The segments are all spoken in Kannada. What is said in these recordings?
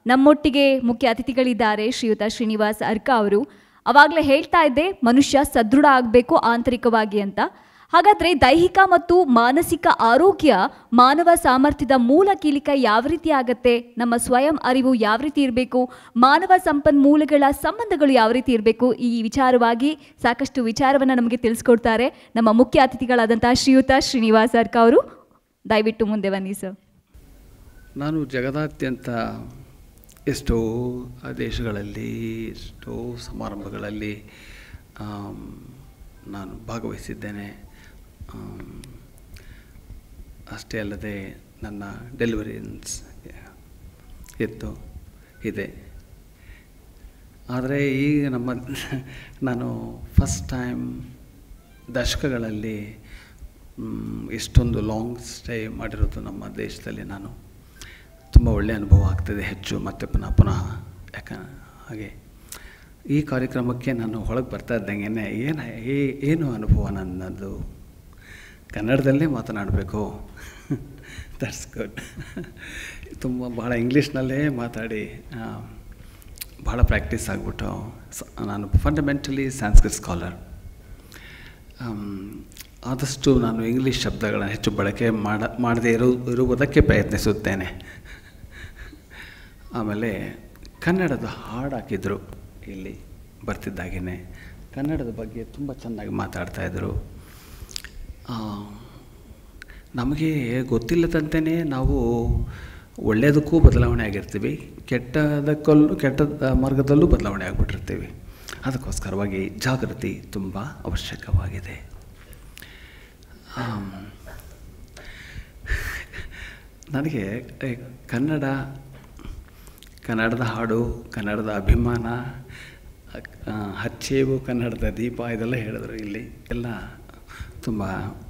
ನಮ್ಮೊಟ್ಟಿಗೆ ಮುಖ್ಯ ಅತಿಥಿಗಳಿದ್ದಾರೆ ಶ್ರೀಯುತ ಶ್ರೀನಿವಾಸ್ ಅರ್ಕ ಅವರು. ಅವಾಗಲೇ ಹೇಳ್ತಾ ಇದ್ದೆ ಮನುಷ್ಯ ಸದೃಢ ಆಗಬೇಕು ಆಂತರಿಕವಾಗಿ ಅಂತ. ಹಾಗಾದರೆ ದೈಹಿಕ ಮತ್ತು ಮಾನಸಿಕ ಆರೋಗ್ಯ ಮಾನವ ಸಾಮರ್ಥ್ಯದ ಮೂಲ ಕೀಲಿಕ ಯಾವ ರೀತಿ ಆಗತ್ತೆ, ನಮ್ಮ ಸ್ವಯಂ ಅರಿವು ಯಾವ ರೀತಿ ಇರಬೇಕು, ಮಾನವ ಸಂಪನ್ಮೂಲಗಳ ಸಂಬಂಧಗಳು ಯಾವ ರೀತಿ ಇರಬೇಕು, ಈ ವಿಚಾರವಾಗಿ ಸಾಕಷ್ಟು ವಿಚಾರವನ್ನು ನಮಗೆ ತಿಳಿಸ್ಕೊಡ್ತಾರೆ ನಮ್ಮ ಮುಖ್ಯ ಅತಿಥಿಗಳಾದಂಥ ಶ್ರೀಯುತ ಶ್ರೀನಿವಾಸ್ ಅರ್ಕ ಅವರು. ದಯವಿಟ್ಟು ಮುಂದೆ ಬನ್ನಿ ಸರ್. ನಾನು ಜಗದಾದ್ಯಂತ ಎಷ್ಟೋ ದೇಶಗಳಲ್ಲಿ ಎಷ್ಟೋ ಸಮಾರಂಭಗಳಲ್ಲಿ ನಾನು ಭಾಗವಹಿಸಿದ್ದೇನೆ. ಅಷ್ಟೇ ಅಲ್ಲದೆ ನನ್ನ ಡೆಲಿವರೀಸ್ ಇದೆ. ಆದರೆ ಈಗ ನಾನು ಫಸ್ಟ್ ಟೈಮ್ ದಶಕಗಳಲ್ಲಿ ಇಷ್ಟೊಂದು ಲಾಂಗ್ ಸ್ಟೇ ಮಾಡಿರೋದು ನಮ್ಮ ದೇಶದಲ್ಲಿ ನಾನು ತುಂಬ ಒಳ್ಳೆಯ ಅನುಭವ ಆಗ್ತದೆ. ಹೆಚ್ಚು ಮತ್ತು ಪುನಃ ಹಾಗೆ ಈ ಕಾರ್ಯಕ್ರಮಕ್ಕೆ ನಾನು ಹೊಳಗೆ ಬರ್ತಾ ಇದ್ದಂಗೆ ಏನು ಅನುಭವ ನನ್ನದು, ಕನ್ನಡದಲ್ಲೇ ಮಾತನಾಡಬೇಕು. That's good. ಭಾಳ ಇಂಗ್ಲೀಷ್ನಲ್ಲೇ ಮಾತಾಡಿ ಭಾಳ ಪ್ರಾಕ್ಟೀಸ್ ಆಗಿಬಿಟ್ಟು ನಾನು ಫಂಡಮೆಂಟಲಿ ಸಂಸ್ಕೃತ್ ಸ್ಕಾಲರ್. ಆದಷ್ಟು ನಾನು ಇಂಗ್ಲೀಷ್ ಶಬ್ದಗಳನ್ನು ಹೆಚ್ಚು ಬಳಕೆ ಮಾಡದೇ ಇರುವುದಕ್ಕೆ ಪ್ರಯತ್ನಿಸುತ್ತೇನೆ. ಆಮೇಲೆ ಕನ್ನಡದ ಹಾಡು ಹಾಕಿದರು ಇಲ್ಲಿ ಬರ್ತಿದ್ದಾಗೇ. ಕನ್ನಡದ ಬಗ್ಗೆ ತುಂಬ ಚೆನ್ನಾಗಿ ಮಾತಾಡ್ತಾಯಿದ್ರು. ನಮಗೆ ಗೊತ್ತಿಲ್ಲದಂತೆಯೇ ನಾವು ಒಳ್ಳೆಯದಕ್ಕೂ ಬದಲಾವಣೆ ಆಗಿರ್ತೀವಿ, ಕೆಟ್ಟ ಮಾರ್ಗದಲ್ಲೂ ಬದಲಾವಣೆ ಆಗಿಬಿಟ್ಟಿರ್ತೀವಿ. ಅದಕ್ಕೋಸ್ಕರವಾಗಿ ಜಾಗೃತಿ ತುಂಬ ಅವಶ್ಯಕವಾಗಿದೆ. ನನಗೆ ಕನ್ನಡದ ಹಾಡು, ಕನ್ನಡದ ಅಭಿಮಾನ, ಹಚ್ಚೇವು ಕನ್ನಡದ ದೀಪ ಇದೆಲ್ಲ ಹೇಳಿದ್ರು. ಇಲ್ಲಿ ಎಲ್ಲ ತುಂಬ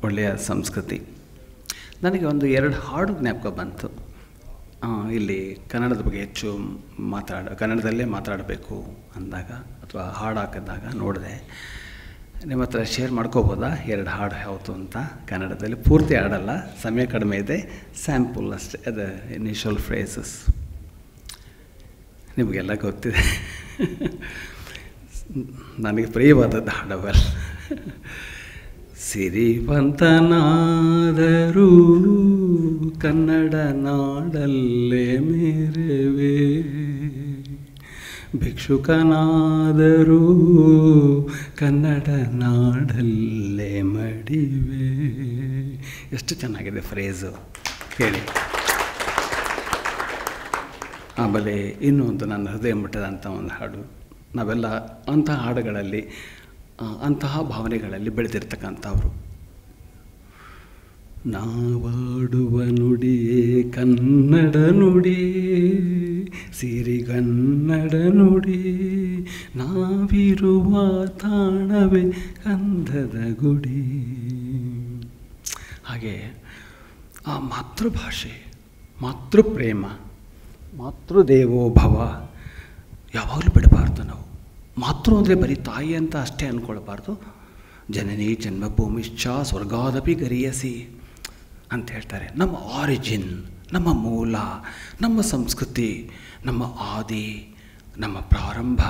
ಒಳ್ಳೆಯ ಸಂಸ್ಕೃತಿ. ನನಗೆ ಒಂದು 2 ಹಾಡು ಜ್ಞಾಪಕ ಬಂತು. ಇಲ್ಲಿ ಕನ್ನಡದ ಬಗ್ಗೆ ಹೆಚ್ಚು ಕನ್ನಡದಲ್ಲೇ ಮಾತಾಡಬೇಕು ಅಂದಾಗ ಅಥವಾ ಹಾಡು ಹಾಕಿದಾಗ ನೋಡಿದೆ. ನಿಮ್ಮ ಹತ್ರ ಶೇರ್ ಮಾಡ್ಕೋಬೋದಾ 2 ಹಾಡು ಯಾವುದು ಅಂತ? ಕನ್ನಡದಲ್ಲಿ ಪೂರ್ತಿ ಹಾಡಲ್ಲ, ಸಮಯ ಕಡಿಮೆ ಇದೆ, ಸ್ಯಾಂಪಲ್ ಅಷ್ಟೇ, ಅದು ಇನಿಷಿಯಲ್ ಫ್ರೇಸಸ್ ನಿಮಗೆಲ್ಲ ಗೊತ್ತಿದೆ. ನನಗೆ ಪ್ರಿಯವಾದದ್ದು ಹಾಡವಲ್ಲ. ಸಿರಿವಂತನಾದರೂ ಕನ್ನಡ ನಾಡಲ್ಲೇ ಮೇರೆವೆ, ಭಿಕ್ಷುಕನಾದರೂ ಕನ್ನಡ ನಾಡಲ್ಲೇ ಮಡಿವೆ. ಎಷ್ಟು ಚೆನ್ನಾಗಿದೆ ಫ್ರೇಝು ಕೇಳಿ. ಆಮೇಲೆ ಇನ್ನೊಂದು ನನ್ನ ಹೃದಯ ಮುಟ್ಟದಂಥ ಒಂದು ಹಾಡು. ನಾವೆಲ್ಲ ಅಂತಹ ಹಾಡುಗಳಲ್ಲಿ, ಅಂತಹ ಭಾವನೆಗಳಲ್ಲಿ ಬೆಳೆದಿರ್ತಕ್ಕಂಥವ್ರು. ನಾವಾಡುವ ನುಡಿಯೇ ಕನ್ನಡ ನುಡಿ, ಸಿರಿಗನ್ನಡ ನುಡಿ, ನಾವಿರುವ ತಾಣವೇ ಗಂಧದ ಗುಡಿ. ಹಾಗೆ ಆ ಮಾತೃಭಾಷೆ, ಮಾತೃಪ್ರೇಮ, ಮಾತೃದೇವೋ ಭವ ಯಾವಾಗಲೂ ಬಿಡಬಾರ್ದು. ನಾವು ಮಾತೃ ಅಂದರೆ ಬರೀ ತಾಯಿ ಅಂತ ಅಷ್ಟೇ ಅಂದ್ಕೊಳ್ಬಾರ್ದು. ಜನನಿ ಜನ್ಮಭೂಮಿಶ್ಚ ಸ್ವರ್ಗಾದಪಿ ಗರಿಯಸಿ ಅಂತ ಹೇಳ್ತಾರೆ. ನಮ್ಮ ಆರಿಜಿನ್, ನಮ್ಮ ಮೂಲ, ನಮ್ಮ ಸಂಸ್ಕೃತಿ, ನಮ್ಮ ಆದಿ, ನಮ್ಮ ಪ್ರಾರಂಭ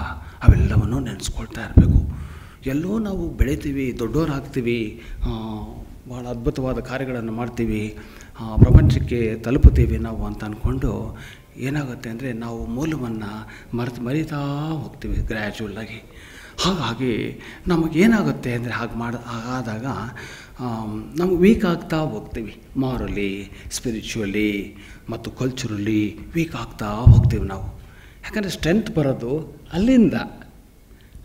ಅವೆಲ್ಲವನ್ನೂ ನೆನೆಸ್ಕೊಳ್ತಾ ಇರಬೇಕು. ಎಲ್ಲೋ ನಾವು ಬೆಳಿತೀವಿ, ದೊಡ್ಡವರಾಗ್ತೀವಿ, ಭಾಳ ಅದ್ಭುತವಾದ ಕಾರ್ಯಗಳನ್ನು ಮಾಡ್ತೀವಿ, ಪ್ರಪಂಚಕ್ಕೆ ತಲುಪುತ್ತೀವಿ ನಾವು ಅಂತ ಅಂದ್ಕೊಂಡು ಏನಾಗುತ್ತೆ ಅಂದರೆ ನಾವು ಮೂಲವನ್ನು ಮರಿತಾ ಹೋಗ್ತೀವಿ ಗ್ರ್ಯಾಜುವಲ್ಲಾಗಿ. ಹಾಗಾಗಿ ನಮಗೇನಾಗುತ್ತೆ ಅಂದರೆ ಹಾಗಾದಾಗ ನಮಗೆ ವೀಕ್ ಆಗ್ತಾ ಹೋಗ್ತೀವಿ. ಮಾರಲಿ, ಸ್ಪಿರಿಚುವಲಿ ಮತ್ತು ಕಲ್ಚರಲಿ ವೀಕ್ ಆಗ್ತಾ ಹೋಗ್ತೀವಿ ನಾವು. ಯಾಕಂದರೆ ಸ್ಟ್ರೆಂತ್ ಬರೋದು ಅಲ್ಲಿಂದ,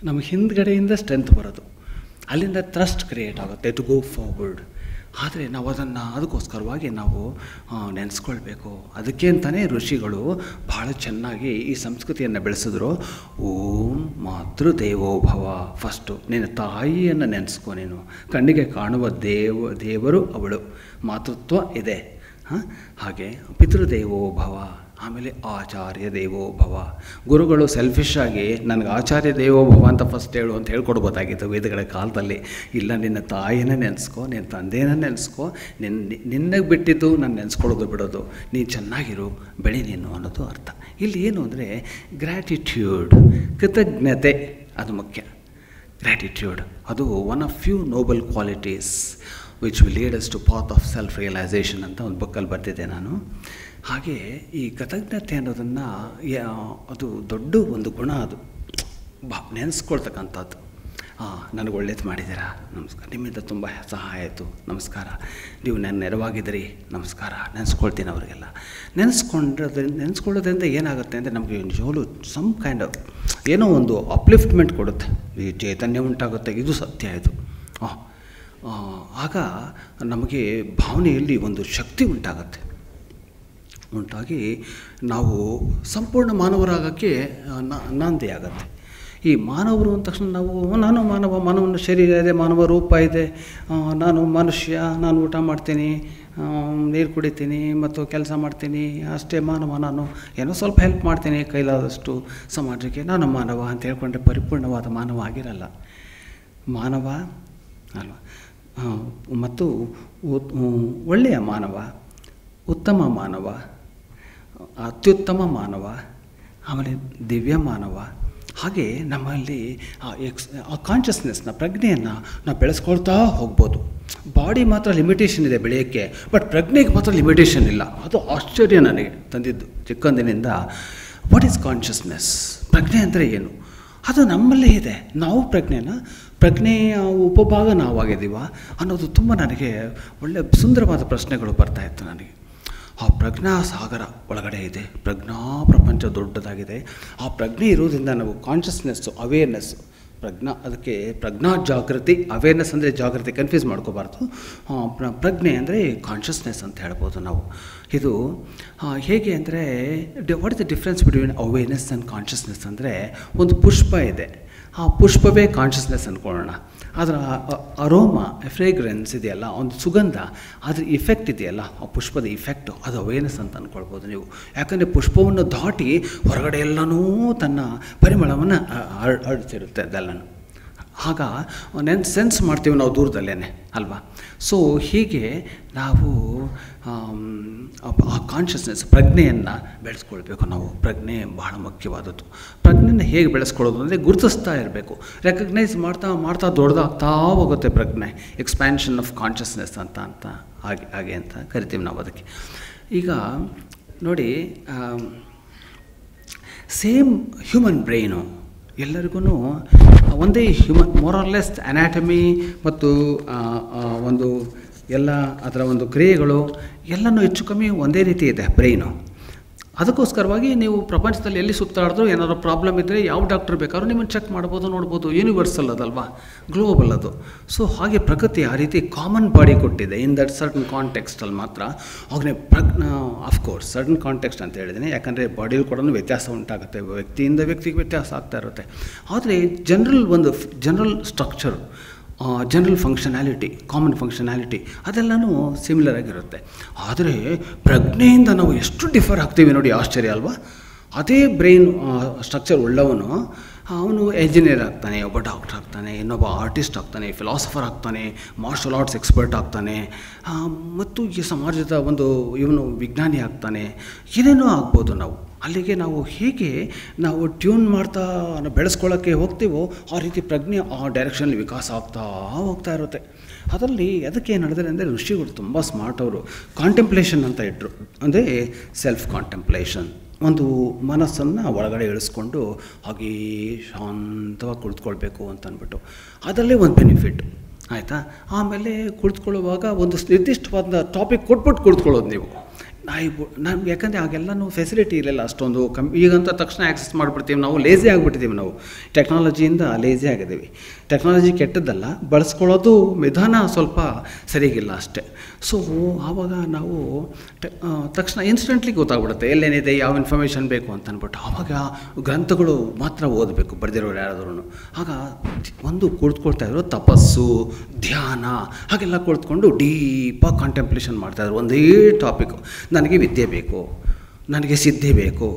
ನಮಗೆ ಹಿಂದ್ಗಡೆಯಿಂದ ಸ್ಟ್ರೆಂತ್ ಬರೋದು ಅಲ್ಲಿಂದ. ಥ್ರಸ್ಟ್ ಕ್ರಿಯೇಟ್ ಆಗುತ್ತೆ ಟು ಗೋ ಫಾರ್ವರ್ಡ್. ಆದರೆ ನಾವು ಅದಕ್ಕೋಸ್ಕರವಾಗಿ ನಾವು ನೆನೆಸ್ಕೊಳ್ಬೇಕು. ಅದಕ್ಕೆ ಅಂತಲೇ ಋಷಿಗಳು ಭಾಳ ಚೆನ್ನಾಗಿ ಈ ಸಂಸ್ಕೃತಿಯನ್ನು ಬೆಳೆಸಿದ್ರು. ಓಂ ಮಾತೃದೇವೋಭವ. ಫಸ್ಟು ನಿನ್ನ ತಾಯಿಯನ್ನು ನೆನೆಸ್ಕೊ. ನೀನು ಕಣ್ಣಿಗೆ ಕಾಣುವ ದೇವರು ಅವಳು, ಮಾತೃತ್ವ ಇದೆ. ಹಾಗೆ ಪಿತೃದೇವೋಭವ. ಆಮೇಲೆ ಆಚಾರ್ಯ ದೇವೋ ಭವ. ಗುರುಗಳು ಸೆಲ್ಫಿಶಾಗಿ ನನಗೆ ಆಚಾರ್ಯ ದೇವೋ ಭವ ಅಂತ ಫಸ್ಟ್ ಹೇಳು ಅಂತ ಹೇಳ್ಕೊಡ್ಬೋದಾಗಿತ್ತು ವೇದಗಳ ಕಾಲದಲ್ಲಿ. ಇಲ್ಲ, ನಿನ್ನ ತಾಯಿನ ನೆನೆಸ್ಕೊ, ನಿನ್ನ ತಂದೆನ ನೆನೆಸ್ಕೊ, ನಿನ್ನಗೆ ಬಿಟ್ಟಿದ್ದು ನಾನು ನೆನೆಸ್ಕೊಳ್ಳೋದು ಬಿಡೋದು, ನೀನು ಚೆನ್ನಾಗಿರು, ಬೆಳಿ ನೀನು ಅನ್ನೋದು ಅರ್ಥ. ಇಲ್ಲಿ ಏನು ಅಂದರೆ ಗ್ರ್ಯಾಟಿಟ್ಯೂಡ್, ಕೃತಜ್ಞತೆ, ಅದು ಮುಖ್ಯ. ಗ್ರ್ಯಾಟಿಟ್ಯೂಡ್ ಅದು one of few noble qualities which will lead us to path of self realisation ಅಂತ ಒಂದು ಬುಕ್ಕಲ್ಲಿ ಬರ್ತಿದ್ದೆ ನಾನು. ಹಾಗೆ ಈ ಕೃತಜ್ಞತೆ ಅನ್ನೋದನ್ನು ಅದು ದೊಡ್ಡ ಒಂದು ಗುಣ, ಅದು ನೆನೆಸ್ಕೊಳ್ತಕ್ಕಂಥದ್ದು. ನನಗೆ ಒಳ್ಳೇದು ಮಾಡಿದ್ದೀರಾ, ನಮಸ್ಕಾರ, ನಿಮ್ಮಿಂದ ತುಂಬ ಸಹಾಯ ಆಯಿತು, ನಮಸ್ಕಾರ, ನೀವು ನನ್ನ ನೆರವಾಗಿದ್ದೀರಿ, ನಮಸ್ಕಾರ, ನೆನೆಸ್ಕೊಳ್ತೀನಿ ಅವರಿಗೆಲ್ಲ. ನೆನೆಸ್ಕೊಳ್ಳೋದ್ರಿಂದ ಏನಾಗುತ್ತೆ ಅಂದರೆ ನಮಗೆ ನಿಜವಾಗ್ಲೂ ಸಮ್ ಕೈಂಡ್ ಆಫ್ ಏನೋ ಒಂದು ಅಪ್ಲಿಫ್ಟ್ಮೆಂಟ್ ಕೊಡುತ್ತೆ, ಈ ಚೈತನ್ಯ ಉಂಟಾಗುತ್ತೆ. ಇದು ಸತ್ಯ. ಇದು ಆಗ ನಮಗೆ ಭಾವನೆಯಲ್ಲಿ ಒಂದು ಶಕ್ತಿ ಉಂಟಾಗಿ ನಾವು ಸಂಪೂರ್ಣ ಮಾನವರಾಗೋಕ್ಕೆ ನಾಂದಿ ಆಗುತ್ತೆ. ಈ ಮಾನವರು ಅಂದ ತಕ್ಷಣ ನಾನು ಮಾನವನ ಶರೀರ ಇದೆ, ಮಾನವ ರೂಪ ಇದೆ, ನಾನು ಮನುಷ್ಯ, ನಾನು ಊಟ ಮಾಡ್ತೀನಿ, ನೀರು ಕುಡಿತೀನಿ ಮತ್ತು ಕೆಲಸ ಮಾಡ್ತೀನಿ, ಅಷ್ಟೇ ಮಾನವ, ನಾನು ಏನೋ ಸ್ವಲ್ಪ ಹೆಲ್ಪ್ ಮಾಡ್ತೀನಿ ಕೈಲಾದಷ್ಟು ಸಮಾಜಕ್ಕೆ, ನಾನು ಮಾನವ ಅಂತ ಹೇಳ್ಕೊಂಡ್ರೆ ಪರಿಪೂರ್ಣವಾದ ಮಾನವ ಆಗಿರಲ್ಲ. ಮಾನವ ಅಲ್ವ, ಮತ್ತು ಒಳ್ಳೆಯ ಮಾನವ, ಉತ್ತಮ ಮಾನವ, ಅತ್ಯುತ್ತಮ ಮಾನವ, ಆಮೇಲೆ ದಿವ್ಯ ಮಾನವ. ಹಾಗೆ ನಮ್ಮಲ್ಲಿ ಆ ಕಾನ್ಷಿಯಸ್ನೆಸ್ನ, ಪ್ರಜ್ಞೆಯನ್ನು ನಾವು ಬೆಳೆಸ್ಕೊಳ್ತಾ ಹೋಗ್ಬೋದು. ಬಾಡಿ ಮಾತ್ರ ಲಿಮಿಟೇಷನ್ ಇದೆ ಬೆಳೆಯೋಕ್ಕೆ, ಬಟ್ ಪ್ರಜ್ಞೆಗೆ ಮಾತ್ರ ಲಿಮಿಟೇಷನ್ ಇಲ್ಲ. ಅದು ಆಶ್ಚರ್ಯ ನನಗೆ ತಂದಿದ್ದು ಚಿಕ್ಕಂದಿನಿಂದ. What is consciousness? ಪ್ರಜ್ಞೆ ಅಂದರೆ ಏನು? ಅದು ನಮ್ಮಲ್ಲೇ ಇದೆ. ನಾವು ಪ್ರಜ್ಞೆಯ ಉಪಭಾಗ ನಾವಾಗಿದ್ದೀವ ಅನ್ನೋದು ತುಂಬ ನನಗೆ ಒಳ್ಳೆಯ ಸುಂದರವಾದ ಪ್ರಶ್ನೆಗಳು ಬರ್ತಾಯಿತ್ತು ನನಗೆ. ಆ ಪ್ರಜ್ಞಾ ಸಾಗರ ಒಳಗಡೆ ಇದೆ, ಪ್ರಜ್ಞಾ ಪ್ರಪಂಚ ದೊಡ್ಡದಾಗಿದೆ. ಆ ಪ್ರಜ್ಞೆ ಇರೋದ್ರಿಂದ ನಾವು ಕಾನ್ಷಿಯಸ್ನೆಸ್ಸು, ಅವೇರ್ನೆಸ್ಸು, ಅದಕ್ಕೆ ಪ್ರಜ್ಞಾ ಜಾಗೃತಿ, ಅವೇರ್ನೆಸ್ ಅಂದರೆ ಜಾಗೃತಿ, ಕನ್ಫ್ಯೂಸ್ ಮಾಡ್ಕೋಬಾರ್ದು. ಪ್ರಜ್ಞೆ ಅಂದರೆ ಕಾನ್ಷಿಯಸ್ನೆಸ್ ಅಂತ ಹೇಳ್ಬೋದು ನಾವು. ಇದು ಹೇಗೆ ಅಂದರೆ what is the difference between awareness and consciousness ಅಂದರೆ, ಒಂದು ಪುಷ್ಪ ಇದೆ, ಆ ಪುಷ್ಪವೇ ಕಾನ್ಷಿಯಸ್ನೆಸ್ ಅಂದ್ಕೊಳ್ಳೋಣ. ಅದರ ಅರೋಮ, ಫ್ರೇಗ್ರೆನ್ಸ್ ಇದೆಯಲ್ಲ, ಒಂದು ಸುಗಂಧ, ಅದ್ರ ಇಫೆಕ್ಟ್ ಇದೆಯಲ್ಲ, ಆ ಪುಷ್ಪದ ಇಫೆಕ್ಟು, ಅದು ಅವೇರ್ನೆಸ್ ಅಂತ ಅಂದ್ಕೊಳ್ಬೋದು ನೀವು. ಯಾಕಂದರೆ ಪುಷ್ಪವನ್ನು ದಾಟಿ ಹೊರಗಡೆ ಎಲ್ಲನೂ ತನ್ನ ಪರಿಮಳವನ್ನು ಹರಡ್ತಿರುತ್ತೆ ಅದೆಲ್ಲನೂ. ಆಗ ಸೆನ್ಸ್ ಮಾಡ್ತೀವಿ ನಾವು ದೂರದಲ್ಲೇ ಅಲ್ವಾ. ಸೊ ಹೀಗೆ ನಾವು ಆ ಕಾನ್ಷಿಯಸ್ನೆಸ್, ಪ್ರಜ್ಞೆಯನ್ನು ಬೆಳೆಸ್ಕೊಳ್ಬೇಕು ನಾವು. ಪ್ರಜ್ಞೆ ಬಹಳ ಮುಖ್ಯವಾದದ್ದು. ಪ್ರಜ್ಞೆನ ಹೇಗೆ ಬೆಳೆಸ್ಕೊಳ್ಳೋದು ಅಂದರೆ ಗುರುತಿಸ್ತಾ ಇರಬೇಕು, ರೆಕಗ್ನೈಸ್ ಮಾಡ್ತಾ ದೊಡ್ಡದಾಗ್ತಾ ಹೋಗುತ್ತೆ ಪ್ರಜ್ಞೆ. ಎಕ್ಸ್ಪ್ಯಾನ್ಷನ್ ಆಫ್ ಕಾನ್ಷಿಯಸ್ನೆಸ್ ಅಂತ ಹಾಗೆ ಅಂತ ಕರಿತೀವಿ ನಾವು ಅದಕ್ಕೆ. ಈಗ ನೋಡಿ, ಸೇಮ್ ಹ್ಯೂಮನ್ ಬ್ರೈನು ಎಲ್ಲರಿಗೂ ಒಂದೇ ಮೋರ್ ಆರ್ ಲೆಸ್ ಅನಾಟಮಿ ಮತ್ತು ಒಂದು ಎಲ್ಲ ಅದರ ಒಂದು ಕ್ರಿಯೆಗಳು ಎಲ್ಲನೂ ಹೆಚ್ಚು ಕಮ್ಮಿ ಒಂದೇ ರೀತಿ ಇದೆ ಬ್ರೈನು. ಅದಕ್ಕೋಸ್ಕರವಾಗಿ ನೀವು ಪ್ರಪಂಚದಲ್ಲಿ ಎಲ್ಲಿ ಸುತ್ತಾಡಿದ್ರೂ ಏನಾದರೂ ಪ್ರಾಬ್ಲಮ್ ಇದ್ದರೆ ಯಾವ ಡಾಕ್ಟ್ರ್ ಬೇಕಾದ್ರೂ ನಿಮ್ಮನ್ನು ಚೆಕ್ ಮಾಡ್ಬೋದು, ನೋಡ್ಬೋದು. ಯೂನಿವರ್ಸಲ್ ಅದಲ್ವಾ, ಗ್ಲೋಬಲ್ ಅದು. ಸೊ ಹಾಗೆ ಪ್ರಕೃತಿ ಆ ರೀತಿ ಕಾಮನ್ ಬಾಡಿ ಕೊಟ್ಟಿದೆ ಇನ್ ದಟ್ ಸರ್ಟನ್ ಕಾಂಟೆಕ್ಸ್ಟಲ್ಲಿ ಮಾತ್ರ. ಆಗಲೇ ಅಫ್ಕೋರ್ಸ್ ಸರ್ಟನ್ ಕಾಂಟೆಕ್ಸ್ಟ್ ಅಂತ ಹೇಳಿದ್ದೀನಿ, ಯಾಕಂದರೆ ಬಾಡಿಯಲ್ಲಿ ಕೂಡ ವ್ಯತ್ಯಾಸ ಉಂಟಾಗುತ್ತೆ, ವ್ಯಕ್ತಿಯಿಂದ ವ್ಯಕ್ತಿಗೆ ವ್ಯತ್ಯಾಸ ಆಗ್ತಾ ಇರುತ್ತೆ. ಆದರೆ general structure, general functionality, common functionality ಅದೆಲ್ಲನೂ ಸಿಮಿಲರ್ ಆಗಿರುತ್ತೆ. ಆದರೆ ಪ್ರಜ್ಞೆಯಿಂದ ನಾವು ಎಷ್ಟು ಡಿಫರ್ ಆಗ್ತೀವಿ ನೋಡಿ, ಆಶ್ಚರ್ಯ ಅಲ್ವಾ. ಅದೇ ಬ್ರೈನ್ ಸ್ಟ್ರಕ್ಚರ್ ಉಳ್ಳವನು ಅವನು ಎಂಜಿನಿಯರ್ ಆಗ್ತಾನೆ, ಒಬ್ಬ ಡಾಕ್ಟರ್ ಆಗ್ತಾನೆ, ಇನ್ನೊಬ್ಬ ಆರ್ಟಿಸ್ಟ್ ಆಗ್ತಾನೆ, ಫಿಲಾಸಫರ್ ಆಗ್ತಾನೆ, ಮಾರ್ಷಲ್ ಆರ್ಟ್ಸ್ ಎಕ್ಸ್ಪರ್ಟ್ ಆಗ್ತಾನೆ, ಮತ್ತು ಈ ಸಮಾಜದ ಇವನು ವಿಜ್ಞಾನಿ ಆಗ್ತಾನೆ, ಏನೇನೋ ಆಗ್ಬೋದು ನಾವು. ಅಲ್ಲಿಗೆ ನಾವು ಹೇಗೆ ನಾವು ಟ್ಯೂನ್ ಮಾಡ್ತಾ ಬೆಳೆಸ್ಕೊಳ್ಳೋಕ್ಕೆ ಹೋಗ್ತೀವೋ ಆ ರೀತಿ ಪ್ರಜ್ಞೆ ಆ ಡೈರೆಕ್ಷನಲ್ಲಿ ವಿಕಾಸ ಹೋಗ್ತಾ ಇರುತ್ತೆ. ಅದರಲ್ಲಿ ಅದಕ್ಕೆ ಏನು ನಡೆದರೆ ಅಂದರೆ ಋಷಿಗಳು ತುಂಬ ಸ್ಮಾರ್ಟ್. ಅವರು ಕಾಂಟೆಂಪ್ಲೇಷನ್ ಅಂತ ಇಟ್ಟರು, ಅಂದರೆ ಸೆಲ್ಫ್ ಕಾಂಟೆಂಪ್ಲೇಷನ್. ಒಂದು ಮನಸ್ಸನ್ನು ಒಳಗಡೆ ಇಳಿಸ್ಕೊಂಡು ಹಾಗೇ ಶಾಂತವಾಗಿ ಕುಳಿತುಕೊಳ್ಬೇಕು ಅಂತ ಅಂದ್ಬಿಟ್ಟು, ಅದರಲ್ಲೇ ಒಂದು ಬೆನಿಫಿಟ್ ಆಯಿತಾ. ಆಮೇಲೆ ಕುಳಿತುಕೊಳ್ಳುವಾಗ ಒಂದು ನಿರ್ದಿಷ್ಟವಾದ ಟಾಪಿಕ್ ಕೊಟ್ಬಿಟ್ಟು ಕುಳಿತುಕೊಳ್ಳೋದು ನೀವು. ನಮ್ಗೆ ಯಾಕಂದರೆ ಆಗೆಲ್ಲನೂ ಫೆಸಿಲಿಟಿ ಇರಲಿಲ್ಲ ಅಷ್ಟೊಂದು ಈಗಂತ ತಕ್ಷಣ ಆ್ಯಕ್ಸೆಸ್ ಮಾಡಿಬಿಡ್ತೀವಿ ನಾವು, ಲೇಝಿ ಆಗಿಬಿಟ್ಟಿದ್ದೀವಿ ನಾವು. ಟೆಕ್ನಾಲಜಿಯಿಂದ ಲೇಝಿ ಆಗಿದ್ದೀವಿ. ಟೆಕ್ನಾಲಜಿ ಕೆಟ್ಟದ್ದಲ್ಲ, ಬಳಸ್ಕೊಳ್ಳೋದು ವಿಧಾನ ಸ್ವಲ್ಪ ಸರಿಗಿಲ್ಲ ಅಷ್ಟೇ. ಸೊ ಆವಾಗ ನಾವು ತಕ್ಷಣ ಇನ್ಸ್ಟೆಂಟ್ಲಿ ಗೊತ್ತಾಗ್ಬಿಡುತ್ತೆ ಎಲ್ಲೇನಿದೆ, ಯಾವ ಇನ್ಫಾರ್ಮೇಷನ್ ಬೇಕು ಅಂತ ಅಂದ್ಬಿಟ್ಟು. ಆವಾಗ ಗ್ರಂಥಗಳು ಮಾತ್ರ ಓದಬೇಕು ಬರೆದಿರೋರು ಯಾರಾದ್ರೂ. ಆಗ ಕುಳಿತುಕೊಳ್ತಾ ಇದ್ರು ತಪಸ್ಸು, ಧ್ಯಾನ ಹಾಗೆಲ್ಲ ಕುಳಿತುಕೊಂಡು ಡೀಪಾಗಿ ಕಾಂಟೆಂಪ್ಲೇಷನ್ ಮಾಡ್ತಾಯಿದ್ರು ಒಂದೇ ಟಾಪಿಕ್. ನನಗೆ ವಿದ್ಯೆ ಬೇಕು, ನನಗೆ ಸಿದ್ಧಿ ಬೇಕು,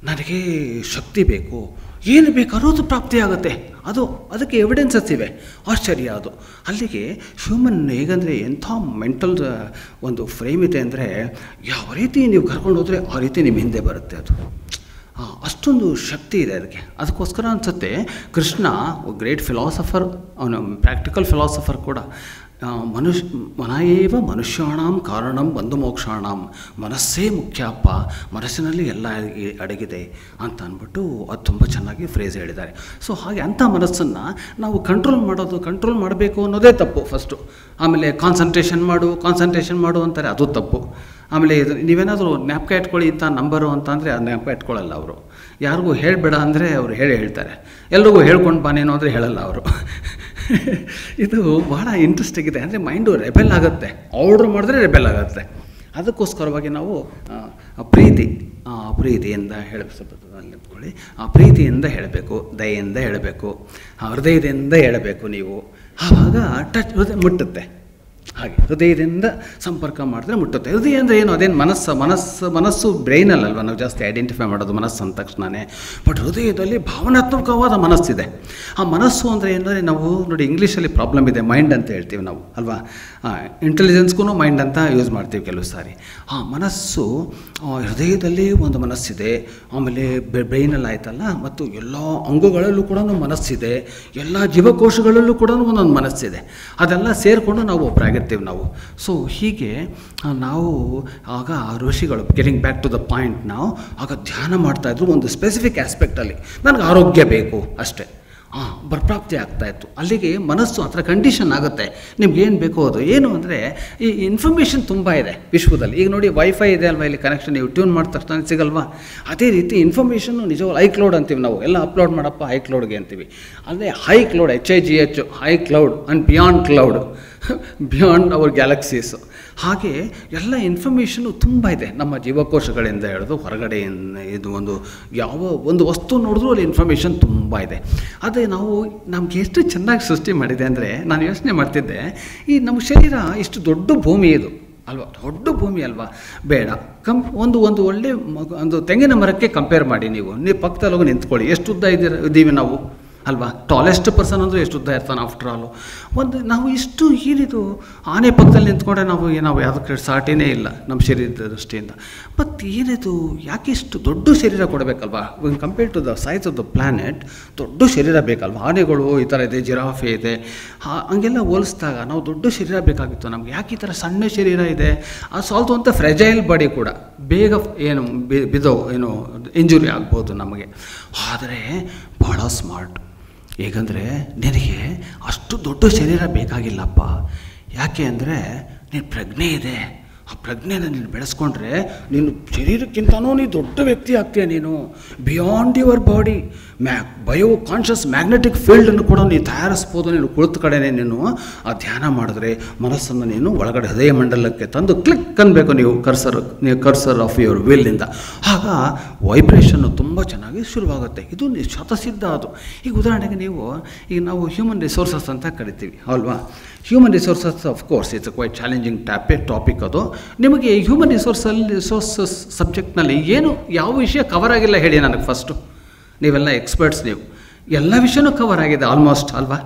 ನನಗೆ ಶಕ್ತಿ ಬೇಕು, ಏನು ಬೇಕಾದ್ರೂ ಅದು ಪ್ರಾಪ್ತಿಯಾಗುತ್ತೆ. ಅದಕ್ಕೆ ಎವಿಡೆನ್ಸಸ್ ಇವೆ. ಆಶ್ಚರ್ಯ ಅದು. ಅಲ್ಲಿಗೆ ಹ್ಯೂಮನ್ ಹೇಗಂದರೆ ಎಂಥ ಮೆಂಟಲ್ ಒಂದು ಫ್ರೇಮ್ ಇದೆ ಅಂದರೆ, ಯಾವ ರೀತಿ ನೀವು ಕರ್ಕೊಂಡು ಹೋದರೆ ಆ ರೀತಿ ನಿಮ್ಮ ಹಿಂದೆ ಬರುತ್ತೆ ಅದು. ಅಷ್ಟೊಂದು ಶಕ್ತಿ ಇದೆ ಅದಕ್ಕೆ. ಅದಕ್ಕೋಸ್ಕರ ಅನಿಸುತ್ತೆ ಕೃಷ್ಣ ಗ್ರೇಟ್ ಫಿಲಾಸಫರ್, ಅವನು ಪ್ರಾಕ್ಟಿಕಲ್ ಫಿಲಾಸಫರ್ ಕೂಡ. ಮನಯೇವ ಮನುಷ್ಯಾಣಂ ಕಾರಣಂ ಬಂಧು ಮೋಕ್ಷಾಣಂ, ಮನಸ್ಸೇ ಮುಖ್ಯ ಅಪ್ಪ, ಮನಸ್ಸಿನಲ್ಲಿ ಎಲ್ಲ ಅಡಗಿದೆ ಅಂತ ಅಂದ್ಬಿಟ್ಟು ಅದು ತುಂಬ ಚೆನ್ನಾಗಿ ಫ್ರೇಸ್ ಹೇಳಿದ್ದಾರೆ. ಸೊ ಹಾಗೆ ಅಂಥ ಮನಸ್ಸನ್ನು ನಾವು ಕಂಟ್ರೋಲ್ ಮಾಡಬೇಕು ಅನ್ನೋದೇ ತಪ್ಪು ಫಸ್ಟು. ಆಮೇಲೆ ಕಾನ್ಸಂಟ್ರೇಷನ್ ಮಾಡು ಅಂತಾರೆ, ಅದು ತಪ್ಪು. ಆಮೇಲೆ ನೀವೇನಾದರೂ ಜ್ಞಾಪಕ ಇಟ್ಕೊಳ್ಳಿ ಇಂಥ ನಂಬರು ಅಂತಂದರೆ ಅದು ಜ್ಞಾಪಕ ಇಟ್ಕೊಳ್ಳಲ್ಲ ಅವರು. ಯಾರಿಗೂ ಹೇಳಬೇಡ ಅಂದರೆ ಅವರು ಹೇಳ್ತಾರೆ. ಎಲ್ರಿಗೂ ಹೇಳ್ಕೊಂಡು ಬಾನೇನೋ ಅಂದರೆ ಹೇಳಲ್ಲ ಅವರು. ಇದು ಭಾಳ ಇಂಟ್ರೆಸ್ಟಿಂಗ್ ಇದೆ. ಅಂದರೆ ಮೈಂಡು ರೆಬೆಲ್ ಆಗುತ್ತೆ, ಆರ್ಡ್ರ್ ಮಾಡಿದ್ರೆ ರೆಬೆಲ್ ಆಗುತ್ತೆ. ಅದಕ್ಕೋಸ್ಕರವಾಗಿ ನಾವು ಪ್ರೀತಿಯಿಂದ ನಿಂತ್ಕೊಳ್ಳಿ, ಪ್ರೀತಿಯಿಂದ ಹೇಳಬೇಕು, ದಯೆಯಿಂದ ಹೇಳಬೇಕು, ಹೃದಯದಿಂದ ಹೇಳಬೇಕು. ನೀವು ಆವಾಗ ಹೃದಯ ಮುಟ್ಟುತ್ತೆ. ಹಾಗೆ ಹೃದಯದಿಂದ ಸಂಪರ್ಕ ಮಾಡಿದ್ರೆ ಮುಟ್ಟುತ್ತೆ. ಹೃದಯ ಅಂದರೆ ಏನು? ಅದೇನು ಮನಸ್ಸು ಬ್ರೈನಲ್ಲಲ್ವ ನಾವು ಜಾಸ್ತಿ ಐಡೆಂಟಿಫೈ ಮಾಡೋದು ಮನಸ್ಸು ಅಂದ ತಕ್ಷಣವೇ. ಬಟ್ ಹೃದಯದಲ್ಲಿ ಭಾವನಾತ್ಮಕವಾದ ಮನಸ್ಸಿದೆ. ಆ ಮನಸ್ಸು ಅಂದರೆ ಏನಂದರೆ, ನಾವು ನೋಡಿ ಇಂಗ್ಲೀಷಲ್ಲಿ ಪ್ರಾಬ್ಲಮ್ ಇದೆ, ಮೈಂಡ್ ಅಂತ ಹೇಳ್ತೀವಿ ನಾವು ಅಲ್ವಾ. ಇಂಟೆಲಿಜೆನ್ಸ್ಗೂ ಮೈಂಡ್ ಅಂತ ಯೂಸ್ ಮಾಡ್ತೀವಿ ಕೆಲವು ಸಾರಿ. ಆ ಮನಸ್ಸು ಹೃದಯದಲ್ಲಿ ಒಂದು ಮನಸ್ಸಿದೆ, ಆಮೇಲೆ ಬ್ರೈನಲ್ಲಿ ಆಯ್ತಲ್ಲ, ಮತ್ತು ಎಲ್ಲ ಅಂಗಗಳಲ್ಲೂ ಕೂಡ ಮನಸ್ಸಿದೆ, ಎಲ್ಲ ಜೀವಕೋಶಗಳಲ್ಲೂ ಕೂಡ ಒಂದೊಂದು ಮನಸ್ಸಿದೆ. ಅದೆಲ್ಲ ಸೇರಿಕೊಂಡು ನಾವು ಒಬ್ಬರಾಗಿರ್ತೀವಿ ನಾವು. ಸೊ ಹೀಗೆ ನಾವು ಆಗ ಋಷಿಗಳು getting back to the point, ನಾವು ಆಗ ಧ್ಯಾನ ಮಾಡ್ತಾಯಿದ್ರು ಒಂದು ಸ್ಪೆಸಿಫಿಕ್ ಆಸ್ಪೆಕ್ಟಲ್ಲಿ. ನನಗೆ ಆರೋಗ್ಯ ಬೇಕು ಅಷ್ಟೇ, ಬರ್ಪ್ರಾಪ್ತಿ ಆಗ್ತಾಯಿತ್ತು. ಅಲ್ಲಿಗೆ ಮನಸ್ಸು ಆ ಥರ ಕಂಡೀಷನ್ ಆಗುತ್ತೆ. ನಿಮ್ಗೇನು ಬೇಕೋ ಅದು. ಏನು ಅಂದರೆ ಈ ಇನ್ಫಾರ್ಮೇಷನ್ ತುಂಬ ಇದೆ ವಿಶ್ವದಲ್ಲಿ. ಈಗ ನೋಡಿ ವೈಫೈ ಇದೆ ಅಲ್ವಾ, ಇಲ್ಲಿ ಕನೆಕ್ಷನ್ ನೀವು ಟ್ಯೂನ್ ಮಾಡಿದ ತಕ್ಷಣ ಸಿಗಲ್ವಾ. ಅದೇ ರೀತಿ ಇನ್ಫಾರ್ಮೇಷನ್ನು ನಿಜವಾಗ್ಲೂ ಐಕ್ಲೌಡ್ ಅಂತೀವಿ ನಾವು. ಎಲ್ಲ ಅಪ್ಲೋಡ್ ಮಾಡಪ್ಪ ಐಕ್ಲೌಡ್ಗೆ ಅಂತೀವಿ. ಅಲ್ಲದೆ high cloud, HIGH, high cloud and beyond cloud, beyond our galaxies. ಹಾಗೆ ಎಲ್ಲ ಇನ್ಫಾರ್ಮೇಷನ್ನು ತುಂಬ ಇದೆ ನಮ್ಮ ಜೀವಕೋಶಗಳಿಂದ ಹಿಡಿದು ಹೊರಗಡೆಯಿಂದ. ಇದು ಯಾವ ಒಂದು ವಸ್ತು ನೋಡಿದ್ರೂ ಅಲ್ಲಿ ಇನ್ಫಾರ್ಮೇಷನ್ ತುಂಬ ಇದೆ. ಅದೇ ನಮ್ಗೆ ಎಷ್ಟು ಚೆನ್ನಾಗಿ ಸೃಷ್ಟಿ ಮಾಡಿದೆ ಅಂದರೆ, ನಾನು ಯೋಚನೆ ಮಾಡ್ತಿದ್ದೆ, ಈ ನಮ್ಮ ಶರೀರ ಇಷ್ಟು ದೊಡ್ಡ ಭೂಮಿ ಇದು ಅಲ್ವಾ, ದೊಡ್ಡ ಭೂಮಿ ಅಲ್ವಾ. ಬೇಡ, ಒಂದು ಒಳ್ಳೆ ಒಂದು ತೆಂಗಿನ ಮರಕ್ಕೆ ಕಂಪೇರ್ ಮಾಡಿ. ನೀವು ಪಕ್ಕದಲ್ಲಿ ಹೋಗಿ ನಿಂತ್ಕೊಳ್ಳಿ, ಎಷ್ಟು ಉದ್ದ ಇದ್ದೀವಿ ನಾವು ಅಲ್ವಾ. ಟಾಲೆಸ್ಟ್ ಪರ್ಸನ್ ಅಂದರೆ ಎಷ್ಟು ಉದ್ದ ಇರ್ತಾನೆ ಆಫ್ಟರ್ ಆಲು. ನಾವು ಇಷ್ಟು ಏನಿದು ಆನೆ ಪಕ್ಕದಲ್ಲಿ ನಿಂತ್ಕೊಂಡ್ರೆ ನಾವು ಯಾವುದಕ್ಕೆ ಸಾಟಿನೇ ಇಲ್ಲ ನಮ್ಮ ಶರೀರದ ದೃಷ್ಟಿಯಿಂದ. ಮತ್ತು ಏನಿದು, ಯಾಕೆ ಇಷ್ಟು ದೊಡ್ಡ ಶರೀರ ಕೊಡಬೇಕಲ್ವಾ? Compare to the size of the planet ದೊಡ್ಡ ಶರೀರ ಬೇಕಲ್ವ. ಆನೆಗಳು ಈ ಥರ ಇದೆ, ಜಿರಾಫೆ ಇದೆ, ಹಂಗೆಲ್ಲ ಹೋಲಿಸಿದಾಗ ನಾವು ದೊಡ್ಡ ಶರೀರ ಬೇಕಾಗಿತ್ತು ನಮಗೆ. ಯಾಕೆ ಈ ಥರ ಸಣ್ಣ ಶರೀರ ಇದೆ? ಅದು ಸಾಲ್ತು ಅಂತ ಫ್ರೆಜೈಲ್ ಬಾಡಿ ಕೂಡ, ಬೇಗ ಇಂಜುರಿ ಆಗ್ಬೋದು ನಮಗೆ. ಆದರೆ ಭಾಳ ಸ್ಮಾರ್ಟ್. ಹೇಗಂದರೆ, ನಿನಗೆ ಅಷ್ಟು ದೊಡ್ಡ ಶರೀರ ಬೇಕಾಗಿಲ್ಲಪ್ಪ. ಯಾಕೆ ಅಂದರೆ ನೀನು ಪ್ರಜ್ಞೆ ಇದೆ. ಆ ಪ್ರಜ್ಞೆನ ನೀನು ಬೆಳೆಸ್ಕೊಂಡ್ರೆ ನೀನು ಶರೀರಕ್ಕಿಂತನೂ ನೀನು ದೊಡ್ಡ ವ್ಯಕ್ತಿ ಆಗ್ತೀಯ. ನೀನು beyond your body bio conscious magnetic ಫೀಲ್ಡನ್ನು ಕೂಡ ನೀನು ತಯಾರಿಸ್ಬೋದು. ನೀನು ಕುಳಿತ ಕಡೆನೇ ನೀನು ಆ ಧ್ಯಾನ ಮಾಡಿದ್ರೆ ಮನಸ್ಸನ್ನು ನೀನು ಒಳಗಡೆ ಹೃದಯ ಮಂಡಲಕ್ಕೆ ತಂದು ಕ್ಲಿಕ್ ಅನ್ಬೇಕು ನೀವು ಕರ್ಸರ್ ಆಫ್ ಯುವರ್ ವಿಲ್ಲಿಂದ. ಆಗ ವೈಬ್ರೇಷನ್ನು ತುಂಬ ಚೆನ್ನಾಗಿ ಶುರುವಾಗುತ್ತೆ. ಇದು ಶತಸಿದ್ಧ ಅದು. ಈಗ ಉದಾಹರಣೆಗೆ ಈಗ ನಾವು ಹ್ಯೂಮನ್ ರಿಸೋರ್ಸಸ್ ಅಂತ ಕರಿತೀವಿ ಅಲ್ವಾ. Human resources of course it's quite challenging topic ಅದು. ನಿಮಗೆ ಹ್ಯೂಮನ್ ರಿಸೋರ್ಸಸ್ ಸಬ್ಜೆಕ್ಟ್ನಲ್ಲಿ ಯಾವ ವಿಷಯ ಕವರ್ ಆಗಿಲ್ಲ ಹೇಳಿ ನನಗೆ ಫಸ್ಟು. ನೀವೆಲ್ಲ ಎಕ್ಸ್ಪರ್ಟ್ಸ್, ನೀವು ಎಲ್ಲ ವಿಷಯನೂ ಕವರ್ ಆಗಿದೆ ಆಲ್ಮೋಸ್ಟ್ ಅಲ್ವಾ.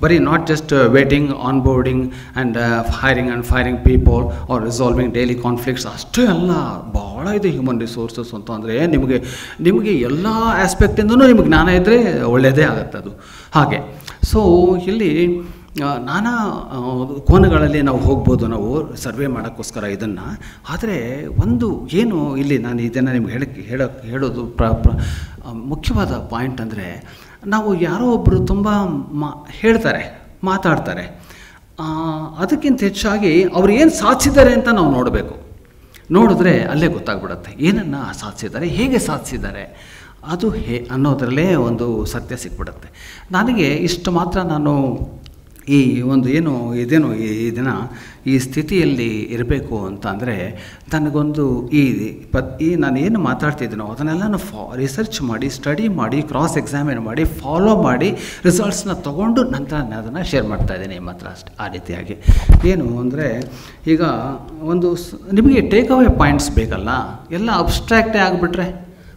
ಬರೀ not just waiting, on boarding and hiring and firing people are resolving daily conflicts ಅಷ್ಟೇ ಅಲ್ಲ, ಭಾಳ ಇದೆ ಹ್ಯೂಮನ್ ರಿಸೋರ್ಸಸ್ ಅಂತ. ಅಂದರೆ ನಿಮಗೆ ಎಲ್ಲ ಆಸ್ಪೆಕ್ಟಿಂದನೂ ನಿಮಗೆ ಜ್ಞಾನ ಇದ್ದರೆ ಒಳ್ಳೆಯದೇ ಆಗುತ್ತೆ ಅದು. ಹಾಗೆ ಸೊ ಇಲ್ಲಿ ನಾನಾ ಕೋನಗಳಲ್ಲಿ ನಾವು ಹೋಗ್ಬೋದು, ನಾವು ಸರ್ವೆ ಮಾಡೋಕ್ಕೋಸ್ಕರ ಇದನ್ನು. ಆದರೆ ಇಲ್ಲಿ ನಾನು ಇದನ್ನು ನಿಮ್ಗೆ ಹೇಳೋದು ಮುಖ್ಯವಾದ ಪಾಯಿಂಟ್ ಅಂದರೆ, ನಾವು ಯಾರೋ ಒಬ್ಬರು ತುಂಬ ಮಾತಾಡ್ತಾರೆ, ಅದಕ್ಕಿಂತ ಹೆಚ್ಚಾಗಿ ಅವ್ರು ಏನು ಸಾಧಿಸಿದ್ದಾರೆ ಅಂತ ನಾವು ನೋಡಿದ್ರೆ ಅಲ್ಲೇ ಗೊತ್ತಾಗ್ಬಿಡುತ್ತೆ ಏನನ್ನು ಸಾಧಿಸಿದ್ದಾರೆ, ಹೇಗೆ ಸಾಧಿಸಿದ್ದಾರೆ ಅನ್ನೋದರಲ್ಲೇ ಒಂದು ಸತ್ಯ ಸಿಕ್ಬಿಡುತ್ತೆ. ನನಗೆ ಇಷ್ಟು ಮಾತ್ರ ನಾನು ಈ ಒಂದು ಇದೇನು ಈ ದಿನ ಈ ಸ್ಥಿತಿಯಲ್ಲಿ ಇರಬೇಕು ಅಂತ ಅಂದರೆ ನನಗೊಂದು ಈ ನಾನು ಏನು ಮಾತಾಡ್ತಿದ್ದೀನೋ ಅದನ್ನೆಲ್ಲ ರಿಸರ್ಚ್ ಮಾಡಿ, ಸ್ಟಡಿ ಮಾಡಿ, ಕ್ರಾಸ್ ಎಕ್ಸಾಮಿನ್ ಮಾಡಿ, ಫಾಲೋ ಮಾಡಿ, ರಿಸಲ್ಟ್ಸ್ನ ತೊಗೊಂಡು ನಂತರ ನಾನು ಅದನ್ನು ಶೇರ್ ಮಾಡ್ತಾಯಿದ್ದೀನಿ ನಿಮ್ಮ ಹತ್ರ ಅಷ್ಟೆ. ಆ ರೀತಿಯಾಗಿ ಏನು ಅಂದರೆ ಈಗ ಒಂದು ನಿಮಗೆ ಟೇಕ್ ಅವೇ ಪಾಯಿಂಟ್ಸ್ ಬೇಕಲ್ಲ. ಎಲ್ಲ ಅಬ್ಸ್ಟ್ರಾಕ್ಟೇ ಆಗಿಬಿಟ್ರೆ,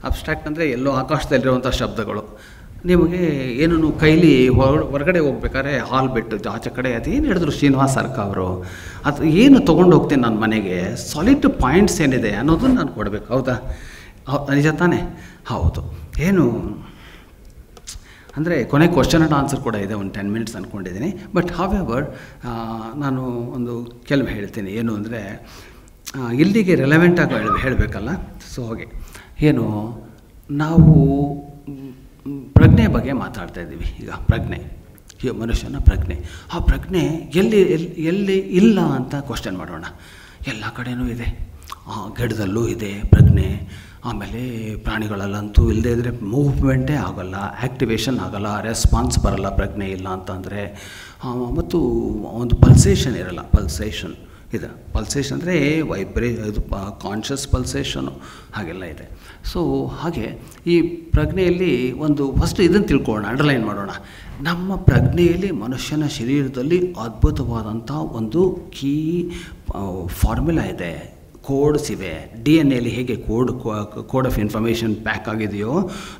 ಅಬ್ಸ್ಟ್ರಾಕ್ಟ್ ಅಂದರೆ ಎಲ್ಲೋ ಆಕಾಶದಲ್ಲಿರುವಂಥ ಶಬ್ದಗಳು, ನಿಮಗೆ ಏನು ಕೈಲಿ ಹೊರಗಡೆ ಹೋಗ್ಬೇಕಾದ್ರೆ ಹಾಲ್ ಬಿಟ್ಟು ಆಚೆ ಕಡೆ ಅದೇನು ಹೇಳಿದ್ರು ಶ್ರೀನಿವಾಸ್ ಅರ್ಕ ಅವರು, ಅದು ಏನು ತೊಗೊಂಡು ಹೋಗ್ತೀನಿ ನನ್ನ ಮನೆಗೆ, ಸಾಲಿಡ್ ಪಾಯಿಂಟ್ಸ್ ಏನಿದೆ ಅನ್ನೋದನ್ನು ನಾನು ಕೊಡಬೇಕು. ಹೌದಾ? ನಿಜ ತಾನೇ? ಹೌದು. ಏನು ಅಂದರೆ ಕೊನೆ ಕ್ವಶನ್ ಆ್ಯಂಡ್ ಆನ್ಸರ್ ಕೂಡ ಇದೆ, ಒಂದು 10 ಮಿನಿಟ್ಸ್ ಅಂದ್ಕೊಂಡಿದ್ದೀನಿ. ಬಟ್ ಹಾವೆವರ್ ನಾನು ಒಂದು ಕೆಲವು ಹೇಳ್ತೀನಿ. ಏನು ಅಂದರೆ ಇಲ್ಲಿಗೆ ರೆಲೆವೆಂಟಾಗಿ ಹೇಳಬೇಕಲ್ಲ. ಸೊ ಹಾಗೆ ಏನು ನಾವು ಪ್ರಜ್ಞೆ ಬಗ್ಗೆ ಮಾತಾಡ್ತಾ ಇದ್ದೀವಿ. ಈಗ ಪ್ರಜ್ಞೆ, ಮನುಷ್ಯನ ಪ್ರಜ್ಞೆ, ಆ ಪ್ರಜ್ಞೆ ಎಲ್ಲಿ ಇಲ್ಲ ಅಂತ ಕ್ವಶನ್ ಮಾಡೋಣ. ಎಲ್ಲ ಕಡೆಯೂ ಇದೆ. ಗಿಡದಲ್ಲೂ ಇದೆ ಪ್ರಜ್ಞೆ, ಆಮೇಲೆ ಪ್ರಾಣಿಗಳಲ್ಲಂತೂ ಇಲ್ಲದೇ ಇದ್ದರೆ ಮೂವ್ಮೆಂಟೇ ಆಗೋಲ್ಲ, ಆ್ಯಕ್ಟಿವೇಶನ್ ಆಗೋಲ್ಲ, ರೆಸ್ಪಾನ್ಸ್ ಬರೋಲ್ಲ ಪ್ರಜ್ಞೆ ಇಲ್ಲ ಅಂತಂದರೆ. ಮತ್ತು ಒಂದು ಪಲ್ಸೇಷನ್ ಇರೋಲ್ಲ. ಪಲ್ಸೇಷನ್ ಇದೆ. ಪಲ್ಸೇಷನ್ ಅಂದರೆ ಇದು ಕಾನ್ಷಿಯಸ್ ಪಲ್ಸೇಷನು ಹಾಗೆಲ್ಲ ಇದೆ. ಸೊ ಹಾಗೆ ಈ ಪ್ರಜ್ಞೆಯಲ್ಲಿ ಒಂದು ಫಸ್ಟ್ ಇದನ್ನು ತಿಳ್ಕೊಳ್ಳೋಣ, ಅಂಡರ್ಲೈನ್ ಮಾಡೋಣ. ನಮ್ಮ ಪ್ರಜ್ಞೆಯಲ್ಲಿ ಮನುಷ್ಯನ ಶರೀರದಲ್ಲಿ ಅದ್ಭುತವಾದಂಥ ಒಂದು ಕೀ ಫಾರ್ಮುಲಾ ಇದೆ, ಕೋಡ್ಸ್ ಇವೆ. DNA ಹೇಗೆ ಕೋಡ್ ಆಫ್ ಇನ್ಫಾರ್ಮೇಷನ್ ಪ್ಯಾಕ್ ಆಗಿದೆಯೋ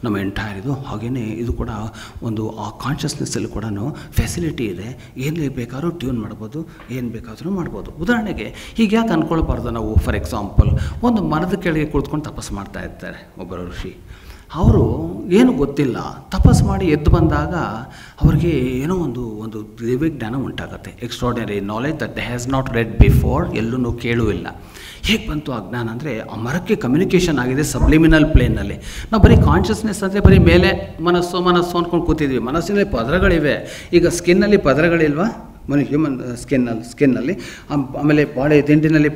ನಮ್ಮ ಎಂಟೈರ್ ಇದು, ಹಾಗೆಯೇ ಇದು ಕೂಡ ಒಂದು ಆ ಕಾನ್ಷಿಯಸ್ನೆಸ್ಸಲ್ಲಿ ಕೂಡ ಫೆಸಿಲಿಟಿ ಇದೆ. ಏನು ಬೇಕಾದ್ರೂ ಟ್ಯೂನ್ ಮಾಡ್ಬೋದು, ಏನು ಬೇಕಾದರೂ ಮಾಡ್ಬೋದು. ಉದಾಹರಣೆಗೆ ಹೀಗೆ ಯಾಕೆ ಅಂದ್ಕೊಳ್ಬಾರ್ದು ನಾವು? ಫಾರ್ ಎಕ್ಸಾಂಪಲ್, ಒಂದು ಮರದ ಕೆಳಗೆ ಕುಳಿತುಕೊಂಡು ತಪಸ್ಸು ಮಾಡ್ತಾ ಇರ್ತಾರೆ ಒಬ್ಬರು ಋಷಿ. ಅವರು ಏನು ಗೊತ್ತಿಲ್ಲ, ತಪಸ್ಸು ಮಾಡಿ ಎದ್ದು ಬಂದಾಗ ಅವ್ರಿಗೆ ಏನೋ ಒಂದು ದಿವ್ಯ ಜ್ಞಾನ ಉಂಟಾಗುತ್ತೆ. Extraordinary knowledge that has not red before, ಎಲ್ಲೂ ಕೇಳೂ ಇಲ್ಲ. ಹೇಗೆ ಬಂತು ಆ ಜ್ಞಾನ ಅಂದರೆ ಆ ಮರಕ್ಕೆ ಕಮ್ಯುನಿಕೇಷನ್ ಆಗಿದೆ ಸಬ್ಲಿಮಿನಲ್ ಪ್ಲೇನಲ್ಲಿ. ನಾವು ಬರೀ ಕಾನ್ಷಿಯಸ್ನೆಸ್ ಅಂದರೆ ಬರೀ ಮೇಲೆ ಮನಸ್ಸು ಅಂದ್ಕೊಂಡು ಕೂತಿದ್ವಿ. ಮನಸ್ಸಿನಲ್ಲಿ ಪದರಗಳಿವೆ. ಈಗ ಸ್ಕಿನ್ನಲ್ಲಿ ಪದರಗಳಿಲ್ವಾ? ಹ್ಯೂಮನ್ ಸ್ಕಿನ್ನಲ್ಲಿ, ಆಮೇಲೆ ಬಾಳೆ ದಿಂಡಿನಲ್ಲಿ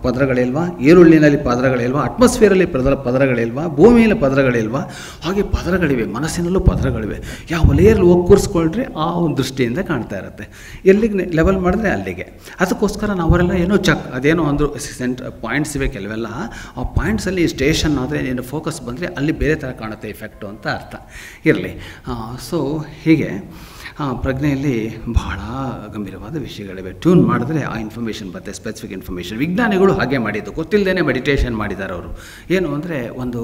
ಪದರಗಳಿಲ್ವಾ? ಈರುಳ್ಳಿನಲ್ಲಿ ಪದರಗಳಿಲ್ವಾ? ಅಟ್ಮಾಸ್ಫಿಯರಲ್ಲಿ ಪದರಗಳಿಲ್ವಾ? ಭೂಮಿಯಲ್ಲಿ ಪದರಗಳಿಲ್ವಾ? ಹಾಗೆ ಪದರಗಳಿವೆ. ಮನಸ್ಸಿನಲ್ಲೂ ಪದರಗಳಿವೆ. ಯಾವ ಲೇಯರ್ಲಿ ಹೋಗಿ ಕೂರಿಸ್ಕೊಳ್ರೆ ಆ ಒಂದು ದೃಷ್ಟಿಯಿಂದ ಕಾಣ್ತಾ ಇರುತ್ತೆ. ಎಲ್ಲಿಗೆ ಲೆವೆಲ್ ಮಾಡಿದ್ರೆ ಅಲ್ಲಿಗೆ. ಅದಕ್ಕೋಸ್ಕರ ನಾವರೆಲ್ಲ ಏನೋ ಅದೇನೋ ಅಂದರು ಪಾಯಿಂಟ್ಸ್ ಇವೆ ಕೆಲವೆಲ್ಲ. ಆ ಪಾಯಿಂಟ್ಸಲ್ಲಿ ಸ್ಟೇಷನ್ ಆದರೆ ನೀನು ಫೋಕಸ್ ಬಂದರೆ ಅಲ್ಲಿ ಬೇರೆ ಥರ ಕಾಣುತ್ತೆ ಎಫೆಕ್ಟು ಅಂತ ಅರ್ಥ ಇರಲಿ. ಸೊ ಹೀಗೆ ಪ್ರಜ್ಞೆಯಲ್ಲಿ ಬಹಳ ಗಂಭೀರವಾದ ವಿಷಯಗಳಿವೆ. ಟ್ಯೂನ್ ಮಾಡಿದ್ರೆ ಆ ಇನ್ಫಾರ್ಮೇಷನ್ ಬರುತ್ತೆ, ಸ್ಪೆಸಿಫಿಕ್ ಇನ್ಫಾರ್ಮೇಷನ್. ವಿಜ್ಞಾನಿಗಳು ಹಾಗೆ ಮಾಡಿದ್ದು, ಗೊತ್ತಿಲ್ಲದೇ ಮೆಡಿಟೇಷನ್ ಮಾಡಿದ್ದಾರೆ ಅವರು. ಏನು ಅಂದರೆ ಒಂದು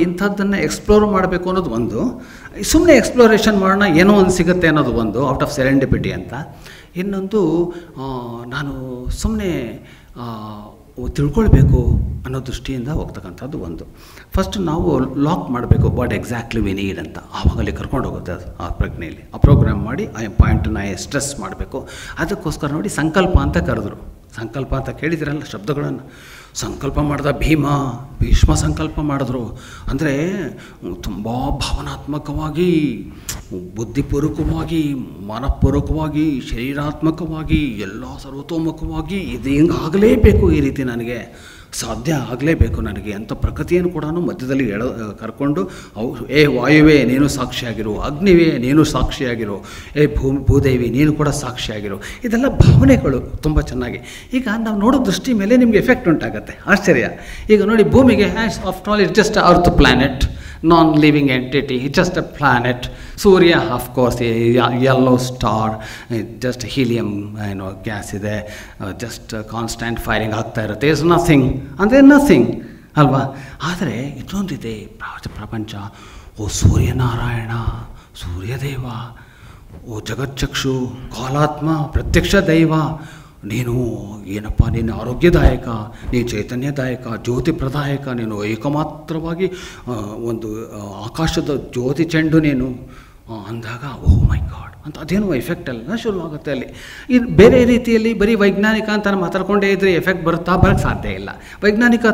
ಇಂಥದ್ದನ್ನು ಎಕ್ಸ್ಪ್ಲೋರ್ ಮಾಡಬೇಕು ಅನ್ನೋದು ಒಂದು, ಸುಮ್ಮನೆ ಎಕ್ಸ್ಪ್ಲೋರೇಷನ್ ಮಾಡೋಣ ಏನೋ ಒಂದು ಸಿಗುತ್ತೆ ಅನ್ನೋದು ಒಂದು, ಔಟ್ ಆಫ್ ಸೆರೆಂಡಿಪಿಟಿ ಅಂತ. ಇನ್ನೊಂದು ನಾನು ಸುಮ್ಮನೆ ತಿಳ್ಕೊಳ್ಬೇಕು ಅನ್ನೋ ದೃಷ್ಟಿಯಿಂದ ಹೋಗ್ತಕ್ಕಂಥದ್ದು ಒಂದು. ಫಸ್ಟ್ ನಾವು ಲಾಕ್ ಮಾಡಬೇಕು ವಾಟ್ ಎಕ್ಸಾಕ್ಟ್ಲಿ ವಿ ನೀಡ್ ಅಂತ. ಆವಾಗಲ್ಲಿ ಕರ್ಕೊಂಡು ಹೋಗುತ್ತೆ ಅದು ಆ ಪ್ರಜ್ಞೆಯಲ್ಲಿ. ಆ ಪ್ರೋಗ್ರಾಮ್ ಮಾಡಿ ಆ ಪಾಯಿಂಟನ್ನು ಸ್ಟ್ರೆಸ್ ಮಾಡಬೇಕು. ಅದಕ್ಕೋಸ್ಕರ ನೋಡಿ ಸಂಕಲ್ಪ ಅಂತ ಕರೆದ್ರು. ಸಂಕಲ್ಪ ಅಂತ ಕೇಳಿದಿರಲ್ಲ ಶಬ್ದಗಳನ್ನು. ಸಂಕಲ್ಪ ಮಾಡಿದ ಭೀಷ್ಮ ಸಂಕಲ್ಪ ಮಾಡಿದ್ರು. ಅಂದರೆ ತುಂಬ ಭಾವನಾತ್ಮಕವಾಗಿ, ಬುದ್ಧಿಪೂರ್ವಕವಾಗಿ, ಮನಪೂರ್ವಕವಾಗಿ, ಶರೀರಾತ್ಮಕವಾಗಿ, ಎಲ್ಲ ಸರ್ವತೋಮುಖವಾಗಿ ಇದು ಹಿಂಗಾಗಲೇಬೇಕು, ಈ ರೀತಿ ನನಗೆ ಸಾಧ್ಯ ಆಗಲೇಬೇಕು ನನಗೆ ಅಂತ ಪ್ರಕೃತಿಯನ್ನು ಕೂಡ ಮಧ್ಯದಲ್ಲಿ ಕರ್ಕೊಂಡು ವಾಯುವೇ ನೀನು ಸಾಕ್ಷಿಯಾಗಿರು, ಅಗ್ನಿವೇ ನೀನು ಸಾಕ್ಷಿಯಾಗಿರು, ಭೂದೇವಿ ನೀನು ಕೂಡ ಸಾಕ್ಷಿಯಾಗಿರು. ಇದೆಲ್ಲ ಭಾವನೆಗಳು ತುಂಬ ಚೆನ್ನಾಗಿ. ಈಗ ನಾವು ನೋಡೋ ದೃಷ್ಟಿ ಮೇಲೆ ನಿಮಗೆ ಎಫೆಕ್ಟ್ ಉಂಟಾಗುತ್ತೆ. ಆಶ್ಚರ್ಯ. ಈಗ ನೋಡಿ, ಭೂಮಿಗೆ after all it's just earth planet, non living entity, just a planet. Surya of course yellow star, just helium gas ಇದೆ, ಜಸ್ಟ್ ಕಾನ್ಸ್ಟೆಂಟ್ ಫೈರಿಂಗ್ ಆಗ್ತಾ ಇರುತ್ತೆ. ಇಸ್ ನಥಿಂಗ್ ಅಂದರೆ ನಥಿಂಗ್ ಅಲ್ವಾ? ಆದರೆ ಇದೊಂದಿದೆ ಪ್ರಪಂಚ. ಓ ಸೂರ್ಯನಾರಾಯಣ, ಸೂರ್ಯದೇವ, ಓ ಜಗಚ್ಚಕ್ಷು, ಕಾಲಾತ್ಮ, ಪ್ರತ್ಯಕ್ಷ ದೈವ, ನೀನು ಏನಪ್ಪ, ನೀನು ಆರೋಗ್ಯದಾಯಕ, ನೀನು ಚೈತನ್ಯದಾಯಕ, ಜ್ಯೋತಿಪ್ರದಾಯಕ, ನೀನು ಏಕಮಾತ್ರವಾಗಿ ಒಂದು ಆಕಾಶದ ಜ್ಯೋತಿ ಚೆಂಡು ನೀನು ಅಂದಾಗ ಓ ಮೈ ಗಾಡ್ ಅಂತ ಅದೇನೋ ಎಫೆಕ್ಟ್ ಎಲ್ಲ ಶುರುವಾಗುತ್ತೆ ಅಲ್ಲಿ. ಇದು ಬೇರೆ ರೀತಿಯಲ್ಲಿ ಬರೀ ವೈಜ್ಞಾನಿಕ ಅಂತ ಮಾತಾಡ್ಕೊಂಡೇ ಇದ್ದರೆ ಎಫೆಕ್ಟ್ ಬರೋಕ್ಕೆ ಸಾಧ್ಯ ಇಲ್ಲ. ವೈಜ್ಞಾನಿಕ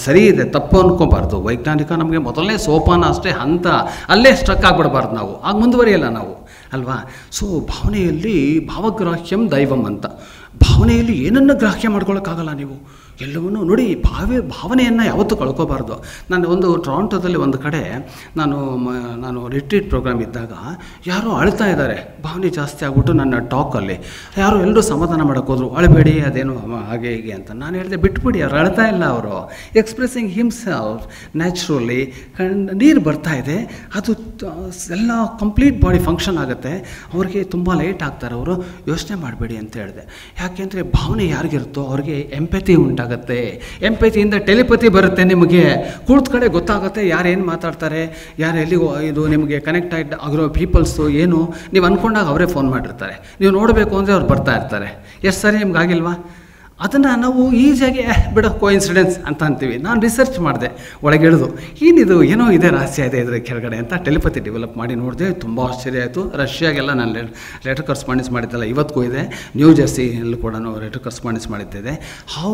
ಸರಿ ಇದೆ, ತಪ್ಪು ಅಂದ್ಕೋಬಾರ್ದು. ವೈಜ್ಞಾನಿಕ ನಮಗೆ ಮೊದಲನೇ ಸೋಪಾನ ಅಷ್ಟೇ, ಹಂತ, ಅಲ್ಲೇ ಸ್ಟ್ರಕ್ ಆಗಿಬಿಡಬಾರ್ದು ನಾವು, ಆಗ ಮುಂದುವರಿಯಲ್ಲ ನಾವು ಅಲ್ವಾ? ಸೊ ಭಾವನೆಯಲ್ಲಿ ಭಾವಗ್ರಾಹ್ಯಂ ದೈವಂ ಅಂತ. ಭಾವನೆಯಲ್ಲಿ ಏನನ್ನು ಗ್ರಾಹ್ಯ ಮಾಡ್ಕೊಳ್ಳೋಕ್ಕಾಗಲ್ಲ ನೀವು. ಎಲ್ಲವನ್ನೂ ನೋಡಿ, ಭಾವನೆಯನ್ನು ಯಾವತ್ತೂ ಕಳ್ಕೊಬಾರ್ದು. ನಾನು ಒಂದು ಟೊರಾಂಟೋದಲ್ಲಿ ಒಂದು ಕಡೆ ನಾನು ರಿಟ್ರೀಟ್ ಪ್ರೋಗ್ರಾಮ್ ಇದ್ದಾಗ ಯಾರೋ ಅಳ್ತಾ ಇದ್ದಾರೆ, ಭಾವನೆ ಜಾಸ್ತಿ ಆಗ್ಬಿಟ್ಟು ನನ್ನ ಟಾಕಲ್ಲಿ ಯಾರೋ ಎಲ್ಲರೂ ಸಮಾಧಾನ ಮಾಡೋಕ್ಕೋದ್ರು, ಅಳಬೇಡಿ ಅದೇನು ಹಾಗೆ ಹೀಗೆ ಅಂತ. ನಾನು ಹೇಳಿದೆ ಬಿಟ್ಬಿಡಿ, ಅವ್ರು ಅಳ್ತಾ ಇಲ್ಲ, ಅವರು ಎಕ್ಸ್ಪ್ರೆಸ್ಸಿಂಗ್ ಹಿಮ್ಸೆಲ್ಫ್ ನ್ಯಾಚುರಲಿ. ನೀರು ಬರ್ತಾ ಇದೆ, ಅದು ಎಲ್ಲ ಕಂಪ್ಲೀಟ್ ಬಾಡಿ ಫಂಕ್ಷನ್ ಆಗುತ್ತೆ, ಅವ್ರಿಗೆ ತುಂಬ ಲೈಟ್ ಆಗ್ತಾರೆ, ಅವರು ಯೋಚನೆ ಮಾಡಬೇಡಿ ಅಂತ ಹೇಳಿದೆ. ಯಾಕೆಂದರೆ ಭಾವನೆ ಯಾರಿಗಿರುತ್ತೋ ಅವ್ರಿಗೆ ಎಂಪತಿ ಉಂಟಾಗುತ್ತೆ. ಎಂಪತಿಯಿಂದ ಟೆಲಿಪತಿ ಬರುತ್ತೆ. ನಿಮಗೆ ಕುಳಿತ ಕಡೆ ಗೊತ್ತಾಗುತ್ತೆ ಯಾರೇನು ಮಾತಾಡ್ತಾರೆ, ಯಾರು ಎಲ್ಲಿಗೋ ಇದು ನಿಮಗೆ ಕನೆಕ್ಟ್ ಆಗಿರೋ ಪೀಪಲ್ಸು ಏನು ನೀವು ಅಂದ್ಕೊಂಡಾಗ ಅವರೇ ಫೋನ್ ಮಾಡಿರ್ತಾರೆ. ನೀವು ನೋಡಬೇಕು ಅಂದರೆ ಅವ್ರು ಬರ್ತಾ ಇರ್ತಾರೆ. ಎಷ್ಟು ಸರಿ ನಿಮ್ಗೆ ಆಗಿಲ್ವಾ? ಅದನ್ನು ನಾವು ಈಸಿಯಾಗಿ ಬಿಡೋ ಕೋಇನ್ಸಿಡೆನ್ಸ್ ಅಂತ ಅಂತೀವಿ. ನಾನು ರಿಸರ್ಚ್ ಮಾಡಿದೆ, ಒಳಗಿಳಿದು ಏನಿದು ಏನೋ ಇದೆ, ರಹಸ್ಯ ಇದೆ ಇದ್ರ ಕೆಳಗಡೆ ಅಂತ ಟೆಲಿಪತಿ ಡೆವಲಪ್ ಮಾಡಿ ನೋಡಿದೆ. ತುಂಬ ಆಶ್ಚರ್ಯ ಆಯಿತು. ರಷ್ಯಾಗೆಲ್ಲ ನಾನು ಲೆಟರ್ ಕರೆಸ್ಪಾಂಡೆನ್ಸ್ ಮಾಡಿದ್ದಲ್ಲ, ಇವತ್ತಿಗೂ ಇದೆ. ನ್ಯೂ ಜರ್ಸಿಯಲ್ಲೂ ಕೂಡ ಲೆಟರ್ ಕರೆಸ್ಪಾಂಡೆನ್ಸ್ ಮಾಡಿದ್ದಿದೆ. ಹೌ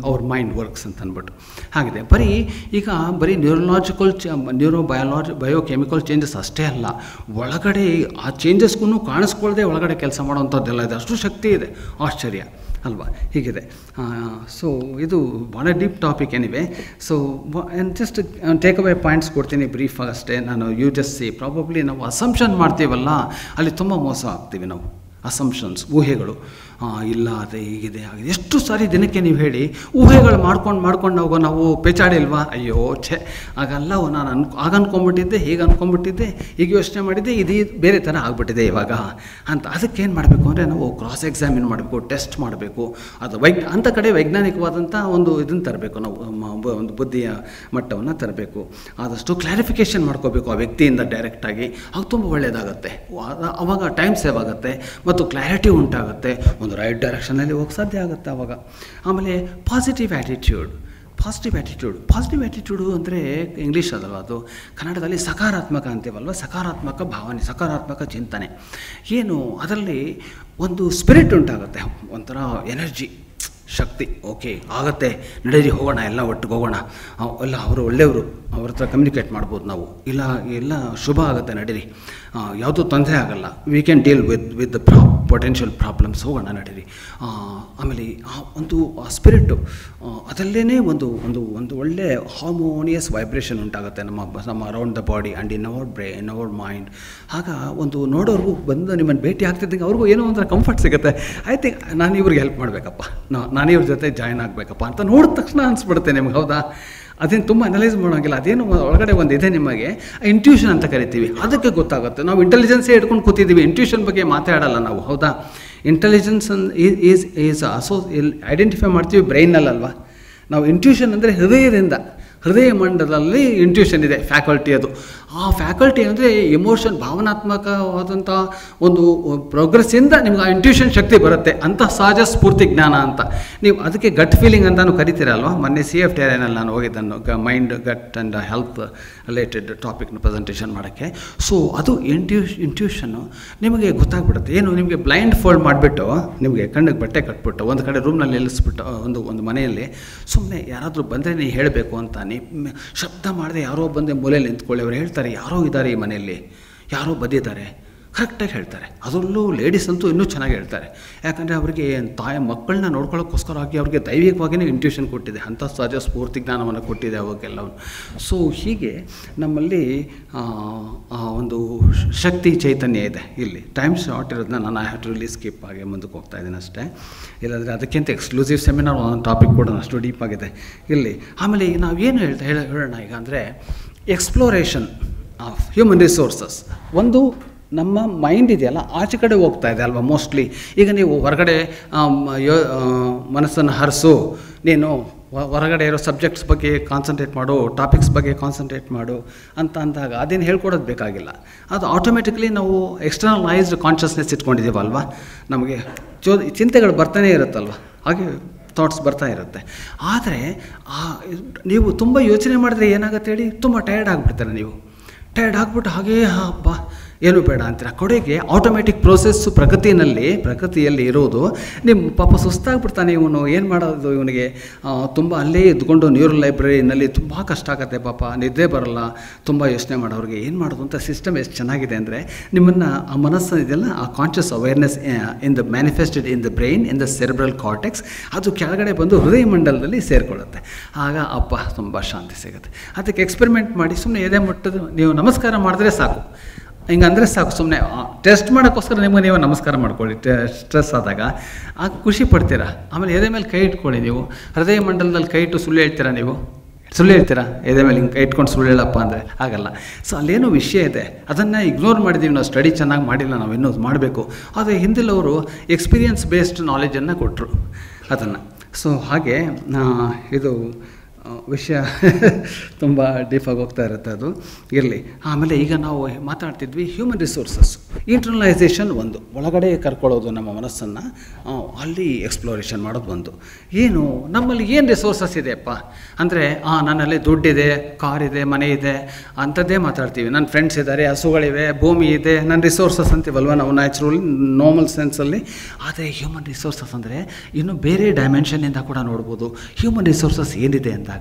ಅವರ್ ಮೈಂಡ್ ವರ್ಕ್ಸ್ ಅಂತ ಅಂದ್ಬಿಟ್ಟು ಹಾಗಿದೆ. ಬರೀ ಬಯೋಕೆಮಿಕಲ್ ಚೇಂಜಸ್ ಅಷ್ಟೇ ಅಲ್ಲ, ಒಳಗಡೆ ಆ ಚೇಂಜಸ್ಗೂ ಕಾಣಿಸ್ಕೊಳ್ಳದೆ ಒಳಗಡೆ ಕೆಲಸ ಮಾಡೋವಂಥದ್ದೆಲ್ಲ ಇದೆ. ಅಷ್ಟು ಶಕ್ತಿ ಇದೆ, ಆಶ್ಚರ್ಯ ಅಲ್ವಾ? ಹೀಗಿದೆ. ಸೊ ಇದು ಭಾಳ deep topic anyway. So just take away points ಕೊಡ್ತೀನಿ ಬ್ರೀಫ್ ಅಷ್ಟೇ. ನಾನು UGC ಪ್ರಾಬಬ್ಲಿ ನಾವು ಅಸಂಪ್ಷನ್ ಮಾಡ್ತೀವಲ್ಲ, ಅಲ್ಲಿ ತುಂಬ ಮೋಸ ಆಗ್ತೀವಿ ನಾವು. ಅಸಂಪ್ಷನ್ಸ್, ಊಹೆಗಳು, ಇಲ್ಲ ಅದೇ ಹೀಗಿದೆ ಆಗಿದೆ. ಎಷ್ಟು ಸಾರಿ ದಿನಕ್ಕೆ ನೀವು ಹೇಳಿ ಊಹೆಗಳು ಮಾಡ್ಕೊಂಡು ನಾವು ಪೇಚಾಡಿಲ್ವಾ? ಅಯ್ಯೋ ಛೆ, ಆಗಲ್ಲ, ನಾನು ಆಗ ಅಂದ್ಕೊಂಡ್ಬಿಟ್ಟಿದ್ದೆ, ಹೀಗೆ ಅಂದ್ಕೊಂಡ್ಬಿಟ್ಟಿದ್ದೆ, ಹೀಗೆ ಯೋಚನೆ ಮಾಡಿದ್ದೆ, ಇದು ಬೇರೆ ಥರ ಆಗ್ಬಿಟ್ಟಿದೆ ಇವಾಗ ಅಂತ. ಅದಕ್ಕೇನು ಮಾಡಬೇಕು ಅಂದರೆ ನಾವು ಕ್ರಾಸ್ ಎಕ್ಸಾಮಿನ್ ಮಾಡಬೇಕು, ಟೆಸ್ಟ್ ಮಾಡಬೇಕು. ಅದು ಅಂಥ ಕಡೆ ವೈಜ್ಞಾನಿಕವಾದಂಥ ಒಂದು ಇದನ್ನು ತರಬೇಕು, ನಾವು ಒಂದು ಬುದ್ಧಿಯ ಮಟ್ಟವನ್ನು ತರಬೇಕು. ಆದಷ್ಟು ಕ್ಲಾರಿಫಿಕೇಷನ್ ಮಾಡ್ಕೋಬೇಕು ಆ ವ್ಯಕ್ತಿಯಿಂದ ಡೈರೆಕ್ಟಾಗಿ. ಆಗ ತುಂಬ ಒಳ್ಳೆಯದಾಗತ್ತೆ. ಆವಾಗ ಟೈಮ್ ಸೇವ್ ಆಗುತ್ತೆ ಮತ್ತು ಕ್ಲಾರಿಟಿ ಉಂಟಾಗುತ್ತೆ. ಒಂದು ರೈಟ್ ಡೈರೆಕ್ಷನಲ್ಲಿ ಹೋಗಿ ಸಾಧ್ಯ ಆಗುತ್ತೆ ಆವಾಗ. ಆಮೇಲೆ ಪಾಸಿಟಿವ್ ಆ್ಯಟಿಟ್ಯೂಡು ಅಂದರೆ ಇಂಗ್ಲೀಷ್ ಅದಲ್ವ, ಅದು ಕನ್ನಡದಲ್ಲಿ ಸಕಾರಾತ್ಮಕ ಅಂತೀವಲ್ವ. ಸಕಾರಾತ್ಮಕ ಭಾವನೆ, ಸಕಾರಾತ್ಮಕ ಚಿಂತನೆ ಏನು, ಅದರಲ್ಲಿ ಒಂದು ಸ್ಪಿರಿಟ್ ಉಂಟಾಗುತ್ತೆ, ಒಂಥರ ಎನರ್ಜಿ, ಶಕ್ತಿ. ಓಕೆ ಆಗತ್ತೆ, ನಡೀರಿ ಹೋಗೋಣ, ಎಲ್ಲ ಒಟ್ಟಿಗೆ ಹೋಗೋಣ, ಎಲ್ಲ ಅವರು ಒಳ್ಳೆಯವರು, ಅವ್ರ ಹತ್ರ ಕಮ್ಯುನಿಕೇಟ್ ಮಾಡ್ಬೋದು ನಾವು, ಎಲ್ಲ ಶುಭ ಆಗುತ್ತೆ, ನಡೀರಿ, ಯಾವುದೂ ತೊಂದರೆ ಆಗಲ್ಲ, we can deal with the potential problems, ಹೋಗೋಣ ನಡೀರಿ. ಆಮೇಲೆ ಒಂದು ಸ್ಪಿರಿಟ್ಟು, ಅದರಲ್ಲೇ ಒಂದು ಒಳ್ಳೆ ಹಾರ್ಮೋನಿಯಸ್ ವೈಬ್ರೇಷನ್ ಉಂಟಾಗುತ್ತೆ ನಮ್ಮ around the body and in our brain, in our mind. ಆಗ ಒಂದು ನೋಡೋರ್ಗೂ ಬಂದು ನಿಮ್ಮನ್ನು ಭೇಟಿ ಆಗ್ತಿದ್ದಂಗೆ ಅವ್ರಿಗೂ ಏನೋ ಒಂಥರ ಕಂಫರ್ಟ್ ಸಿಗುತ್ತೆ. ಐ ಥಿಂಕ್ ನಾನು ಇವ್ರಿಗೆ ಹೆಲ್ಪ್ ಮಾಡಬೇಕಪ್ಪ, ನಾನು ಇವ್ರ ಜೊತೆ ಜಾಯ್ನ್ ಆಗಬೇಕಪ್ಪ ಅಂತ ನೋಡಿದ ತಕ್ಷಣ ಅನಿಸ್ಬಿಡುತ್ತೆ ನಿಮ್ಗೆ. ಹೌದಾ? ಅದೇನು ತುಂಬ ಅನಲೈಸ್ ಮಾಡೋಂಗಿಲ್ಲ, ಅದೇನು ಒಳಗಡೆ ಒಂದು ಇದೆ ನಿಮಗೆ, ಇಂಟ್ಯೂಷನ್ ಅಂತ ಕರಿತೀವಿ. ಅದಕ್ಕೆ ಗೊತ್ತಾಗುತ್ತೆ. ನಾವು ಇಂಟೆಲಿಜೆನ್ಸೇ ಇಟ್ಕೊಂಡು ಕೂತಿದ್ದೀವಿ, ಇಂಟ್ಯೂಷನ್ ಬಗ್ಗೆ ಮಾತಾಡಲ್ಲ ನಾವು. ಹೌದಾ? ಇಂಟೆಲಿಜೆನ್ಸ್ ಈಸ್ ಐಡೆಂಟಿಫೈ ಮಾಡ್ತೀವಿ ಬ್ರೈನಲ್ಲಲ್ವ. ನಾವು ಇಂಟ್ಯೂಷನ್ ಅಂದರೆ ಹೃದಯ ಮಂಡಲದಲ್ಲಿ ಇಂಟ್ಯೂಷನ್ ಇದೆ, ಫ್ಯಾಕಲ್ಟಿ. ಅದು ಆ ಫ್ಯಾಕಲ್ಟಿ ಅಂದರೆ ಎಮೋಷನ್, ಭಾವನಾತ್ಮಕವಾದಂಥ ಒಂದು ಪ್ರೋಗ್ರೆಸ್ಸಿಂದ ನಿಮ್ಗೆ ಆ ಇಂಟ್ಯೂಷನ್ ಶಕ್ತಿ ಬರುತ್ತೆ. ಅಂಥ ಸಹಜ ಸ್ಫೂರ್ತಿ ಜ್ಞಾನ ಅಂತ ನೀವು ಅದಕ್ಕೆ ಗಟ್ ಫೀಲಿಂಗ್ ಅಂತಲೂ ಕರಿತೀರಲ್ವ. ಮೊನ್ನೆ CFTRNಲ್ಲಿ ನಾನು ಹೋಗಿದ್ದನ್ನು mind, gut and health related ಟಾಪಿಕ್ನ ಪ್ರೆಸೆಂಟೇಷನ್ ಮಾಡೋಕ್ಕೆ. ಸೊ ಅದು ಇಂಟ್ಯೂಷನ್ನು ನಿಮಗೆ ಗೊತ್ತಾಗ್ಬಿಡುತ್ತೆ. ಏನು, ನಿಮಗೆ ಬ್ಲೈಂಡ್ ಫೋಲ್ಡ್ ಮಾಡಿಬಿಟ್ಟು, ನಿಮಗೆ ಕಣ್ಣಿಗೆ ಬಟ್ಟೆ ಕಟ್ಬಿಟ್ಟು ಒಂದು ಕಡೆ ರೂಮ್ನಲ್ಲಿ ನಿಲ್ಲಿಸ್ಬಿಟ್ಟು, ಒಂದು ಮನೆಯಲ್ಲಿ ಸುಮ್ಮನೆ ಯಾರಾದರೂ ಬಂದರೆ ನೀವು ಹೇಳಬೇಕು ಅಂತ, ನೀವು ಶಬ್ದ ಮಾಡದೆ ಯಾರೋ ಬಂದೆ ಮೂಲೆಯಲ್ಲಿ ನಿಂತ್ಕೊಳ್ಳಿ, ಅವ್ರು ಹೇಳ್ತಾರೆ ಯಾರೋ ಇದ್ದಾರೆ ಈ ಮನೆಯಲ್ಲಿ, ಯಾರೋ ಬಂದಿದ್ದಾರೆ, ಕರೆಕ್ಟಾಗಿ ಹೇಳ್ತಾರೆ. ಅದರಲ್ಲೂ ಲೇಡೀಸ್ ಅಂತೂ ಇನ್ನೂ ಚೆನ್ನಾಗಿ ಹೇಳ್ತಾರೆ. ಯಾಕಂದರೆ ಅವರಿಗೆ ಮಕ್ಕಳನ್ನ ನೋಡ್ಕೊಳ್ಳೋಕ್ಕೋಸ್ಕರವಾಗಿ ಅವ್ರಿಗೆ ದೈವಿಕವಾಗಿಯೇ ಇಂಟ್ಯೂಷನ್ ಕೊಟ್ಟಿದೆ, ಅಂಥ ಸಹಜ ಸ್ಫೂರ್ತಿ ಜ್ಞಾನವನ್ನು ಕೊಟ್ಟಿದೆ ಅವಾಗೆಲ್ಲವೂ. ಸೊ ಹೀಗೆ ನಮ್ಮಲ್ಲಿ ಒಂದು ಶಕ್ತಿ ಚೈತನ್ಯ ಇದೆ. ಇಲ್ಲಿ ಟೈಮ್ ಶಾರ್ಟ್ ಇರೋದನ್ನ ನಾನು I have to release skip ಆಗಿ ಮುಂದಕ್ಕೆ ಹೋಗ್ತಾ ಇದ್ದೀನಿ ಅಷ್ಟೇ. ಇಲ್ಲಾಂದರೆ ಅದಕ್ಕಿಂತ ಎಕ್ಸ್ಕ್ಲೂಸಿವ್ ಸೆಮಿನಾರ್ ಒಂದು ಟಾಪಿಕ್ ಕೂಡ ಅಷ್ಟು ಡೀಪ್ ಆಗಿದೆ ಇಲ್ಲಿ. ಆಮೇಲೆ ನಾವೇನು ಹೇಳೋಣ ಈಗ ಅಂದರೆ ಎಕ್ಸ್ಪ್ಲೋರೇಷನ್ ಆಫ್ ಹ್ಯೂಮನ್ ರಿಸೋರ್ಸಸ್. ಒಂದು ನಮ್ಮ ಮೈಂಡ್ ಇದೆಯಲ್ಲ, ಆಚೆ ಕಡೆ ಹೋಗ್ತಾ ಇದೆ ಅಲ್ವಾ ಮೋಸ್ಟ್ಲಿ. ಈಗ ನೀವು ಹೊರಗಡೆ ಮನಸ್ಸನ್ನು ಹರಿಸು, ನೀನು ಹೊರಗಡೆ ಇರೋ ಸಬ್ಜೆಕ್ಟ್ಸ್ ಬಗ್ಗೆ ಕಾನ್ಸಂಟ್ರೇಟ್ ಮಾಡು, ಟಾಪಿಕ್ಸ್ ಬಗ್ಗೆ ಕಾನ್ಸಂಟ್ರೇಟ್ ಮಾಡು ಅಂತ ಅಂದಾಗ ಅದೇನು ಹೇಳ್ಕೊಡೋದು ಬೇಕಾಗಿಲ್ಲ. ಅದು ಆಟೋಮೆಟಿಕ್ಲಿ ನಾವು ಎಕ್ಸ್ಟರ್ನಲೈಸ್ಡ್ ಕಾನ್ಷಿಯಸ್ನೆಸ್ ಇಟ್ಕೊಂಡಿದ್ದೀವಲ್ವ, ನಮಗೆ ಚಿಂತೆಗಳು ಬರ್ತಾನೆ ಇರುತ್ತಲ್ವ, ಹಾಗೆ ಥಾಟ್ಸ್ ಬರ್ತಾ ಇರುತ್ತೆ. ಆದರೆ ನೀವು ತುಂಬ ಯೋಚನೆ ಮಾಡಿದ್ರೆ ಏನಾಗುತ್ತೆ ಹೇಳಿ, ತುಂಬ ಟಯರ್ಡ್ ಆಗಿಬಿಡ್ತಾರೆ ನೀವು. ಟಯರ್ಡ್ ಆಗಿಬಿಟ್ಟು ಹಾಗೇ ಹಬ್ಬ ಏನು ಬೇಡ ಅಂತೀರ. ಕಡೆಗೆ ಆಟೋಮೆಟಿಕ್ ಪ್ರೋಸೆಸ್ಸು ಪ್ರಗತಿಯಲ್ಲಿ ಇರೋದು. ನಿಮ್ಮ ಪಾಪ ಸುಸ್ತಾಗ್ಬಿಡ್ತಾನೆ ಇವನು, ಏನು ಮಾಡೋದು ಇವನಿಗೆ, ತುಂಬ ಅಲ್ಲೇ ಇದ್ಕೊಂಡು ನ್ಯೂರಲ್ ಲೈಬ್ರರಿನಲ್ಲಿ ತುಂಬ ಕಷ್ಟ ಆಗುತ್ತೆ ಪಾಪ, ನಿದ್ದೆ ಬರಲ್ಲ, ತುಂಬ ಯೋಚನೆ ಮಾಡೋರಿಗೆ ಏನು ಮಾಡೋದು ಅಂತ ಸಿಸ್ಟಮ್ ಎಷ್ಟು ಚೆನ್ನಾಗಿದೆ ಅಂದರೆ ನಿಮ್ಮನ್ನು ಆ ಮನಸ್ಸು ಇದೆಯಲ್ಲ, ಆ conscious awareness in the manifested in the brain in the cerebral cortex, ಅದು ಕೆಳಗಡೆ ಬಂದು ಹೃದಯ ಮಂಡಲದಲ್ಲಿ ಸೇರಿಕೊಳ್ಳುತ್ತೆ. ಆಗ ಅಪ್ಪ ತುಂಬ ಶಾಂತಿ ಸಿಗುತ್ತೆ. ಅದಕ್ಕೆ ಎಕ್ಸ್ಪೆರಿಮೆಂಟ್ ಮಾಡಿ ಸುಮ್ಮನೆ ಎದೆ ಮುಟ್ಟದು ನೀವು ನಮಸ್ಕಾರ ಮಾಡಿದ್ರೆ ಸಾಕು, ಹಿಂಗಂದರೆ ಸಾಕು. ಸುಮ್ಮನೆ ಟೆಸ್ಟ್ ಮಾಡೋಕ್ಕೋಸ್ಕರ ನಿಮಗೆ ನೀವು ನಮಸ್ಕಾರ ಮಾಡ್ಕೊಳ್ಳಿ. ಸ್ಟ್ರೆಸ್ ಆದಾಗ ಆಗ ಖುಷಿ ಪಡ್ತೀರಾ. ಆಮೇಲೆ ಎದೆ ಮೇಲೆ ಕೈ ಇಟ್ಕೊಳ್ಳಿ. ನೀವು ಹೃದಯ ಮಂಡಲದಲ್ಲಿ ಕೈ ಇಟ್ಟು ಸುಳ್ಳು ಹೇಳ್ತೀರಾ? ನೀವು ಸುಳ್ಳು ಹೇಳ್ತೀರಾ? ಎದೆ ಮೇಲೆ ಹಿಂಗೆ ಕೈ ಇಟ್ಕೊಂಡು ಸುಳ್ಳು ಹೇಳಪ್ಪ ಅಂದರೆ ಆಗಲ್ಲ. ಸೊ ಅಲ್ಲೇನೋ ವಿಷಯ ಇದೆ, ಅದನ್ನು ಇಗ್ನೋರ್ ಮಾಡಿದ್ದೀವಿ ನಾವು. ಸ್ಟಡಿ ಚೆನ್ನಾಗಿ ಮಾಡಿಲ್ಲ, ನಾವು ಇನ್ನೂ ಮಾಡಬೇಕು. ಆದರೆ ಹಿಂದಿಲವರು ಎಕ್ಸ್ಪೀರಿಯನ್ಸ್ ಬೇಸ್ಡ್ ನಾಲೆಜನ್ನು ಕೊಟ್ಟರು ಅದನ್ನು. ಸೊ ಹಾಗೆ ಇದು ವಿಷಯ ತುಂಬ ಡೀಪಾಗಿ ಹೋಗ್ತಾ ಇರುತ್ತೆ, ಅದು ಇರಲಿ. ಆಮೇಲೆ ಈಗ ನಾವು ಮಾತಾಡ್ತಿದ್ವಿ ಹ್ಯೂಮನ್ ರಿಸೋರ್ಸಸ್ ಇಂಟರ್ನಲೈಸೇಷನ್ ಒಂದು, ಒಳಗಡೆ ಕರ್ಕೊಳ್ಳೋದು ನಮ್ಮ ಮನಸ್ಸನ್ನು, ಅಲ್ಲಿ ಎಕ್ಸ್ಪ್ಲೋರೇಷನ್ ಮಾಡೋದು ಒಂದು. ಏನು ನಮ್ಮಲ್ಲಿ ಏನು ರಿಸೋರ್ಸಸ್ ಇದೆಯಪ್ಪ ಅಂದರೆ, ನನ್ನಲ್ಲಿ ದುಡ್ಡಿದೆ, ಕಾರಿದೆ, ಮನೆ ಇದೆ ಅಂಥದ್ದೇ ಮಾತಾಡ್ತೀವಿ. ನನ್ನ ಫ್ರೆಂಡ್ಸ್ ಇದ್ದಾರೆ, ಹಸುಗಳಿವೆ, ಭೂಮಿ ಇದೆ, ನನ್ನ ರಿಸೋರ್ಸಸ್ ಅಂತೀವಲ್ವ ನಾವು ನ್ಯಾಚುರಲಿ ನಾರ್ಮಲ್ ಸೆನ್ಸಲ್ಲಿ. ಆದರೆ ಹ್ಯೂಮನ್ ರಿಸೋರ್ಸಸ್ ಅಂದರೆ ಇನ್ನು ಬೇರೆ ಡೈಮೆನ್ಷನ್ನಿಂದ ಕೂಡ ನೋಡ್ಬೋದು. ಹ್ಯೂಮನ್ ರಿಸೋರ್ಸಸ್ ಏನಿದೆ ಅಂತ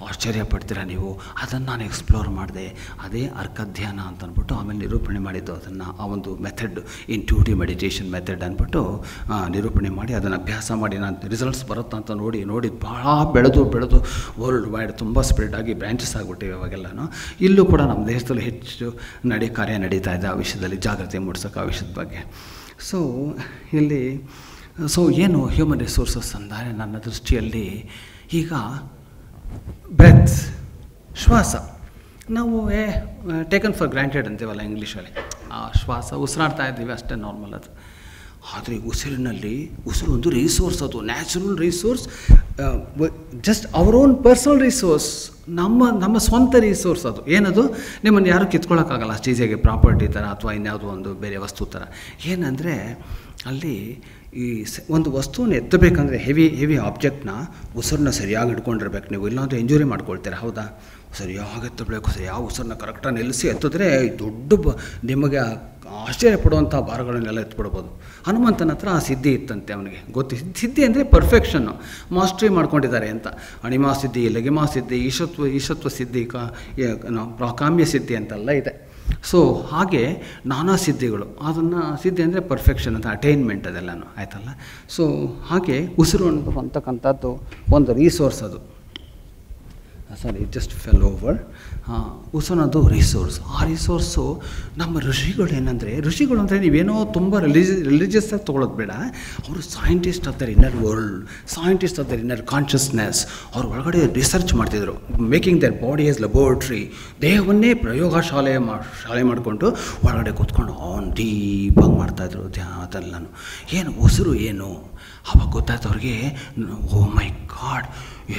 ಆಶ್ಚರ್ಯ ಪಡ್ತೀರ ನೀವು. ಅದನ್ನು ನಾನು ಎಕ್ಸ್ಪ್ಲೋರ್ ಮಾಡಿದೆ, ಅದೇ ಅರ್ಕಧ್ಯಾನ ಅಂತ ಅಂದ್ಬಿಟ್ಟು ಆಮೇಲೆ ನಿರೂಪಣೆ ಮಾಡಿದ್ದು. ಅದನ್ನು ಆ ಒಂದು ಮೆಥಡ್, ಇಂಟ್ಯೂಟಿವ್ ಮೆಡಿಟೇಷನ್ ಮೆಥಡ್ ಅಂದ್ಬಿಟ್ಟು ನಿರೂಪಣೆ ಮಾಡಿ ಅದನ್ನು ಅಭ್ಯಾಸ ಮಾಡಿ ನಾನು ರಿಸಲ್ಟ್ಸ್ ಬರುತ್ತಾ ಅಂತ ನೋಡಿ ಭಾಳ ಬೆಳೆದು ವರ್ಲ್ಡ್ ವೈಡ್ ತುಂಬ ಸ್ಪ್ರೆಡ್ ಆಗಿ ಬ್ರ್ಯಾಂಚಸ್ ಆಗಿಬಿಟ್ಟಿವೆ ಅವಾಗೆಲ್ಲನೂ. ಇಲ್ಲೂ ಕೂಡ ನಮ್ಮ ದೇಶದಲ್ಲಿ ಹೆಚ್ಚು ಕಾರ್ಯ ನಡೀತಾ ಇದೆ ಆ ವಿಷಯದಲ್ಲಿ, ಜಾಗೃತಿ ಮೂಡಿಸೋಕೆ ಆ ವಿಷಯದ ಬಗ್ಗೆ. ಸೊ ಏನು ಹ್ಯೂಮನ್ ರಿಸೋರ್ಸಸ್ ಅಂದರೆ ನನ್ನ ದೃಷ್ಟಿಯಲ್ಲಿ ಈಗ ಬ್ರೆತ್, ಶ್ವಾಸ, ನಾವು ಟೇಕನ್ ಫಾರ್ ಗ್ರ್ಯಾಂಟೆಡ್ ಅಂತೀವಲ್ಲ ಇಂಗ್ಲೀಷಲ್ಲಿ. ಆ ಶ್ವಾಸ ಉಸಿರಾಡ್ತಾ ಇದ್ದೀವಿ ಅಷ್ಟೇ, ನಾರ್ಮಲ್ ಅದು. ಆದರೆ ಉಸಿರು ಒಂದು ರಿಸೋರ್ಸ್, ಅದು natural resource, just our own personal resource, ನಮ್ಮ ಸ್ವಂತ ರಿಸೋರ್ಸ್ ಅದು. ಏನದು ನಿಮ್ಮನ್ನು ಯಾರೂ ಕಿತ್ಕೊಳ್ಳೋಕ್ಕಾಗಲ್ಲ ಅಷ್ಟು ಈಸಿಯಾಗಿ, ಪ್ರಾಪರ್ಟಿ ಥರ ಅಥವಾ ಇನ್ಯಾವುದೋ ಒಂದು ಬೇರೆ ವಸ್ತು ಥರ. ಏನಂದರೆ ಅಲ್ಲಿ ಈ ಒಂದು ವಸ್ತುವನ್ನು ಎತ್ತಬೇಕಂದ್ರೆ ಹೆವಿ ಆಬ್ಜೆಕ್ಟ್ನ ಉಸಿರನ್ನ ಸರಿಯಾಗಿ ಹಿಡ್ಕೊಂಡಿರ್ಬೇಕು ನೀವು, ಇಲ್ಲಾಂದರೆ ಇಂಜುರಿ ಮಾಡ್ಕೊಳ್ತೀರ. ಹೌದಾ? ಸರಿಯಾಗಿ ಎತ್ತಬೇಕು, ಸರಿಯಾಗಿ ಉಸಿರನ್ನ ಕರೆಕ್ಟಾಗಿ ನಿಲ್ಲಿಸಿ ಎತ್ತಿದ್ರೆ ದೊಡ್ಡ ನಿಮಗೆ ಆಶ್ಚರ್ಯ ಪಡುವಂಥ ಭಾರಗಳನ್ನೆಲ್ಲ ಎತ್ಬಿಡ್ಬೋದು. ಹನುಮಂತನ ಹತ್ರ ಆ ಸಿದ್ಧಿ ಇತ್ತಂತೆ, ಅವನಿಗೆ ಸಿದ್ಧಿ ಅಂದರೆ ಪರ್ಫೆಕ್ಷನ್ನು, ಮಾಸ್ಟ್ರಿ ಮಾಡ್ಕೊಂಡಿದ್ದಾರೆ ಅಂತ. ಅಣಿಮಾ ಸಿದ್ಧಿ, ಲಗಿಮಾ ಸಿದ್ಧಿ, ಈಶತ್ವ ಸಿದ್ಧಿ, ಕಾಮ್ಯ ಸಿದ್ಧಿ ಅಂತೆಲ್ಲ ಇದೆ. ಸೊ ಹಾಗೆ ನಾನಾ ಸಿದ್ಧಿಗಳು, ಅದನ್ನು ಸಿದ್ಧಿ ಅಂದರೆ ಪರ್ಫೆಕ್ಷನ್ ಅಂತ, ಅಟೈನ್ಮೆಂಟ್ ಅದೆಲ್ಲನೂ ಆಯ್ತಲ್ಲ. ಸೊ ಹಾಗೆ ಉಸಿರು ಅಂತಕ್ಕಂಥದ್ದು ಒಂದು ರಿಸೋರ್ಸ್, ಅದು ಇಟ್ ಜಸ್ಟ್ ಫೆಲ್ ಓವರ್. ಉಸಿರನ್ನೋದು ರಿಸೋರ್ಸ್. ಆ ರಿಸೋರ್ಸು ನಮ್ಮ ಋಷಿಗಳು ಅಂದರೆ ನೀವೇನೋ ತುಂಬ ರಿಲಿಜಿಯಸ್ ಆಗಿ ತೊಗೊಳೋದು ಬೇಡ. ಅವರು scientist of there inner world, scientist of there inner consciousness. ಅವ್ರು ಒಳಗಡೆ ರಿಸರ್ಚ್ ಮಾಡ್ತಿದ್ರು, ಮೇಕಿಂಗ್ ದರ್ ಬಾಡಿ ಆಸ್ ಲ್ಯಾಬೋರೇಟ್ರಿ. ದೇಹವನ್ನೇ ಶಾಲೆ ಮಾಡಿಕೊಂಡು ಒಳಗಡೆ ಕೂತ್ಕೊಂಡು ಡೀಪಾಗಿ ಮಾಡ್ತಾಯಿದ್ರು ಅದೆಲ್ಲನೂ. ಏನು ಉಸಿರು ಏನು ಅವಾಗ ಗೊತ್ತಾಯ್ತು ಅವ್ರಿಗೆ. ಓ ಮೈ ಗಾಡ್,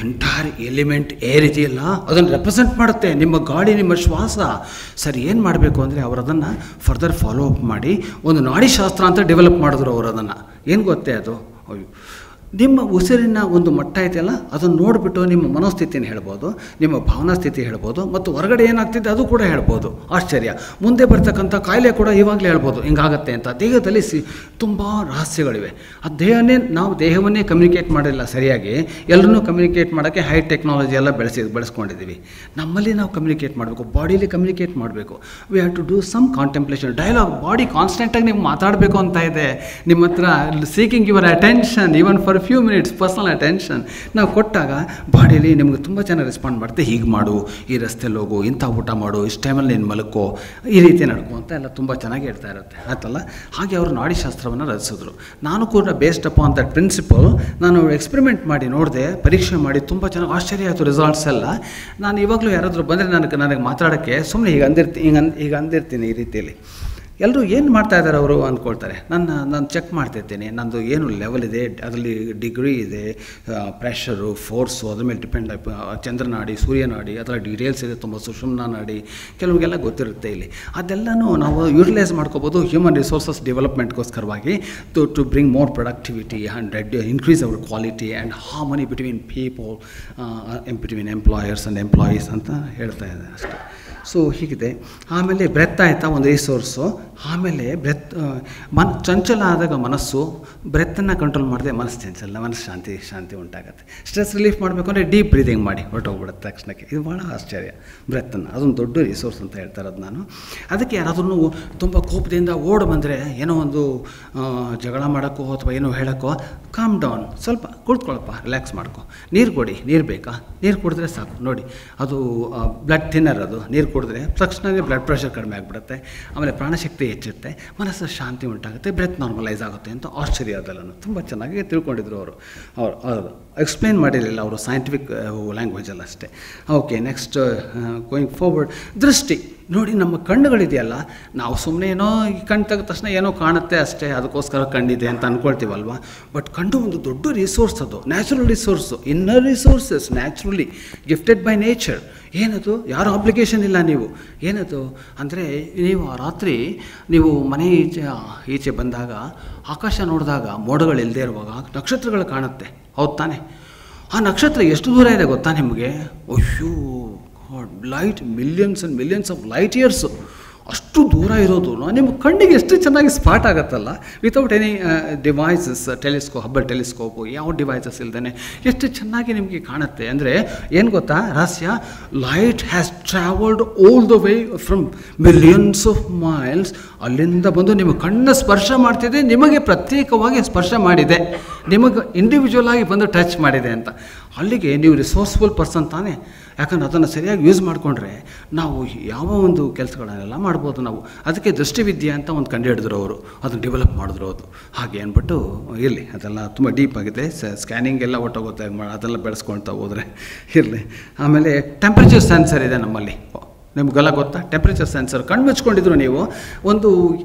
ಎಂಟೈರ್ ಎಲಿಮೆಂಟ್ ಏರ್ ಇದೆಯಲ್ಲ ಅದನ್ನು ರೆಪ್ರೆಸೆಂಟ್ ಮಾಡುತ್ತೆ ನಿಮ್ಮ ಗಾಳಿ, ನಿಮ್ಮ ಶ್ವಾಸ. ಸರಿ, ಏನು ಮಾಡಬೇಕು ಅಂದರೆ ಅವರು ಅದನ್ನು ಫರ್ದರ್ ಫಾಲೋ ಅಪ್ ಮಾಡಿ ಒಂದು ನಾಡಿಶಾಸ್ತ್ರ ಅಂತ ಡೆವಲಪ್ ಮಾಡಿದ್ರು ಅವರು ಅದನ್ನು. ಏನು ಗೊತ್ತೇ ಅದು, ನಿಮ್ಮ ಉಸಿರಿನ ಒಂದು ಮಟ್ಟ ಇದೆಯಲ್ಲ ಅದನ್ನು ನೋಡಿಬಿಟ್ಟು ನಿಮ್ಮ ಮನೋಸ್ಥಿತಿನ ಹೇಳ್ಬೋದು, ನಿಮ್ಮ ಭಾವನಾ ಸ್ಥಿತಿ ಹೇಳ್ಬೋದು, ಮತ್ತು ಹೊರಗಡೆ ಏನಾಗ್ತಿದೆ ಅದು ಕೂಡ ಹೇಳ್ಬೋದು. ಆಶ್ಚರ್ಯ, ಮುಂದೆ ಬರ್ತಕ್ಕಂಥ ಕಾಯಿಲೆ ಕೂಡ ಇವಾಗಲೇ ಹೇಳ್ಬೋದು ಹಿಂಗಾಗತ್ತೆ ಅಂತ. ದೇಹದಲ್ಲಿ ತುಂಬ ರಹಸ್ಯಗಳಿವೆ. ಆ ದೇಹವನ್ನೇ ಕಮ್ಯುನಿಕೇಟ್ ಮಾಡಿಲ್ಲ ಸರಿಯಾಗಿ. ಎಲ್ಲರೂ ಕಮ್ಯುನಿಕೇಟ್ ಮಾಡೋಕ್ಕೆ ಹೈ ಟೆಕ್ನಾಲಜಿ ಎಲ್ಲ ಬೆಳೆಸ್ಕೊಂಡಿದ್ದೀವಿ. ನಮ್ಮಲ್ಲಿ ನಾವು ಕಮ್ಯುನಿಕೇಟ್ ಮಾಡಬೇಕು, ಬಾಡಿಲಿ ಕಮ್ಯುನಿಕೇಟ್ ಮಾಡಬೇಕು. We have to do some contemplation, dialogue. Body ಕಾನ್ಸ್ಟೆಂಟಾಗಿ ನೀವು ಮಾತಾಡಬೇಕು ಅಂತ ಇದೆ ನಿಮ್ಮ ಹತ್ರ, seeking your attention even for few minutes, personal attention ನಾವು ಕೊಟ್ಟಾಗ ಬಾಡಿಲಿ ನಿಮ್ಗೆ ತುಂಬ ಚೆನ್ನಾಗಿ ರೆಸ್ಪಾಂಡ್ ಮಾಡುತ್ತೆ. ಹೀಗೆ ಮಾಡು, ಈ ರಸ್ತೆಯಲ್ಲಿ ಹೋಗು, ಇಂಥ ಊಟ ಮಾಡು, ಇಷ್ಟು ಟೈಮಲ್ಲಿ ನೀನು ಮಲಕ್ಕೋ, ಈ ರೀತಿ ನಡ್ಕೋ ಅಂತ ಎಲ್ಲ ತುಂಬ ಚೆನ್ನಾಗಿ ಹೇಳ್ತಾ ಇರುತ್ತೆ ಆಯ್ತಲ್ಲ. ಹಾಗೆ ಅವರು ನಾಡಿಶಾಸ್ತ್ರವನ್ನು ರಚಿಸಿದ್ರು. ನಾನು ಕೂಡ based up on that principle ನಾನು ಎಕ್ಸ್ಪೆರಿಮೆಂಟ್ ಮಾಡಿ ನೋಡಿದೆ, ಪರೀಕ್ಷೆ ಮಾಡಿ ತುಂಬ ಚೆನ್ನಾಗಿ ಆಶ್ಚರ್ಯ ಆಯಿತು ರಿಸಲ್ಟ್ಸ್ ಎಲ್ಲ. ನಾನು ಇವಾಗಲೂ ಯಾರಾದರೂ ಬಂದರೆ ನನಗೆ ಮಾತಾಡೋಕ್ಕೆ ಸುಮ್ಮನೆ ಈಗ ಅಂದಿರ್ತೀನಿ ಈ ರೀತಿಯಲ್ಲಿ. ಎಲ್ಲರೂ ಏನು ಮಾಡ್ತಾ ಇದ್ದಾರೆ ಅವರು ಅಂದ್ಕೊಳ್ತಾರೆ. ನಾನು ಚೆಕ್ ಮಾಡ್ತಿರ್ತೀನಿ ನಂದು ಏನು ಲೆವೆಲ್ ಇದೆ, ಅದರಲ್ಲಿ ಡಿಗ್ರಿ ಇದೆ, ಪ್ರೆಷರು, ಫೋರ್ಸು, ಅದ್ರ ಮೇಲೆ ಡಿಪೆಂಡ್ ಚಂದ್ರನಾಡಿ, ಸೂರ್ಯನಾಡಿ, ಅದರ ಡೀಟೇಲ್ಸ್ ಇದೆ ತುಂಬ, ಸುಷುಮ್ನ ನಾಡಿ, ಕೆಲವ್ರಿಗೆಲ್ಲ ಗೊತ್ತಿರುತ್ತೆ ಇಲ್ಲಿ. ಅದೆಲ್ಲನೂ ನಾವು ಯೂಟಿಲೈಸ್ ಮಾಡ್ಕೋಬೋದು ಹ್ಯೂಮನ್ ರಿಸೋರ್ಸಸ್ ಡೆವಲಪ್ಮೆಂಟ್ಗೋಸ್ಕರವಾಗಿ to bring more productivity and increase our quality and harmony between people, between employers and employees ಅಂತ ಹೇಳ್ತಾ ಇದೆ ಅಷ್ಟೇ. ಸೊ ಹೀಗಿದೆ. ಆಮೇಲೆ ಬ್ರೆತ್ ಆಯಿತಾ ಒಂದು ರಿಸೋರ್ಸು. ಆಮೇಲೆ ಬ್ರೆತ್ ಚಂಚಲ ಆದಾಗ ಮನಸ್ಸು, ಬ್ರೆತ್ತನ್ನು ಕಂಟ್ರೋಲ್ ಮಾಡಿದೆ ಮನಸ್ಸು ಚಂಚಲ, ಮನಸ್ಸು ಶಾಂತಿ ಉಂಟಾಗುತ್ತೆ. ಸ್ಟ್ರೆಸ್ ರಿಲೀಫ್ ಮಾಡಬೇಕು ಅಂದರೆ ಡೀಪ್ ಬ್ರೀದಿಂಗ್ ಮಾಡಿ ಹೊರಟೋಗ್ಬಿಡುತ್ತೆ ತಕ್ಷಣಕ್ಕೆ. ಇದು ಭಾಳ ಆಶ್ಚರ್ಯ ಬ್ರೆತ್ತನ್ನು, ಅದೊಂದು ದೊಡ್ಡ ರಿಸೋರ್ಸ್ ಅಂತ ಹೇಳ್ತಾ ಇರೋದು ನಾನು. ಅದಕ್ಕೆ ಯಾರಾದ್ರೂ ತುಂಬ ಕೋಪದಿಂದ ಓಡಿ ಬಂದರೆ, ಏನೋ ಒಂದು ಜಗಳ ಮಾಡೋಕ್ಕೋ ಅಥವಾ ಏನೋ ಹೇಳೋಕ್ಕೋ, ಕಾಮ್ ಡೌನ್, ಸ್ವಲ್ಪ ಕುಳಿತುಕೊಳ್ಳಪ್ಪ, ರಿಲ್ಯಾಕ್ಸ್ ಮಾಡ್ಕೊ, ನೀರು ಕೊಡಿ, ನೀರು ಬೇಕಾ, ನೀರು ಕುಡಿದ್ರೆ ಸಾಕು. ನೋಡಿ ಅದು ಬ್ಲಡ್ ಥಿನ್ನರ್, ಅದು ನೀರು ಕುಡಿದ್ರೆ ತಕ್ಷಣವೇ ಬ್ಲಡ್ ಪ್ರೆಷರ್ ಕಡಿಮೆ ಆಗಿಬಿಡುತ್ತೆ, ಆಮೇಲೆ ಪ್ರಾಣಶಕ್ತಿ ಹೆಚ್ಚುತ್ತೆ, ಮನಸ್ಸು ಶಾಂತಿ ಉಂಟಾಗುತ್ತೆ, ಬ್ರೆತ್ ನಾರ್ಮಲೈಸ್ ಆಗುತ್ತೆ ಅಂತ ಆಶ್ಚರ್ಯ ಅದೆಲ್ಲ ತುಂಬ ಚೆನ್ನಾಗಿ ತಿಳ್ಕೊಂಡಿದ್ರು ಅವರು ಎಕ್ಸ್ಪ್ಲೇನ್ ಮಾಡಿರಲಿಲ್ಲ ಅವರು ಸೈಂಟಿಫಿಕ್ ಲ್ಯಾಂಗ್ವೇಜಲ್ಲಿ ಅಷ್ಟೇ. ಓಕೆ, ನೆಕ್ಸ್ಟ್ ಗೋಯಿಂಗ್ ಫಾರ್ವರ್ಡ್, ದೃಷ್ಟಿ ನೋಡಿ. ನಮ್ಮ ಕಣ್ಣುಗಳಿದೆಯಲ್ಲ, ನಾವು ಸುಮ್ಮನೆ ಏನೋ ಈ ಕಣ್ಣು ತೆಗೆದ ತಕ್ಷಣ ಏನೋ ಕಾಣುತ್ತೆ ಅಷ್ಟೇ, ಅದಕ್ಕೋಸ್ಕರ ಕಣ್ಣಿದೆ ಅಂತ ಅಂದ್ಕೊಳ್ತೀವಲ್ವ. ಬಟ್ ಕಣ್ಣು ಒಂದು ದೊಡ್ಡ ರಿಸೋರ್ಸ್, ಅದು natural resource, inner resources, naturally gifted by nature. ಏನದು, ಯಾರು ಅಪ್ಲಿಕೇಶನ್ ಇಲ್ಲ. ನೀವು ಏನದು ಅಂದರೆ, ನೀವು ರಾತ್ರಿ ನೀವು ಮನೆ ಈಚೆ ಬಂದಾಗ ಆಕಾಶ ನೋಡಿದಾಗ ಮೋಡಗಳಿಲ್ಲದೆ ಇರುವಾಗ ನಕ್ಷತ್ರಗಳು ಕಾಣುತ್ತೆ, ಹೌದು ತಾನೆ? ಆ ನಕ್ಷತ್ರ ಎಷ್ಟು ದೂರ ಇದೆ ಗೊತ್ತಾ ನಿಮಗೆ? ಅಯ್ಯೋ god, light millions and millions of light years, ಅಷ್ಟು ದೂರ ಇರೋದು ನಿಮ್ಮ ಕಣ್ಣಿಗೆ ಎಷ್ಟು ಚೆನ್ನಾಗಿ ಸ್ಪಾಟ್ ಆಗುತ್ತಲ್ಲ, without any devices, Hubble telescope, ಯಾವ ಡಿವೈಸಸ್ ಇಲ್ದೇ ಎಷ್ಟು ಚೆನ್ನಾಗಿ ನಿಮಗೆ ಕಾಣುತ್ತೆ. ಅಂದರೆ ಏನು ಗೊತ್ತಾ ರಹಸ್ಯ? Light has travelled all the way from millions of miles, ಅಲ್ಲಿಂದ ಬಂದು ನಿಮ್ಮ ಕಣ್ಣು ಸ್ಪರ್ಶ ಮಾಡ್ತಿದೆ, ನಿಮಗೆ ಪ್ರತ್ಯೇಕವಾಗಿ ಸ್ಪರ್ಶ ಮಾಡಿದೆ, ನಿಮಗೆ ಇಂಡಿವಿಜುವಲ್ ಆಗಿ ಬಂದು ಟಚ್ ಮಾಡಿದೆ ಅಂತ. ಅಲ್ಲಿಗೆ ನೀವು ರಿಸೋರ್ಸ್ಫುಲ್ ಪರ್ಸನ್ ತಾನೇ, ಯಾಕಂದ್ರೆ ಅದನ್ನು ಸರಿಯಾಗಿ ಯೂಸ್ ಮಾಡಿಕೊಂಡ್ರೆ ನಾವು ಯಾವ ಒಂದು ಕೆಲಸಗಳನ್ನೆಲ್ಲ ಮಾಡ್ಬೋದು ನಾವು. ಅದಕ್ಕೆ ದೃಷ್ಟಿವಿದ್ಯೆ ಅಂತ ಒಂದು ಕಂಡು ಹಿಡಿದ್ರು ಅವರು, ಅದನ್ನು ಡೆವಲಪ್ ಮಾಡಿದ್ರು ಅದು. ಹಾಗೆ ಅಂದ್ಬಿಟ್ಟು ಇರಲಿ, ಅದೆಲ್ಲ ತುಂಬ ಡೀಪ್ ಆಗಿದೆ, ಸ್ಕ್ಯಾನಿಂಗ್ ಎಲ್ಲ ಒಟ್ಟೋಗುತ್ತೆ, ಅದೆಲ್ಲ ಬೆಳೆಸ್ಕೊಳ್ತಾ ಹೋದರೆ ಇರಲಿ. ಆಮೇಲೆ ಟೆಂಪ್ರೇಚರ್ ಸೆನ್ಸರ್ ಇದೆ ನಮ್ಮಲ್ಲಿ, ನಿಮಗೆಲ್ಲ ಗೊತ್ತಾ? ಟೆಂಪ್ರೇಚರ್ ಸೆನ್ಸರ್ ಕಣ್ಣು ಮುಚ್ಕೊಂಡಿದ್ರು ನೀವು, ಒಂದು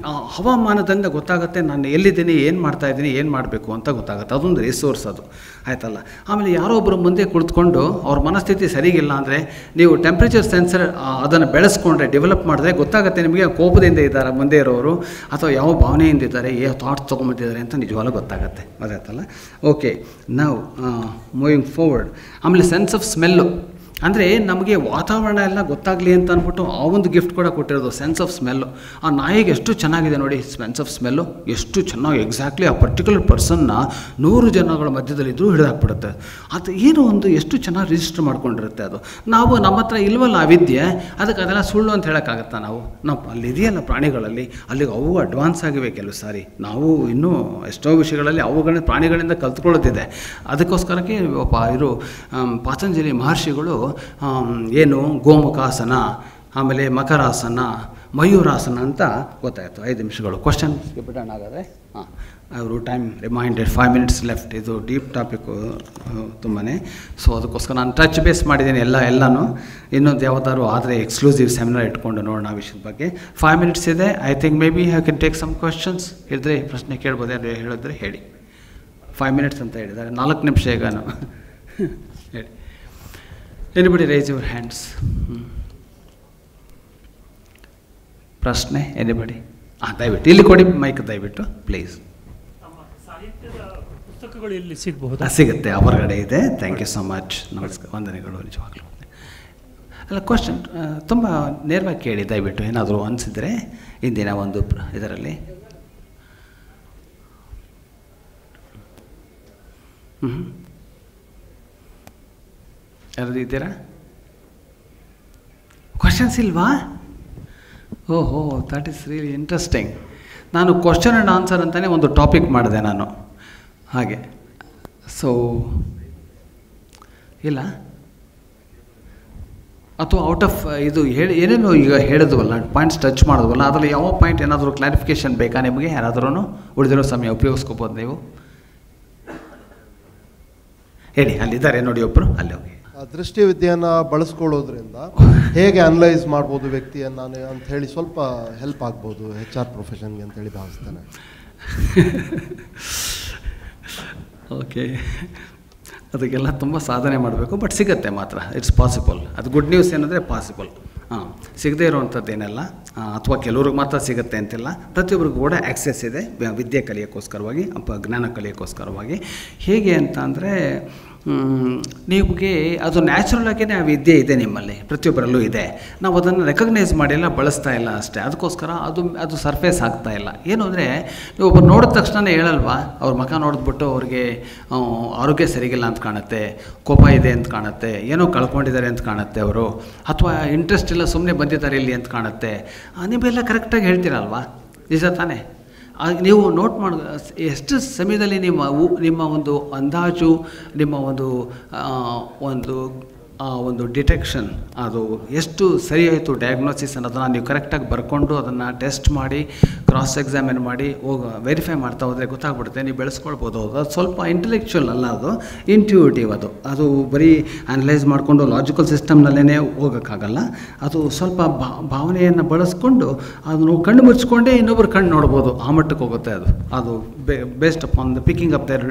ಹವಾಮಾನದಿಂದ ಗೊತ್ತಾಗುತ್ತೆ ನಾನು ಎಲ್ಲಿದ್ದೀನಿ, ಏನು ಮಾಡ್ತಾಯಿದ್ದೀನಿ, ಏನು ಮಾಡಬೇಕು ಅಂತ ಗೊತ್ತಾಗುತ್ತೆ. ಅದೊಂದು ರಿಸೋರ್ಸ್ ಅದು, ಆಯ್ತಲ್ಲ. ಆಮೇಲೆ ಯಾರೋ ಒಬ್ಬರು ಮುಂದೆ ಕುಳಿತುಕೊಂಡು ಅವ್ರ ಮನಸ್ಥಿತಿ ಸರಿಗಿಲ್ಲ ಅಂದರೆ ನೀವು ಟೆಂಪ್ರೇಚರ್ ಸೆನ್ಸರ್ ಅದನ್ನು ಬೆಳೆಸ್ಕೊಂಡ್ರೆ, ಡೆವಲಪ್ ಮಾಡಿದ್ರೆ ಗೊತ್ತಾಗುತ್ತೆ ನಿಮಗೆ ಕೋಪದಿಂದ ಇದ್ದಾರೆ ಮುಂದೆ ಇರೋರು, ಅಥವಾ ಯಾವ ಭಾವನೆಯಿಂದ ಇದ್ದಾರೆ, ಯಾವ ಥಾಟ್ಸ್ ತೊಗೊಂಬಂದಿದ್ದಾರೆ ಅಂತ ನಿಜವಾಗ್ಲೂ ಗೊತ್ತಾಗುತ್ತೆ, ಅದಾಯ್ತಲ್ಲ. ಓಕೆ, ನಾವು ಮೂವಿಂಗ್ ಫಾರ್ವರ್ಡ್. ಆಮೇಲೆ ಸೆನ್ಸ್ ಆಫ್ ಸ್ಮೆಲ್ಲು, ಅಂದರೆ ನಮಗೆ ವಾತಾವರಣ ಎಲ್ಲ ಗೊತ್ತಾಗಲಿ ಅಂತ ಅಂದ್ಬಿಟ್ಟು ಆ ಒಂದು ಗಿಫ್ಟ್ ಕೂಡ ಕೊಟ್ಟಿರೋದು, ಸೆನ್ಸ್ ಆಫ್ ಸ್ಮೆಲ್ಲು. ಆ ನಾಯಿಗೆ ಎಷ್ಟು ಚೆನ್ನಾಗಿದೆ ನೋಡಿ ಸೆನ್ಸ್ ಆಫ್ ಸ್ಮೆಲ್ಲು, ಎಷ್ಟು ಚೆನ್ನಾಗಿ ಎಕ್ಸಾಕ್ಟ್ಲಿ ಆ ಪರ್ಟಿಕ್ಯುಲರ್ ಪರ್ಸನ್ನ 100 ಜನಗಳ ಮಧ್ಯದಲ್ಲಿದ್ದರೂ ಹಿಡಿದಾಕ್ಬಿಡುತ್ತೆ. ಅದು ಏನೋ ಒಂದು ಎಷ್ಟು ಚೆನ್ನಾಗಿ ರಿಜಿಸ್ಟರ್ ಮಾಡ್ಕೊಂಡಿರುತ್ತೆ ಅದು. ನಾವು ನಮ್ಮ ಹತ್ರ ಇಲ್ವಲ್ಲ ಆ ವಿದ್ಯೆ, ಅದಕ್ಕೆ ಅದೆಲ್ಲ ಸುಳ್ಳು ಅಂತ ಹೇಳೋಕ್ಕಾಗತ್ತಾ ನಾವು ಅಲ್ಲಿ ಇದೆಯಲ್ಲ ಪ್ರಾಣಿಗಳಲ್ಲಿ, ಅಲ್ಲಿಗೆ ಅವು ಅಡ್ವಾನ್ಸ್ ಆಗಿವೆ ಕೆಲವು ಸಾರಿ. ನಾವು ಇನ್ನೂ ಎಷ್ಟೋ ವಿಷಯಗಳಲ್ಲಿ ಅವುಗಳನ್ನ ಪ್ರಾಣಿಗಳಿಂದ ಕಲ್ತ್ಕೊಳ್ಳೋದಿದೆ. ಅದಕ್ಕೋಸ್ಕರಕ್ಕೆ ಪಾತಂಜಲಿ ಮಹರ್ಷಿಗಳು ಏನು ಗೋಮುಖಾಸನ, ಆಮೇಲೆ ಮಕರಾಸನ, ಮಯೂರಾಸನ ಅಂತ ಗೊತ್ತಾಯಿತು. 5 ನಿಮಿಷಗಳು ಕ್ವಶನ್ಸ್ಗೆ ಬಿಡೋಣ ಹಾಗಾದರೆ. ಅವರು ಟೈಮ್ ರಿಮೈಂಡೆಡ್ 5 ಮಿನಿಟ್ಸ್ ಲೆಫ್ಟ್. ಇದು ಡೀಪ್ ಟಾಪಿಕ್ಕು ತುಂಬಾ, ಸೊ ಅದಕ್ಕೋಸ್ಕರ ನಾನು ಟಚ್ ಬೇಸ್ ಮಾಡಿದ್ದೀನಿ ಎಲ್ಲನೂ. ಇನ್ನೊಂದು ಯಾವ್ದಾದ್ರು ಆದರೆ ಎಕ್ಸ್ಕ್ಲೂಸಿವ್ ಸೆಮಿನಾರ್ ಇಟ್ಕೊಂಡು ನೋಡೋಣ ಆ ವಿಷಯದ ಬಗ್ಗೆ. 5 ಮಿನಿಟ್ಸ್ ಇದೆ. I think maybe I can take some questions. ಇದ್ದರೆ ಪ್ರಶ್ನೆ ಕೇಳ್ಬೋದೇ, ಅಂದರೆ ಹೇಳಿದ್ರೆ ಹೇಳಿ. 5 ಮಿನಿಟ್ಸ್ ಅಂತ ಹೇಳಿದ್ದಾರೆ, 4 ನಿಮಿಷ ಈಗ ನಾವು ಹೇಳಿ. Anybody raise your hands. ಪ್ರಶ್ನೆ ಎನಿಬಡಿ? ದಯವಿಟ್ಟು ಇಲ್ಲಿ ಕೊಡಿ ಮೈಕ್, ದಯವಿಟ್ಟು ಪ್ಲೀಸ್. ಸಾಹಿತ್ಯದ ಪುಸ್ತಕಗಳು ಎಲ್ಲಿ ಸಿಗಬಹುದು? ಸಿಗುತ್ತೆ, ಹೊರಗಡೆ ಇದೆ. Thank you so much. ನಮಸ್ಕಾರ, ವಂದನೆಗಳು ನಿಜವಾಗ್ಲೂ. ಅಲ್ಲ, ಕ್ವಶನ್ ತುಂಬ ನೇರವಾಗಿ ಕೇಳಿ ದಯವಿಟ್ಟು. ಏನಾದರೂ ಅನಿಸಿದರೆ ಇಂದಿನ ಒಂದು ಇದರಲ್ಲಿ. ಯಾರಾದ್ರು ಇದ್ದೀರಾ? ಕ್ವಶನ್ಸ್ ಇಲ್ವಾ? ಓಹೋ, ದಟ್ ಈಸ್ ರಿಯಲಿ ಇಂಟ್ರೆಸ್ಟಿಂಗ್. ನಾನು ಕ್ವಶನ್ ಆ್ಯಂಡ್ ಆನ್ಸರ್ ಅಂತಲೇ ಒಂದು ಟಾಪಿಕ್ ಮಾಡಿದೆ ನಾನು ಹಾಗೆ. ಸೊ ಇಲ್ಲ, ಅಥವಾ ಔಟ್ ಆಫ್ ಇದು ಏನೇನು ಈಗ ಹೇಳಿದ್ವಲ್ಲ, ಪಾಯಿಂಟ್ಸ್ ಟಚ್ ಮಾಡಿದ್ವಲ್ಲ, ಅದರಲ್ಲಿ ಯಾವ ಪಾಯಿಂಟ್ ಏನಾದರೂ ಕ್ಲಾರಿಫಿಕೇಷನ್ ಬೇಕಾ ನಿಮಗೆ? ಯಾರಾದ್ರೂ ಉಳಿದಿರೋ ಸಮಯ ಉಪಯೋಗಿಸ್ಕೋಬೋದು ನೀವು. ಹೇಳಿ, ಅಲ್ಲಿದ್ದಾರೆ ನೋಡಿ ಒಬ್ಬರು, ಅಲ್ಲಿ ಹೋಗಿ. ದೃಷ್ಟಿವಿದ್ಯೆಯನ್ನು ಬಳಸ್ಕೊಳ್ಳೋದ್ರಿಂದ ಹೇಗೆ ಅನಲೈಸ್ ಮಾಡ್ಬೋದು ವ್ಯಕ್ತಿಯನ್ನು ಅಂತ ಹೇಳಿ ಸ್ವಲ್ಪ ಹೆಲ್ಪ್ ಆಗ್ಬೋದು HR ಪ್ರೊಫೆಷನ್ಗೆ ಅಂತೇಳಿ ಭಾವಿಸ್ತೇನೆ. ಓಕೆ, ಅದಕ್ಕೆಲ್ಲ ತುಂಬ ಸಾಧನೆ ಮಾಡಬೇಕು, ಬಟ್ ಸಿಗುತ್ತೆ ಮಾತ್ರ. It's possible. ಅದು ಗುಡ್ ನ್ಯೂಸ್ ಏನಂದರೆ ಪಾಸಿಬಲ್. ಸಿಗದೇ ಇರೋವಂಥದ್ದೇನೆಲ್ಲ, ಅಥವಾ ಕೆಲವ್ರಿಗೆ ಮಾತ್ರ ಸಿಗುತ್ತೆ ಅಂತಿಲ್ಲ, ಪ್ರತಿಯೊಬ್ಬರಿಗೂ ಕೂಡ ಆ್ಯಕ್ಸೆಸ್ ಇದೆ ವಿದ್ಯೆ ಕಲಿಯೋಕ್ಕೋಸ್ಕರವಾಗಿ, ಜ್ಞಾನ ಕಲಿಯೋಕ್ಕೋಸ್ಕರವಾಗಿ. ಹೇಗೆ ಅಂತ ಅಂದರೆ ನಿಮಗೆ ಅದು ನ್ಯಾಚುರಲಾಗೇ ಆ ವಿದ್ಯೆ ಇದೆ ನಿಮ್ಮಲ್ಲಿ, ಪ್ರತಿಯೊಬ್ಬರಲ್ಲೂ ಇದೆ. ನಾವು ಅದನ್ನು ರೆಕಗ್ನೈಸ್ ಮಾಡಿಲ್ಲ, ಬಳಸ್ತಾ ಇಲ್ಲ ಅಷ್ಟೇ. ಅದಕ್ಕೋಸ್ಕರ ಅದು ಸರ್ಫೇಸ್ ಆಗ್ತಾ ಇಲ್ಲ. ಏನು ಅಂದರೆ, ನೀವು ಒಬ್ಬರು ನೋಡಿದ ತಕ್ಷಣ ಹೇಳಲ್ವಾ, ಅವ್ರ ಮುಖ ನೋಡಿದ್ಬಿಟ್ಟು ಅವ್ರಿಗೆ ಆರೋಗ್ಯ ಸರಿಗಿಲ್ಲ ಅಂತ ಕಾಣುತ್ತೆ, ಕೋಪ ಇದೆ ಅಂತ ಕಾಣುತ್ತೆ, ಏನೋ ಕಳ್ಕೊಂಡಿದ್ದಾರೆ ಅಂತ ಕಾಣುತ್ತೆ ಅವರು, ಅಥವಾ ಇಂಟ್ರೆಸ್ಟ್ ಇಲ್ಲ ಸುಮ್ಮನೆ ಬಂದಿದ್ದಾರೆ ಇಲ್ಲಿ ಅಂತ ಕಾಣುತ್ತೆ. ನೀವೆಲ್ಲ ಕರೆಕ್ಟಾಗಿ ಹೇಳ್ತೀರಲ್ವಾ, ನಿಜ ತಾನೇ? ನೀವು ನೋಟ್ ಮಾಡಿ ಎಷ್ಟು ಸಮಯದಲ್ಲಿ ನಿಮ್ಮ ಒಂದು ಅಂದಾಜು, ನಿಮ್ಮ ಒಂದು ಡಿಟೆಕ್ಷನ್ ಅದು ಎಷ್ಟು ಸರಿ ಆಯಿತು ಡಯಾಗ್ನೋಸಿಸ್ ಅನ್ನೋದನ್ನು ನೀವು ಕರೆಕ್ಟಾಗಿ ಬರ್ಕೊಂಡು ಅದನ್ನು ಟೆಸ್ಟ್ ಮಾಡಿ ಕ್ರಾಸ್ ಎಕ್ಸಾಮಿನ್ ಮಾಡಿ ವೆರಿಫೈ ಮಾಡ್ತಾ ಹೋದರೆ ಗೊತ್ತಾಗ್ಬಿಡುತ್ತೆ. ನೀವು ಬೆಳೆಸ್ಕೊಳ್ಬೋದು. ಅದು ಸ್ವಲ್ಪ ಇಂಟೆಲೆಕ್ಚುವಲ್ ಅಲ್ಲ, ಅದು ಇಂಟ್ಯೂಟಿವ್. ಅದು ಬರೀ ಅನಲೈಸ್ ಮಾಡಿಕೊಂಡು ಲಾಜಿಕಲ್ ಸಿಸ್ಟಮ್ನಲ್ಲೇ ಹೋಗೋಕ್ಕಾಗಲ್ಲ. ಅದು ಸ್ವಲ್ಪ ಭಾವನೆಯನ್ನು ಬಳಸ್ಕೊಂಡು ಅದನ್ನು ಕಣ್ಣು ಮುಚ್ಕೊಂಡೇ ಇನ್ನೊಬ್ಬರು ಕಣ್ಣು ನೋಡ್ಬೋದು. ಆ ಮಟ್ಟಕ್ಕೆ ಹೋಗುತ್ತೆ ಅದು based upon the picking up their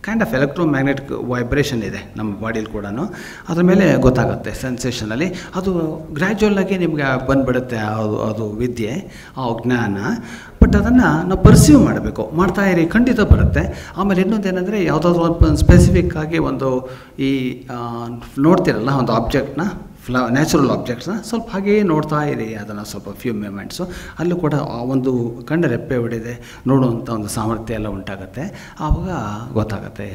kind of electromagnetic vibration ಇದೆ ನಮ್ಮ ಬಾಡಿಲಿ ಕೂಡ. ಅದ್ರ ಮೇಲೆ ಗೊತ್ತಾಗುತ್ತೆ ಸೆನ್ಸೇಷನಲ್ಲಿ. ಅದು ಗ್ರ್ಯಾಜುವಲ್ಲಾಗಿ ನಿಮಗೆ ಬಂದುಬಿಡುತ್ತೆ ಅದು ವಿದ್ಯೆ, ಆ ಜ್ಞಾನ. ಬಟ್ ಅದನ್ನು ನಾವು ಪರ್ಸೀವ್ ಮಾಡಬೇಕು, ಮಾಡ್ತಾಯಿರಿ, ಖಂಡಿತ ಬರುತ್ತೆ. ಆಮೇಲೆ ಇನ್ನೊಂದೇನೆಂದರೆ, ಯಾವುದಾದ್ರೂ ಒಂದು ಸ್ಪೆಸಿಫಿಕ್ ಆಗಿ ಒಂದು ಈ ನೋಡ್ತಿರಲ್ಲ ಒಂದು ಆಬ್ಜೆಕ್ಟ್ನ, ನ್ಯಾಚುರಲ್ ಆಬ್ಜೆಕ್ಟ್ಸ್ನ ಸ್ವಲ್ಪ ಹಾಗೆಯೇ ನೋಡ್ತಾ ಇರಿ, ಅದನ್ನು ಸ್ವಲ್ಪ ಫ್ಯೂ ಮೂಮೆಂಟ್ಸು. ಅಲ್ಲೂ ಕೂಡ ಒಂದು ಕಣ್ಣು ರೆಪ್ಪೆ ಹೊಡಿದೆ ನೋಡುವಂಥ ಒಂದು ಸಾಮರ್ಥ್ಯ ಎಲ್ಲ ಉಂಟಾಗುತ್ತೆ. ಆವಾಗ ಗೊತ್ತಾಗುತ್ತೆ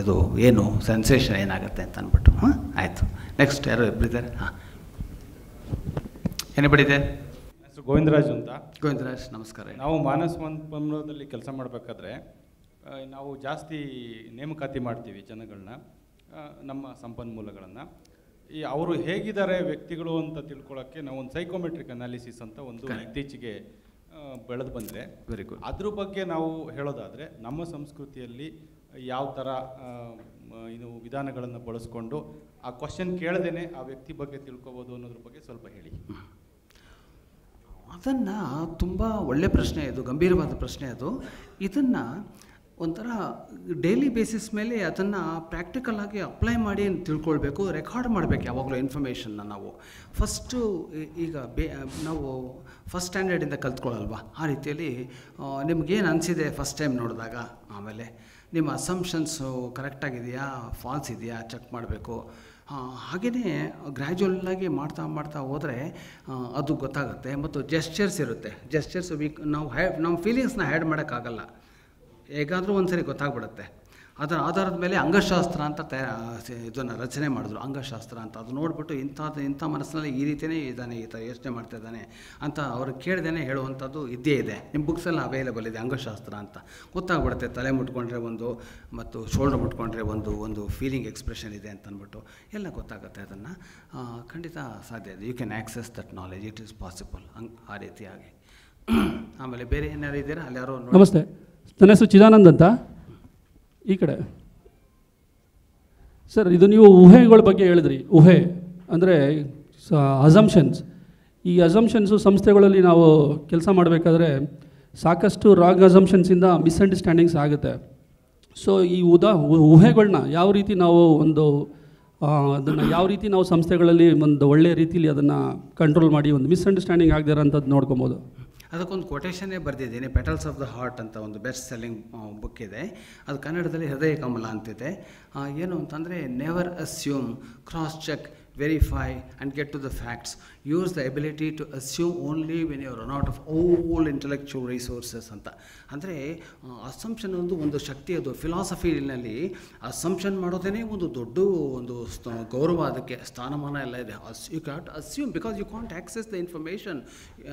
ಇದು ಏನು ಸೆನ್ಸೇಷನ್ ಏನಾಗುತ್ತೆ ಅಂತ ಅಂದ್ಬಿಟ್ಟು. ಆಯಿತು. ನೆಕ್ಸ್ಟ್ ಯಾರು ಇಬ್ಬರಿದ್ದಾರೆ? ಹಾಂ, ಏನು ಬಡಿದೆ? ಹೆಸರು ಗೋವಿಂದರಾಜ್ ಅಂತ. ಗೋವಿಂದರಾಜ್, ನಮಸ್ಕಾರ. ನಾವು ಮಾನಸ ಸಂಪನ್ಮೂಲದಲ್ಲಿ ಕೆಲಸ ಮಾಡಬೇಕಾದ್ರೆ ನಾವು ಜಾಸ್ತಿ ನೇಮಕಾತಿ ಮಾಡ್ತೀವಿ ಜನಗಳನ್ನ, ನಮ್ಮ ಸಂಪನ್ಮೂಲಗಳನ್ನು. ಅವರು ಹೇಗಿದ್ದಾರೆ ವ್ಯಕ್ತಿಗಳು ಅಂತ ತಿಳ್ಕೊಳ್ಳೋಕ್ಕೆ ನಾವು ಒಂದು ಸೈಕೋಮೆಟ್ರಿಕ್ ಅನಾಲಿಸಿಸ್ ಅಂತ ಒಂದು ಇತ್ತೀಚೆಗೆ ಬೆಳೆದು ಬಂದರೆ, ವೆರಿ ಗುಡ್. ಅದ್ರ ಬಗ್ಗೆ ನಾವು ಹೇಳೋದಾದರೆ, ನಮ್ಮ ಸಂಸ್ಕೃತಿಯಲ್ಲಿ ಯಾವ ಥರ ವಿಧಾನಗಳನ್ನು ಬಳಸ್ಕೊಂಡು ಆ ಕ್ವಶನ್ ಕೇಳದೇನೆ ಆ ವ್ಯಕ್ತಿ ಬಗ್ಗೆ ತಿಳ್ಕೊಬೋದು ಅನ್ನೋದ್ರ ಬಗ್ಗೆ ಸ್ವಲ್ಪ ಹೇಳಿ. ಅದನ್ನು ತುಂಬ ಒಳ್ಳೆಯ ಪ್ರಶ್ನೆ, ಇದು ಗಂಭೀರವಾದ ಪ್ರಶ್ನೆ. ಇದನ್ನು ಒಂಥರ ಡೈಲಿ ಬೇಸಿಸ್ ಮೇಲೆ ಅದನ್ನು ಪ್ರಾಕ್ಟಿಕಲಾಗಿ ಅಪ್ಲೈ ಮಾಡಿ ತಿಳ್ಕೊಳ್ಬೇಕು, ರೆಕಾರ್ಡ್ ಮಾಡಬೇಕು ಯಾವಾಗಲೂ ಇನ್ಫಾರ್ಮೇಷನ್ನ. ನಾವು ಫಸ್ಟು ಈಗ ನಾವು ಫಸ್ಟ್ ಸ್ಟ್ಯಾಂಡರ್ಡಿಂದ ಕಲ್ತ್ಕೊಳ್ಳಲ್ವ, ಆ ರೀತಿಯಲ್ಲಿ ನಿಮಗೇನು ಅನಿಸಿದೆ ಫಸ್ಟ್ ಟೈಮ್ ನೋಡಿದಾಗ, ಆಮೇಲೆ ನಿಮ್ಮ ಅಸಂಪ್ಷನ್ಸು ಕರೆಕ್ಟಾಗಿದೆಯಾ ಫಾಲ್ಸ್ ಇದೆಯಾ ಚೆಕ್ ಮಾಡಬೇಕು. ಹಾಗೆಯೇ ಗ್ರ್ಯಾಜುವಲ್ಲಾಗಿ ಮಾಡ್ತಾ ಹೋದರೆ ಅದು ಗೊತ್ತಾಗುತ್ತೆ. ಮತ್ತು ಜೆಸ್ಚರ್ಸ್ ಇರುತ್ತೆ. ಜೆಸ್ಚರ್ಸ್ ನಮ್ಮ ಫೀಲಿಂಗ್ಸ್ನ ಹ್ಯಾಡ್ ಮಾಡೋಕ್ಕಾಗಲ್ಲ, ಹೇಗಾದರೂ ಒಂದು ಸರಿ ಗೊತ್ತಾಗ್ಬಿಡುತ್ತೆ. ಅದರ ಆಧಾರದ ಮೇಲೆ ಅಂಗಶಾಸ್ತ್ರ ಅಂತ ಇದನ್ನು ರಚನೆ ಮಾಡಿದ್ರು, ಅಂಗಶಾಸ್ತ್ರ ಅಂತ. ಅದು ನೋಡಿಬಿಟ್ಟು ಇಂಥ ಮನಸ್ಸಿನಲ್ಲಿ ಈ ರೀತಿಯೇ ಇದ್ದಾನೆ, ಈ ಥರ ಯೋಚನೆ ಮಾಡ್ತಾ ಇದ್ದಾನೆ ಅಂತ ಅವ್ರು ಕೇಳ್ದೇ ಹೇಳುವಂಥದ್ದು ಇದ್ದೇ ಇದೆ. ನಿಮ್ಮ ಬುಕ್ಸೆಲ್ಲ ಅವೈಲೇಬಲ್ ಇದೆ, ಅಂಗಶಾಸ್ತ್ರ ಅಂತ. ಗೊತ್ತಾಗ್ಬಿಡುತ್ತೆ, ತಲೆ ಮುಟ್ಕೊಂಡ್ರೆ ಒಂದು, ಮತ್ತು ಶೋಲ್ಡರ್ ಮುಟ್ಕೊಂಡ್ರೆ ಒಂದು ಫೀಲಿಂಗ್ ಎಕ್ಸ್ಪ್ರೆಷನ್ ಇದೆ ಅಂತ ಅಂದ್ಬಿಟ್ಟು ಎಲ್ಲ ಗೊತ್ತಾಗುತ್ತೆ. ಅದನ್ನು ಖಂಡಿತ ಸಾಧ್ಯ ಇದೆ. You can access that knowledge, it is possible. ಆ ರೀತಿಯಾಗಿ. ಆಮೇಲೆ ಬೇರೆ ಏನಾರು ಇದ್ದೀರಾ? ಅಲ್ಲಿ ಯಾರೋ ನಮಸ್ತೆ, ನನ್ನ ಹೆಸರು ಚಿದಾನಂದ್ ಅಂತ. ಈ ಕಡೆ ಸರ್, ಇದು ನೀವು ಊಹೆಗಳ ಬಗ್ಗೆ ಹೇಳಿದ್ರಿ. ಊಹೆ ಅಂದರೆ ಅಸಂಪ್ಷನ್ಸ್. ಈ ಅಸಂಪ್ಷನ್ಸು ಸಂಸ್ಥೆಗಳಲ್ಲಿ ನಾವು ಕೆಲಸ ಮಾಡಬೇಕಾದ್ರೆ ಸಾಕಷ್ಟು ರಾಂಗ್ ಅಸಂಪ್ಷನ್ಸಿಂದ ಮಿಸ್ಅಂಡರ್ಸ್ಟ್ಯಾಂಡಿಂಗ್ಸ್ ಆಗುತ್ತೆ. ಸೊ ಈ ಊಹೆಗಳನ್ನ ಯಾವ ರೀತಿ ನಾವು ಅದನ್ನು ಯಾವ ರೀತಿ ನಾವು ಸಂಸ್ಥೆಗಳಲ್ಲಿ ಒಂದು ಒಳ್ಳೆಯ ರೀತಿಯಲ್ಲಿ ಅದನ್ನು ಕಂಟ್ರೋಲ್ ಮಾಡಿ ಒಂದು ಮಿಸ್ಅಂಡರ್ಸ್ಟ್ಯಾಂಡಿಂಗ್ ಆಗದಿರೋಂಥದ್ದು ನೋಡ್ಕೊಬೋದು. ಅದಕ್ಕೊಂದು ಕೊಟೇಷನ್ನೇ ಬರೆದಿದ್ದೀನಿ, ಪೆಟಲ್ಸ್ ಆಫ್ ದ ಹಾರ್ಟ್ ಅಂತ ಒಂದು ಬೆಸ್ಟ್ ಸೆಲ್ಲಿಂಗ್ ಬುಕ್ ಇದೆ. ಅದು ಕನ್ನಡದಲ್ಲಿ ಹೃದಯ ಕಮಲ ಅಂತಿದೆ. ಏನು ಅಂತಂದರೆ, never assume, cross check, verify and get to the facts. Use the ability to assume only when you run out of all intellectual resources ಅಂತ. ಅಂದರೆ ಅಸಂಪ್ಷನ್ ಒಂದು ಶಕ್ತಿ. ಅದು ಫಿಲಾಸಫಿನಲ್ಲಿ ಅಸಂಪ್ಷನ್ ಮಾಡೋದೇ ಒಂದು ದೊಡ್ಡ ಒಂದು ಗೌರವ, ಅದಕ್ಕೆ ಸ್ಥಾನಮಾನ ಎಲ್ಲ ಇದೆ. You can't assume because you can't access the information.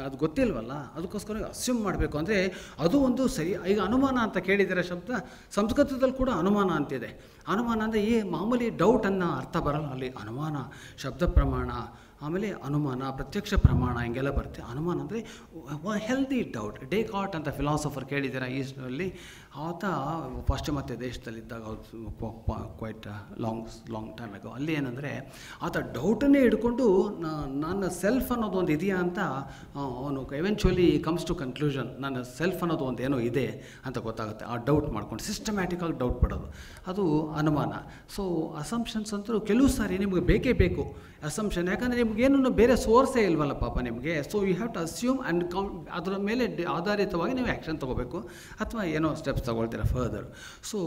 ಅದು ಗೊತ್ತಿಲ್ವಲ್ಲ, ಅದಕ್ಕೋಸ್ಕರ ಅಸ್ಯೂಮ್ ಮಾಡಬೇಕು. ಅಂದರೆ ಅದು ಒಂದು ಸರಿ. ಈಗ ಅನುಮಾನ ಅಂತ ಕೇಳಿದರೆ ಶಬ್ದ, ಸಂಸ್ಕೃತದಲ್ಲಿ ಕೂಡ ಅನುಮಾನ ಅಂತಿದೆ. ಅನುಮಾನ ಅಂದರೆ ಈ ಮಾಮೂಲಿ ಡೌಟ್ ಅನ್ನೋ ಅರ್ಥ ಬರಲ್ಲ ಅಲ್ಲಿ. ಅನುಮಾನ ಶಬ್ದ ಪ್ರಮಾಣ, ಆಮೇಲೆ ಅನುಮಾನ ಪ್ರತ್ಯಕ್ಷ ಪ್ರಮಾಣ, ಹಿಂಗೆಲ್ಲ ಬರುತ್ತೆ. ಅನುಮಾನ ಅಂದರೆ ಹೆಲ್ದಿ ಡೌಟ್. ಡೆಕಾರ್ಟ್ ಅಂತ ಫಿಲಾಸಫರ್ ಕೇಳಿದ್ದೀರಾ ಈಸ್ಟ್ನಲ್ಲಿ? ಆತ ಪಾಶ್ಚಿಮಾತ್ಯ ದೇಶದಲ್ಲಿದ್ದಾಗ, ಕ್ವೈಟ್ ಲಾಂಗ್ ಟೈಮ್ ಆಗೋ. ಅಲ್ಲಿ ಏನಂದರೆ, ಆತ ಡೌಟನ್ನೇ ಹಿಡ್ಕೊಂಡು ನನ್ನ ಸೆಲ್ಫ್ ಅನ್ನೋದು ಒಂದು ಇದೆಯಾ ಅಂತ ಅವನು ಎವೆಂಚುಲಿ ಕಮ್ಸ್ ಟು ಕನ್ಕ್ಲೂಷನ್, ನನ್ನ ಸೆಲ್ಫ್ ಅನ್ನೋದು ಒಂದು ಏನೋ ಇದೆ ಅಂತ ಗೊತ್ತಾಗುತ್ತೆ. ಆ ಡೌಟ್ ಮಾಡ್ಕೊಂಡು ಸಿಸ್ಟಮ್ಯಾಟಿಕಾಗಿ ಡೌಟ್ ಪಡೋದು, ಅದು ಅನುಮಾನ. ಸೊ ಅಸಂಪ್ಷನ್ಸ್ ಅಂತೂ ಕೆಲವು ಸಾರಿ ನಿಮಗೆ ಬೇಕೇ ಬೇಕು ಅಸಂಪ್ಷನ್. ಯಾಕಂದರೆ ನಿಮಗೇನು ಬೇರೆ ಸೋರ್ಸೇ ಇಲ್ವಲ್ಲ ಪಾಪ ನಿಮಗೆ. So you have to assume and ಅದರ ಮೇಲೆ ಆಧಾರಿತವಾಗಿ ನೀವು ಆ್ಯಕ್ಷನ್ ತೊಗೋಬೇಕು, ಅಥವಾ ಏನೋ ಸ್ಟೆಪ್ಸ್ ತೊಗೊಳ್ತೀರ ಫರ್ದರ್. ಸೊ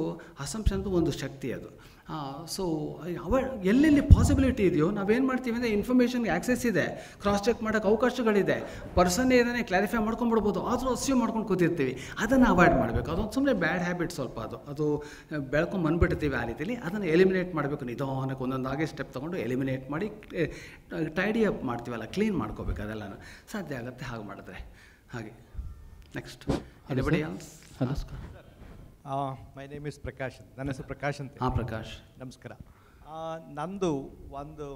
ಅಸಂಪ್ಷನ್ದು ಒಂದು ಶಕ್ತಿ ಅದು. ಸೊ ಎಲ್ಲೆಲ್ಲಿ ಪಾಸಿಬಿಲಿಟಿ ಇದೆಯೋ ನಾವೇನು ಮಾಡ್ತೀವಿ ಅಂದರೆ ಇನ್ಫಾರ್ಮೇಷನ್ಗೆ ಆ್ಯಕ್ಸೆಸ್ ಇದೆ, ಕ್ರಾಸ್ ಚೆಕ್ ಮಾಡೋಕ್ಕೆ ಅವಕಾಶಗಳಿದೆ, ಪರ್ಸನ್ನೇ ಇದನ್ನೇ ಕ್ಲಾರಿಫೈ ಮಾಡ್ಕೊಂಡ್ಬಿಡ್ಬೋದು, ಆದರೂ ಅಸ್ಯೂಮ್ ಮಾಡ್ಕೊಂಡು ಕೂತಿರ್ತೀವಿ. ಅದನ್ನು ಅವಾಯ್ಡ್ ಮಾಡಬೇಕು. ಅದೊಂದು ಸುಮ್ಮನೆ ಬ್ಯಾಡ್ ಹ್ಯಾಬಿಟ್ ಸ್ವಲ್ಪ ಅದು ಬೆಳ್ಕೊಂಡು ಬಂದುಬಿಡ್ತೀವಿ ಆ ರೀತಿಯಲ್ಲಿ. ಅದನ್ನು ಎಲಿಮಿನೇಟ್ ಮಾಡಬೇಕು. ನಿಧಾನಕ್ಕೆ ಒಂದೊಂದಾಗೆ ಸ್ಟೆಪ್ ತೊಗೊಂಡು ಎಲಿಮಿನೇಟ್ ಮಾಡಿ ಟೈಡಿ ಅಪ್ ಮಾಡ್ತೀವಲ್ಲ, ಕ್ಲೀನ್ ಮಾಡ್ಕೋಬೇಕು. ಅದೆಲ್ಲನೂ ಸಾಧ್ಯ ಆಗುತ್ತೆ ಹಾಗೆ ಮಾಡಿದ್ರೆ. ಹಾಗೆ next anybody else? My name is Prakash. ನನ್ನ ಹೆಸರು ಪ್ರಕಾಶ್ ಅಂತ. ಹಾಂ, ಪ್ರಕಾಶ್ ನಮಸ್ಕಾರ. ನಂದು ಒಂದು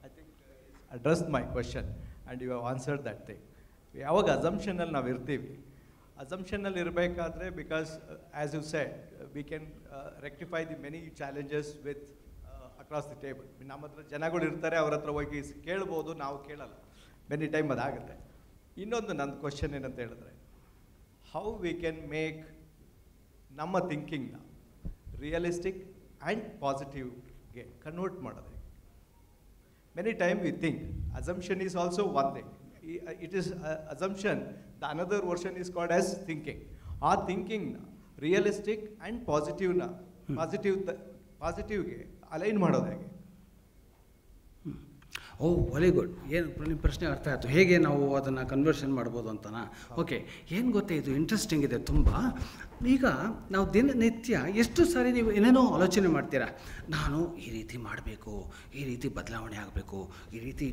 I think address my question and you have answered that thing. ಯಾವಾಗ ಅಸಂಪ್ಷನಲ್ಲಿ ನಾವು ಇರ್ತೀವಿ, ಅಸಂಪ್ಷನಲ್ಲಿ ಇರಬೇಕಾದ್ರೆ because as you said we can rectify the many challenges with across the table. ನಮ್ಮ ಹತ್ರ ಜನಗಳು ಇರ್ತಾರೆ, ಅವ್ರ ಹತ್ರ ಹೋಗಿ ಕೇಳ್ಬೋದು, ನಾವು ಕೇಳಲ್ಲ, ಮೆನಿ ಟೈಮ್ ಅದಾಗುತ್ತೆ. ಇನ್ನೊಂದು ನನ್ನ ಕ್ವೆಶನ್ ಏನಂತ ಹೇಳಿದ್ರೆ, ಹೌ ವಿ ಕ್ಯಾನ್ ಮೇಕ್ ನಮ್ಮ ಥಿಂಕಿಂಗ್ನ ರಿಯಲಿಸ್ಟಿಕ್ ಆ್ಯಂಡ್ ಪಾಸಿಟಿವ್ಗೆ ಕನ್ವರ್ಟ್ ಮಾಡೋದು. Many time we think assumption is also one thing. It is assumption, the another version is called as thinking. ಆ ಥಿಂಕಿಂಗ್ನ ರಿಯಲಿಸ್ಟಿಕ್ ಆ್ಯಂಡ್ ಪಾಸಿಟಿವ್ಗೆ ಅಲೈನ್ ಮಾಡೋದು ಹೇಗೆ? ಓ, ವೆರಿ ಗುಡ್. ಏನು ನಿಮ್ಮ ಪ್ರಶ್ನೆ ಅರ್ಥ ಆಯಿತು. ಹೇಗೆ ನಾವು ಅದನ್ನು ಕನ್ವರ್ಷನ್ ಮಾಡ್ಬೋದು ಅಂತನಾ? ಓಕೆ, ಏನು ಗೊತ್ತೇ, ಇದು ಇಂಟ್ರೆಸ್ಟಿಂಗ್ ಇದೆ ತುಂಬ. ಈಗ ನಾವು ದಿನನಿತ್ಯ ಎಷ್ಟು ಸಾರಿ ನೀವು ಏನೇನೋ ಆಲೋಚನೆ ಮಾಡ್ತೀರಾ, ನಾನು ಈ ರೀತಿ ಮಾಡಬೇಕು, ಈ ರೀತಿ ಬದಲಾವಣೆ ಆಗಬೇಕು, ಈ ರೀತಿ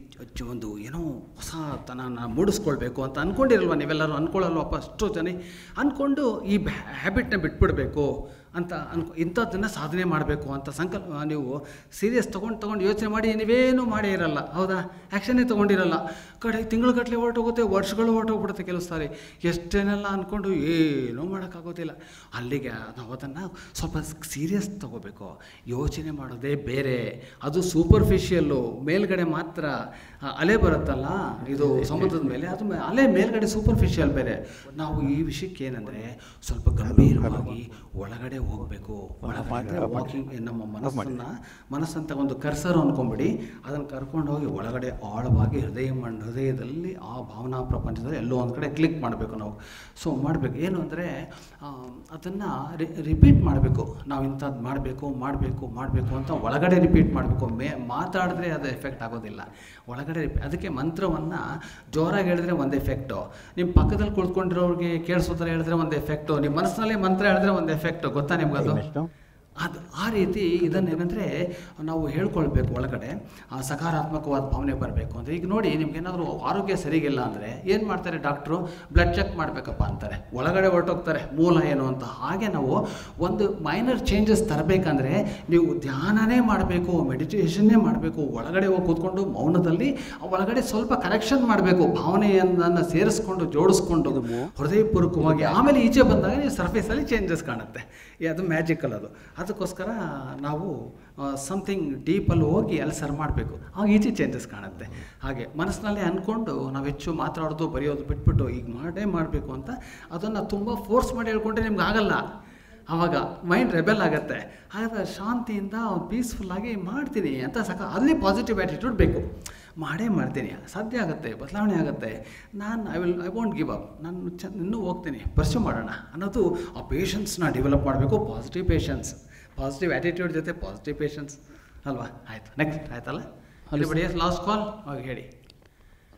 ಒಂದು ಏನೋ ಹೊಸತನ ಮೂಡಿಸ್ಕೊಳ್ಬೇಕು ಅಂತ ಅಂದ್ಕೊಂಡಿರಲ್ವ? ನೀವೆಲ್ಲರೂ ಅಂದ್ಕೊಳ್ಳಲ್ವಪ್ಪ? ಅಷ್ಟು ಜನ ಅಂದ್ಕೊಂಡು ಈ ಹ್ಯಾಬಿಟ್ನ ಬಿಟ್ಬಿಡಬೇಕು ಅಂತ ಇಂಥದ್ದನ್ನು ಸಾಧನೆ ಮಾಡಬೇಕು ಅಂತ ಸಂಕಲ್ಪ ನೀವು ಸೀರಿಯಸ್ ತೊಗೊಂಡು ಯೋಚನೆ ಮಾಡಿ ನೀವೇನೂ ಮಾಡೇ ಇರಲ್ಲ, ಹೌದಾ? ಆ್ಯಕ್ಷನ್ನೇ ತೊಗೊಂಡಿರಲ್ಲ. ತಿಂಗಳುಗಟ್ಟಲೆ ಹೊರಟೋಗುತ್ತೆ, ವರ್ಷಗಳು ಹೊರಟೋಗ್ಬಿಡುತ್ತೆ ಕೆಲವು ಸಾರಿ. ಎಷ್ಟೇನೆಲ್ಲ ಅಂದ್ಕೊಂಡು ಏನೂ ಮಾಡೋಕ್ಕಾಗೋದಿಲ್ಲ. ಅಲ್ಲಿಗೆ ನಾವು ಅದನ್ನು ಸ್ವಲ್ಪ ಸೀರಿಯಸ್ ತೊಗೋಬೇಕು. ಯೋಚನೆ ಮಾಡೋದೇ ಬೇರೆ, ಅದು ಸೂಪರ್ಫಿಷಿಯಲ್ಲು, ಮೇಲ್ಗಡೆ ಮಾತ್ರ ಅಲೆ ಬರುತ್ತಲ್ಲ ಇದು ಸಮುದ್ರದ ಮೇಲೆ, ಅದು ಅಲೆ ಮೇಲ್ಗಡೆ ಸೂಪರ್ಫಿಷಿಯಲ್ ಬೇರೆ. ನಾವು ಈ ವಿಷಯಕ್ಕೆ ಏನಂದರೆ ಸ್ವಲ್ಪ ಗಂಭೀರವಾಗಿ ಒಳಗಡೆ ಹೋಗಬೇಕು. ಒಳಗಡೆ ವಾಕಿಂಗ್ ನಮ್ಮ ಮನಸ್ಸಂತ ಒಂದು ಕರ್ಸರ್ ಅಂದ್ಕೊಂಬಿಡಿ, ಅದನ್ನು ಕರ್ಕೊಂಡು ಹೋಗಿ ಒಳಗಡೆ ಆಳವಾಗಿ ಹೃದಯದಲ್ಲಿ ಆ ಭಾವನಾ ಪ್ರಪಂಚದಲ್ಲಿ ಎಲ್ಲೋ ಒಂದು ಕಡೆ ಕ್ಲಿಕ್ ಮಾಡಬೇಕು ನಾವು. ಸೊ ಮಾಡಬೇಕು ಏನು ಅಂದರೆ ಅದನ್ನು ರಿಪೀಟ್ ಮಾಡಬೇಕು. ನಾವು ಇಂಥದ್ದು ಮಾಡಬೇಕು ಅಂತ ಒಳಗಡೆ ರಿಪೀಟ್ ಮಾಡಬೇಕು. ಮಾತಾಡಿದ್ರೆ ಅದು ಎಫೆಕ್ಟ್ ಆಗೋದಿಲ್ಲ. ಒಳಗಡೆ ಅದಕ್ಕೆ ಮಂತ್ರವನ್ನು ಜೋರಾಗಿ ಹೇಳಿದ್ರೆ ಒಂದು ಎಫೆಕ್ಟು, ನಿಮ್ಮ ಪಕ್ಕದಲ್ಲಿ ಕುಳ್ತ್ಕೊಂಡಿರೋರಿಗೆ ಕೇಳಿಸೋ ಥರ ಹೇಳಿದ್ರೆ ಒಂದು ಎಫೆಕ್ಟು, ನಿಮ್ಮ ಮನಸ್ಸಿನಲ್ಲಿ ಮಂತ್ರ ಹೇಳಿದ್ರೆ ಒಂದು ಎಫೆಕ್ಟು. ಗೊತ್ತಾ ನಿಮ್ಗದು? ಅದು ಆ ರೀತಿ ಇದನ್ನೇನೆಂದರೆ ನಾವು ಹೇಳ್ಕೊಳ್ಬೇಕು. ಒಳಗಡೆ ಸಕಾರಾತ್ಮಕವಾದ ಭಾವನೆ ಬರಬೇಕು ಅಂತ. ಈಗ ನೋಡಿ, ನಿಮ್ಗೇನಾದರೂ ಆರೋಗ್ಯ ಸರಿಗಿಲ್ಲ ಅಂದರೆ ಏನು ಮಾಡ್ತಾರೆ ಡಾಕ್ಟ್ರು? ಬ್ಲಡ್ ಚೆಕ್ ಮಾಡಬೇಕಪ್ಪ ಅಂತಾರೆ, ಒಳಗಡೆ ಹೊರಟೋಗ್ತಾರೆ ಮೂಲ ಏನು ಅಂತ. ಹಾಗೆ ನಾವು ಒಂದು ಮೈನರ್ ಚೇಂಜಸ್ ತರಬೇಕಂದ್ರೆ ನೀವು ಧ್ಯಾನನೇ ಮಾಡಬೇಕು, ಮೆಡಿಟೇಷನ್ನೇ ಮಾಡಬೇಕು. ಒಳಗಡೆ ಹೋಗಿ ಕೂತ್ಕೊಂಡು ಮೌನದಲ್ಲಿ ಒಳಗಡೆ ಸ್ವಲ್ಪ ಕರೆಕ್ಷನ್ ಮಾಡಬೇಕು, ಭಾವನೆಯನ್ನು ಸೇರಿಸ್ಕೊಂಡು ಜೋಡಿಸ್ಕೊಂಡು ಹೃದಯಪೂರ್ವಕವಾಗಿ. ಆಮೇಲೆ ಈಚೆ ಬಂದಾಗ ನೀವು ಸರ್ಫೇಸಲ್ಲಿ ಚೇಂಜಸ್ ಕಾಣುತ್ತೆ. ಅದು ಮ್ಯಾಜಿಕಲ್. ಅದಕ್ಕೋಸ್ಕರ ನಾವು ಸಮಥಿಂಗ್ ಡೀಪಲ್ಲಿ ಹೋಗಿ ಅಲ್ಲಿ ಸರ್ ಮಾಡಬೇಕು, ಆಗ ಈಚೆ ಚೇಂಜಸ್ ಕಾಣುತ್ತೆ. ಹಾಗೆ ಮನಸ್ಸಿನಲ್ಲೇ ಅಂದ್ಕೊಂಡು ನಾವು ಹೆಚ್ಚು ಮಾತಾಡೋದು ಬರೆಯೋದು ಬಿಟ್ಬಿಟ್ಟು ಈಗ ಮಾಡಬೇಕು ಅಂತ ಅದನ್ನು ತುಂಬ ಫೋರ್ಸ್ ಮಾಡಿ ಹೇಳ್ಕೊಂಡ್ರೆ ನಿಮ್ಗೆ ಆಗಲ್ಲ. ಆವಾಗ ಮೈಂಡ್ ರೆಬೆಲ್ ಆಗುತ್ತೆ. ಹಾಗಾದ್ರೆ ಶಾಂತಿಯಿಂದ ಪೀಸ್ಫುಲ್ಲಾಗಿ ಮಾಡ್ತೀನಿ ಅಂತ ಅಲ್ಲಿ ಪಾಸಿಟಿವ್ ಆ್ಯಟಿಟ್ಯೂಡ್ ಬೇಕು. ಮಾಡ್ತೀನಿ, ಸಾಧ್ಯ ಆಗುತ್ತೆ, ಬದಲಾವಣೆ ಆಗುತ್ತೆ, ಐ ವಾಂಟ್ ಗಿವ್ ಅಪ್, ನಾನು ಇನ್ನೂ ಹೋಗ್ತೀನಿ, ಪರ್ಸ್ಯೂ ಮಾಡೋಣ ಅನ್ನೋದು ಆ ಪೇಷನ್ಸ್ನ ಡೆವಲಪ್ ಮಾಡಬೇಕು. ಪಾಸಿಟಿವ್ ಪೇಷನ್ಸ್, ಪಾಸಿಟಿವ್ ಆ್ಯಟಿಟ್ಯೂಡ್ ಜೊತೆ ಪಾಸಿಟಿವ್ ಪೇಷನ್ಸ್ ಅಲ್ವಾ? ಆಯಿತು, ನೆಕ್ಸ್ಟ್ ಆಯ್ತಲ್ಲ? ಲಾಸ್ಟ್ ಕಾಲ್ ಹೇಳಿ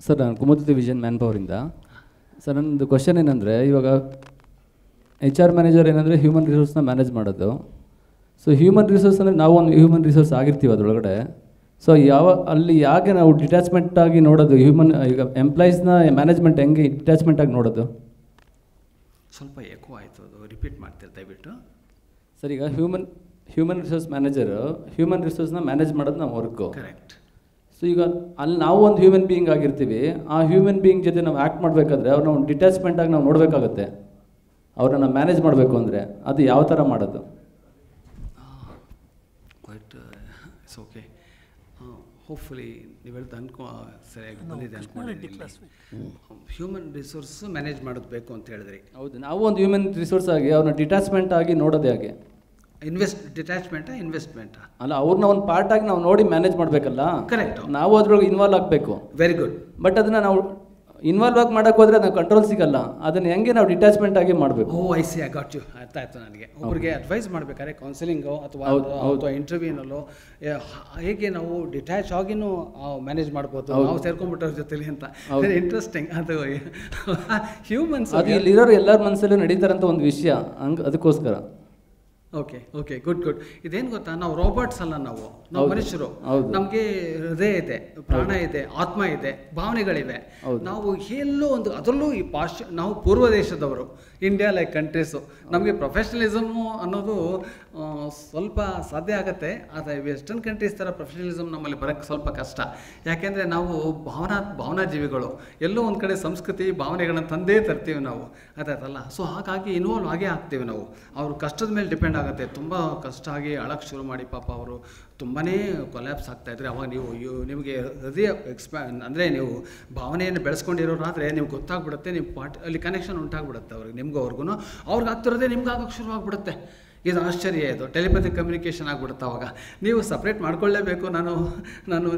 ಸರ್. ನಾನು ಕುಮುದಿತ ವಿಷನ್ ಮ್ಯಾನ್ ಪವರಿಂದ. ಸರ್, ನನ್ನದು ಕ್ವಶನ್ ಏನಂದರೆ, ಇವಾಗ HR ಮ್ಯಾನೇಜರ್ ಏನಂದರೆ ಹ್ಯೂಮನ್ ರಿಸೋರ್ಸ್ನ ಮ್ಯಾನೇಜ್ ಮಾಡೋದು. ಸೊ ಹ್ಯೂಮನ್ ರಿಸೋರ್ಸ್ ಅಂದರೆ ನಾವು ಒಂದು ಹ್ಯೂಮನ್ ರಿಸೋರ್ಸ್ ಆಗಿರ್ತೀವಿ ಅದರೊಳಗಡೆ. ಸೊ ಅಲ್ಲಿ ಯಾಕೆ ನಾವು ಡಿಟ್ಯಾಚ್ಮೆಂಟ್ ಆಗಿ ನೋಡೋದು? ಈಗ ಎಂಪ್ಲಾಯೀಸ್ನ ಮ್ಯಾನೇಜ್ಮೆಂಟ್ ಹೆಂಗೆ ಡಿಟ್ಯಾಚ್ಮೆಂಟ್ ಆಗಿ ನೋಡೋದು? ಸ್ವಲ್ಪ ಎಕೋ ಆಯಿತು, ಅದು ರಿಪೀಟ್ ಮಾಡ್ತೀರಿ ದಯವಿಟ್ಟು. ಸರ್, ಈಗ ಹ್ಯೂಮನ್ ರಿಸೋರ್ಸ್ ಮ್ಯಾನೇಜರು ಹ್ಯೂಮನ್ ರಿಸೋರ್ಸ್ನ ಮ್ಯಾನೇಜ್ ಮಾಡೋದು ನಮ್ಮ ವರ್ಕು. ಕರೆಕ್ಟ್. ಸೊ ಈಗ ಅಲ್ಲಿ ನಾವು ಒಂದು ಹ್ಯೂಮನ್ ಬೀಯಿಂಗ್ ಆಗಿರ್ತೀವಿ. ಆ ಹ್ಯೂಮನ್ ಬೀಯಿಂಗ್ ಜೊತೆ ನಾವು ಆ್ಯಕ್ಟ್ ಮಾಡಬೇಕಾದ್ರೆ ಅವ್ರನ್ನ ಒಂದು ಡಿಟ್ಯಾಚ್ಮೆಂಟ್ ಆಗಿ ನಾವು ನೋಡಬೇಕಾಗುತ್ತೆ. ಅವ್ರನ್ನ ಮ್ಯಾನೇಜ್ ಮಾಡಬೇಕು ಅಂದರೆ ಅದು ಯಾವ ಥರ ಮಾಡೋದು? It's okay. ಹೋಪ್ಫುಲಿ ನೀವು ಹೇಳ್ದು ಸರಿಯಾಗಿ ಬಂದಿದೆ ಅಂದ್ಕೊಂಡಿದ್ದೀನಿ. ಹ್ಯೂಮನ್ ರಿಸೋರ್ಸ್ ಮ್ಯಾನೇಜ್ ಮಾಡೋದು ಬೇಕು ಅಂತ ಹೇಳಿದ್ರಿ. ಹೌದು, ನಾವು ಒಂದು ಹ್ಯೂಮನ್ ರಿಸೋರ್ಸ್ ಆಗಿ ಅವ್ರನ್ನ ಡಿಟ್ಯಾಚ್ಮೆಂಟ್ ಆಗಿ ನೋಡೋದು ಹೇಗೆ? ಡಿಟ್ಯಾಚ್ಮೆಂಟಾ ಇನ್ವೆಸ್ಟ್ಮೆಂಟಾ? ಅಲ್ಲ, ಅವ್ರನ್ನ ಒಂದು ಪಾರ್ಟ್ ಆಗಿ ನಾವು ನೋಡಿ ಮ್ಯಾನೇಜ್ ಮಾಡಬೇಕಲ್ಲ. ಕರೆಕ್ಟ್. ನಾವು ಅದ್ರೊಳಗೆ ಇನ್ವಾಲ್ವ್ ಆಗಬೇಕು. Very good. ಬಟ್ ಅದನ್ನು ನಾವು ಇನ್ವಾಲ್ವ್ ಆಗಿ ಮಾಡೋಕ್ಕೆ ಹೋದರೆ ನಾವು ಕಂಟ್ರೋಲ್ ಸಿಗಲ್ಲ. ಅದನ್ನು ಹೆಂಗೆ ನಾವು ಡಿಟ್ಯಾಚ್ಮೆಂಟ್ ಆಗಿ ಮಾಡಬೇಕು. I see I got you. ಅರ್ಥ ಆಯ್ತು ನನಗೆ. ಒಬ್ಬರಿಗೆ ಅಡ್ವೈಸ್ ಮಾಡಬೇಕಾದ್ರೆ ಕೌನ್ಸಿಲಿಂಗೋ ಅಥವಾ ಇಂಟರ್ವ್ಯೂನಲ್ಲೋ ಹೇಗೆ ನಾವು ಡಿಟ್ಯಾಚ್ ಆಗಿನೂ ಮ್ಯಾನೇಜ್ ಮಾಡ್ಬೋದು, ನಾವು ಸೇರ್ಕೊಂಡ್ಬಿಟ್ಟವ್ರ ಜೊತೆಲಿ ಅಂತ. Very interesting. ಅದು ಹ್ಯೂಮನ್ಸ್ ಅದು ಇಲ್ಲಿರೋರು ಎಲ್ಲರ ಮನಸ್ಸಲ್ಲೂ ನಡೀತಾರಂತ ಒಂದು ವಿಷಯ, ಅದಕ್ಕೋಸ್ಕರ. Okay okay, good good. ಇದೇನು ಗೊತ್ತಾ, ನಾವು ರೋಬೋಟ್ಸ್ ಅಲ್ಲ, ನಾವು ಮನುಷ್ಯರು. ನಮಗೆ ಹೃದಯ ಇದೆ, ಪ್ರಾಣ ಇದೆ, ಆತ್ಮ ಇದೆ, ಭಾವನೆಗಳಿವೆ. ನಾವು ಎಲ್ಲೋ ಒಂದು, ಅದರಲ್ಲೂ ಈ ನಾವು ಪೂರ್ವ ದೇಶದವರು, ಇಂಡಿಯಾ ಲೈಕ್ ಕಂಟ್ರೀಸು, ನಮಗೆ ಪ್ರೊಫೆಷನಲಿಸಮು ಅನ್ನೋದು ಸ್ವಲ್ಪ ಸಾಧ್ಯ ಆಗುತ್ತೆ. ಆದರೆ ವೆಸ್ಟರ್ನ್ ಕಂಟ್ರೀಸ್ ಥರ ಪ್ರೊಫೆಷನಲಿಸಮ್ ನಮ್ಮಲ್ಲಿ ಬರೋಕ್ಕೆ ಸ್ವಲ್ಪ ಕಷ್ಟ. ಯಾಕೆಂದರೆ ನಾವು ಭಾವನಾ ಜೀವಿಗಳು, ಎಲ್ಲೋ ಒಂದು ಕಡೆ ಸಂಸ್ಕೃತಿ ಭಾವನೆಗಳನ್ನ ತಂದೇ ತರ್ತೀವಿ ನಾವು, ಅದಾಯ್ತಲ್ಲ. ಸೊ ಹಾಗಾಗಿ ಇನ್ವಾಲ್ವ್ ಆಗೇ ಆಗ್ತೀವಿ ನಾವು. ಅವ್ರ ಕಷ್ಟದ ಮೇಲೆ ಡಿಪೆಂಡ್ ಆಗುತ್ತೆ. ತುಂಬ ಕಷ್ಟ ಆಗಿ ಅಳಕ್ಕೆ ಶುರು ಮಾಡಿ ಪಾಪ ಅವರು ತುಂಬಾ ಕೊಲ್ಯಾಪ್ಸ್ ಆಗ್ತಾಯಿದ್ರೆ, ಅವಾಗ ನಿಮಗೆ ಹೃದಯ ಅಂದರೆ ನೀವು ಭಾವನೆಯನ್ನು ಬೆಳೆಸ್ಕೊಂಡಿರೋರಾದರೆ ನಿಮ್ಗೆ ಗೊತ್ತಾಗ್ಬಿಡುತ್ತೆ, ನಿಮ್ಮ ಅಲ್ಲಿ ಕನೆಕ್ಷನ್ ಉಂಟಾಗ್ಬಿಡುತ್ತೆ ಅವ್ರಿಗೆ, ನಿಮ್ಗೂ ಅವ್ರಿಗೆ ಆಗ್ತಿರೋದೇ ನಿಮ್ಗೆ ಆಗೋಕ್ಕೆ ಶುರು ಆಗ್ಬಿಡುತ್ತೆ. ಇದು ಆಶ್ಚರ್ಯ, ಇದು ಟೆಲಿಪಥಿಕ್ ಕಮ್ಯುನಿಕೇಷನ್ ಆಗ್ಬಿಡುತ್ತೆ. ಅವಾಗ ನೀವು ಸಪ್ರೇಟ್ ಮಾಡ್ಕೊಳ್ಳೇಬೇಕು. ನಾನು